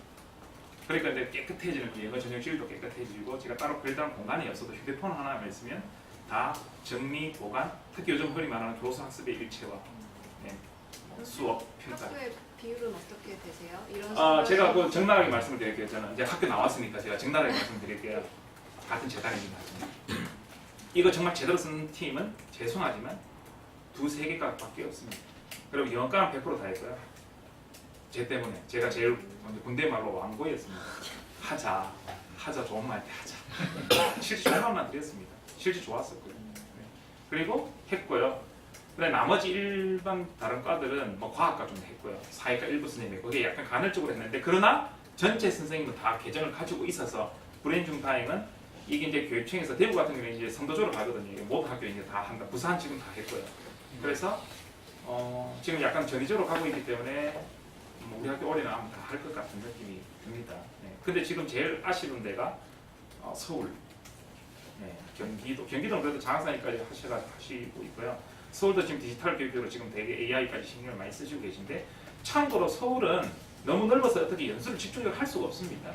그러니까 이제 깨끗해지는 그 영어 전용실도 깨끗해지고 제가 따로 별다른 공간이 없어도 휴대폰 하나만 있으면 다 정리, 보관, 특히 요즘 흔히 말하는 교수 학습의 일체화, 네. 수업, 평가. 학교의 비율은 어떻게 되세요? 이런 제가 그 정나라하게 말씀을 드릴게요. 저는 이제 학교 나왔으니까 제가 정나라하게 말씀드릴게요. 같은 재단입니다. 이거 정말 제대로 쓴 팀은 죄송하지만 2~3개밖에 없습니다. 그리고 영어과는 100% 다 했고요. 제 때문에 제가 제일 군대 말로 왕고였습니다. 하자 좋은 말 때 하자. 실제 좋은 말만 드렸습니다. 실제 좋았었고요. 네. 그리고 했고요. 근데 나머지 일반 다른 과들은 뭐 과학과 좀 했고요. 사회과 일부 선생님이 그게 약간 간헐적으로 했는데 그러나 전체 선생님은 다 계정을 가지고 있어서 브레인 중타임은 이게 이제 교육청에서 대구 같은 경우는 이제 선도적으로 가거든요. 이게 모든 학교 이제 다 한다. 부산 지금 다 했고요. 그래서 지금 약간 전위적으로 가고 있기 때문에 뭐 우리 학교 올해는 아마 다 할 것 같은 느낌이 듭니다. 네. 근데 지금 제일 아쉬운 데가 서울, 네. 경기도는 그래도 장학사님까지 하시고 있고요. 서울도 지금 디지털 교육으로 지금 되게 AI까지 신경을 많이 쓰시고 계신데 참고로 서울은 너무 넓어서 어떻게 연수를 집중적으로 할 수가 없습니다.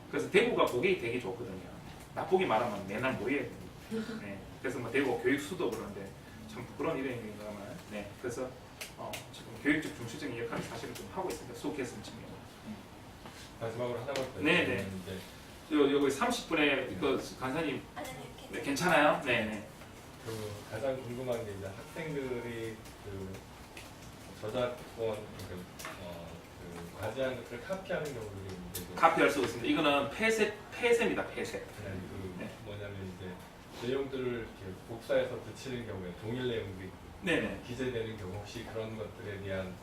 그래서 대구가 보기 되게 좋거든요. 나쁘게 말하면 맨날 모여야 됩니다. 네. 그래서 뭐 대구 교육 수도 그러는데 참 부끄러운 일인가만. 네. 그래서 지금 교육적 중추적인 역할을 사실은 좀 하고 있습니다. 수업 개선 측면. 마지막으로 하나만 더. 네네. 여기 30분에 그 간사님 네, 괜찮아요? 네네. 그 가장 궁금한 게 이제 학생들이 그 저작권 그 과제한 것들을 카피하는 경우들이 있는데 카피할 수 있습니다. 이거는 폐쇄입니다. 폐쇄. 네. 뭐냐면 이제 내용들을 이렇게 복사해서 붙이는 경우에 동일 내용도 있고 네네. 기재되는 경우 혹시 그런 것들에 대한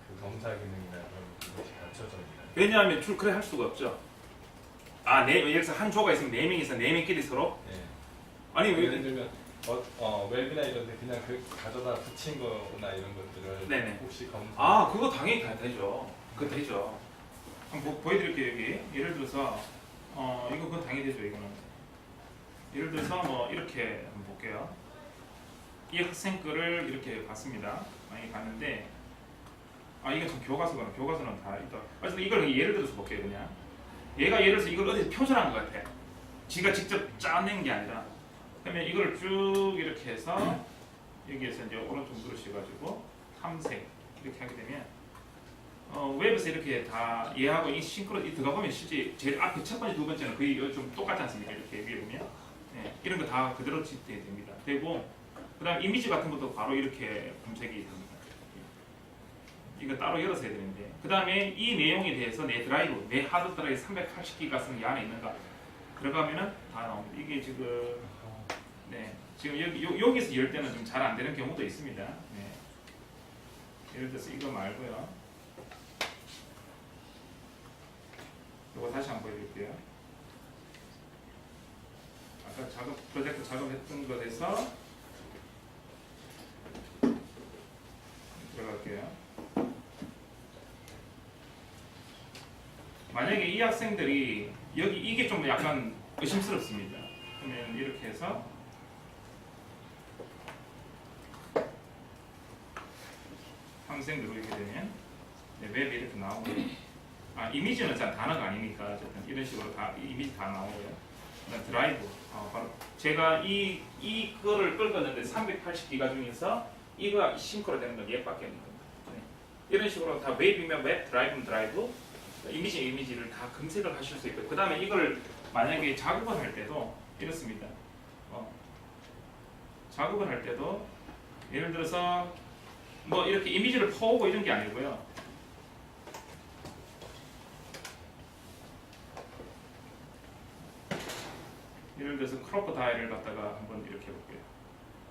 그 검사 기능이나 그런 것이 갖춰져 있나요? 왜냐하면 그래 할 수가 없죠. 예를 들어서 한 조가 있으면 4명이서 4명끼리 서로. 네. 아니 예를 들면 웹이나 이런데 그냥 그 가져다 붙인 거나 이런 것들을 네네. 혹시 검사? 그거 당연히 다 되죠. 그거 되죠. 한번 보여드릴게요. 여기 예를 들어서 이거 그건 당연히 되죠. 이거는 예를 들어서 뭐 이렇게 한번 볼게요. 이 학생 거를 이렇게 봤습니다. 많이 봤는데 이건 참 교과서는 다 있다. 그래서 이걸 예를 들어서 볼게요. 그냥 얘가 예를 들어서 이걸 어디서 표절한 것 같아. 지가 직접 짜낸 게 아니라. 그러면 이걸 쭉 이렇게 해서 여기에서 이제 오른쪽 누르셔가지고 탐색 이렇게 하게 되면 웹에서 이렇게 다 얘하고 이 싱크로 들어가 보면 실제 제일 앞에 첫 번째 두 번째는 거의 좀 똑같지 않습니까? 이렇게 위에 보면 네, 이런 거 다 그대로 집중이 됩니다. 되고 그다음 이미지 같은 것도 바로 이렇게 검색이 됩니다. 이거 따로 열어서 해야 되는데 그 다음에 이 내용에 대해서 내 하드 드라이브 380기가 쓰는 게 안에 있는가 들어가면은 다 나옵니다. 이게 지금 네 지금 여기서 열 때는 좀 잘 안 되는 경우도 있습니다. 네. 예를 들어서 이거 말고요. 이거 다시 한번 보여드릴게요. 아까 프로젝트 작업했던 것에서 들어갈게요. 만약에 이 학생들이 여기 이게 좀 약간 의심스럽습니다. 그러면 이렇게 해서 학생 누르게 되면 웹이 이렇게 나오고, 이미지는 잘 단어가 아니니까 어쨌든 이런 식으로 다 이미지 다 나오고요. 그다음 드라이브, 바로 제가 이거를 끌었는데 380기가 중에서 이거 싱크로 되는 건 얘밖에 없는 겁니다. 네. 이런 식으로 다 웹이면 웹, 드라이브면 드라이브, 이미지를 다 검색을 하실 수 있고요. 그 다음에 이걸 만약에 작업을 할 때도 이렇습니다. 작업을 할 때도 예를 들어서 뭐 이렇게 이미지를 퍼오고 이런 게 아니고요. 예를 들어서 크로커다일을 갖다가 한번 이렇게 해볼게요.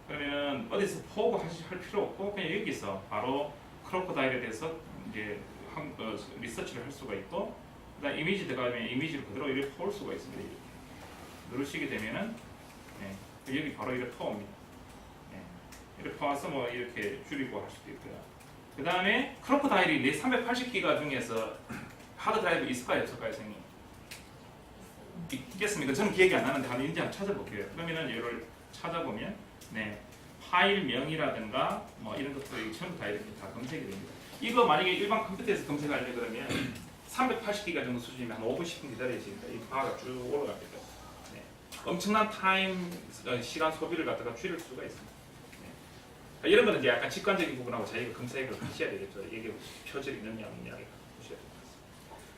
그러면 어디서 퍼오고 할 필요 없고 그냥 여기서 바로 크로커다일에 대해서 이제 리서치를 할 수가 있고, 그다음 이미지 들어가면 이미지를 그대로 이렇게 퍼올 수가 있습니다. 이렇게 누르시게 되면은 여기 바로 이렇게 퍼옵니다. 이렇게 퍼와서 뭐 이렇게 줄이고 할 수도 있고요. 그 다음에 크로커다일이 내 380기가 중에서 하드 드라이브 있을까요, 없을까요, 선생님? 있겠습니까? 저는 기억이 안 나는데 한번 찾아볼게요. 그러면은 이걸 찾아보면 파일명이라든가 뭐 이런 것들이 전부 다 이렇게 다 검색이 됩니다. 이거 만약에 일반 컴퓨터에서 검색하려 그러면 380기가 정도 수준이면 한 5분 10분 기다려야 됩니다. 이 바가 쭉 올라갑니다. 엄청난 시간 소비를 갖다가 줄일 수가 있습니다. 이런 거는 이제 약간 직관적인 부분하고 자기가 검색을 하셔야 되겠죠. 이게 표절이 있느냐 없느냐 보셔야 됩니다.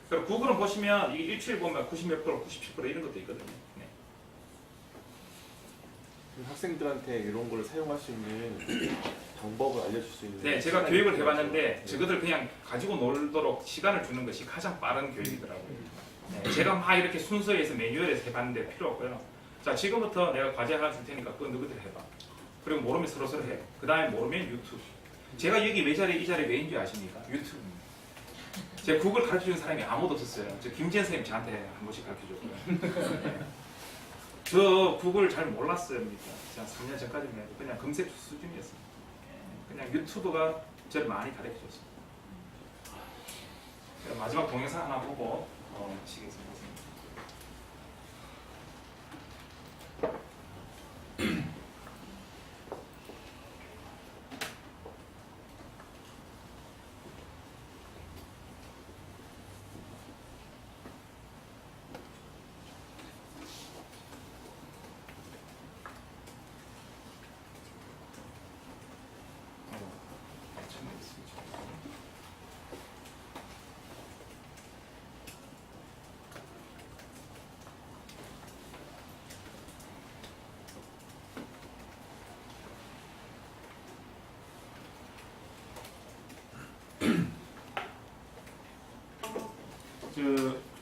그리고 구글은 보시면 이게 일주일 보면 90몇 프로, 97% 이런 것도 있거든요. 학생들한테 이런 걸 사용할 수 있는 방법을 알려줄 수 있는. 네, 제가 교육을 해봤는데 저것들 그냥 가지고 놀도록 시간을 주는 것이 가장 빠른 교육이더라고요. 제가 막 이렇게 순서에서 매뉴얼에서 해봤는데 필요 없고요. 자, 지금부터 내가 과제 하나 줄 테니까 그거 너희들 해봐. 그리고 모르면 서로 해. 그 다음에 모르면 유튜브. 제가 여기 이 자리에 왜인 줄 아십니까? 유튜브. 제가 구글 가르쳐준 사람이 아무도 없었어요. 저 김지현 선생님 저한테 한 번씩 가르쳐줬고요. 저 구글 잘 몰랐어요. 한 3년 전까지만 해도 그냥 검색 수준이었습니다. 그냥 유튜브가 저를 많이 가르쳐줬습니다. 마지막 동영상 하나 보고 마치겠습니다.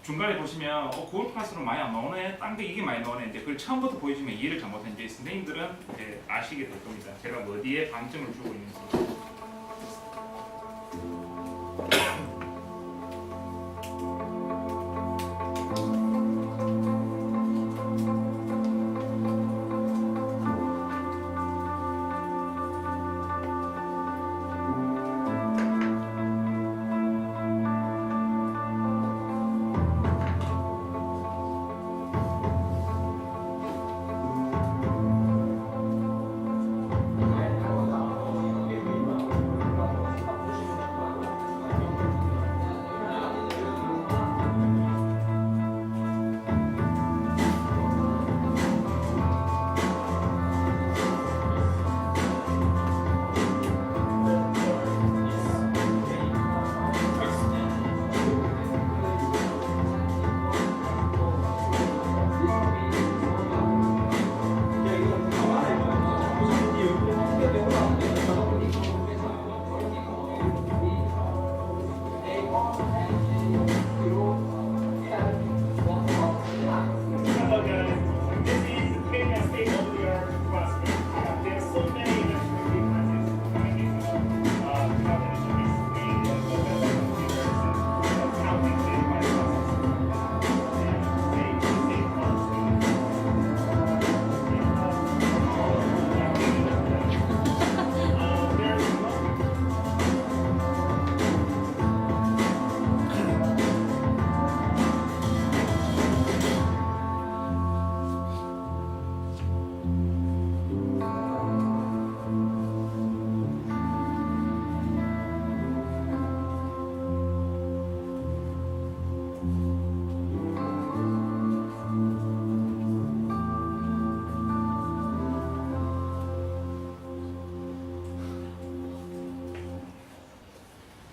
중간에 보시면 구글 클래스룸 많이 안 나오네, 딴 데 이게 많이 나오네. 이제 그걸 처음부터 보여주면 이해를 잘못한 이제 선생님들은 이제 아시게 될 겁니다. 제가 어디에 방점을 주고 있는지.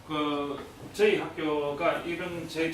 그 저희 학교가 이런 제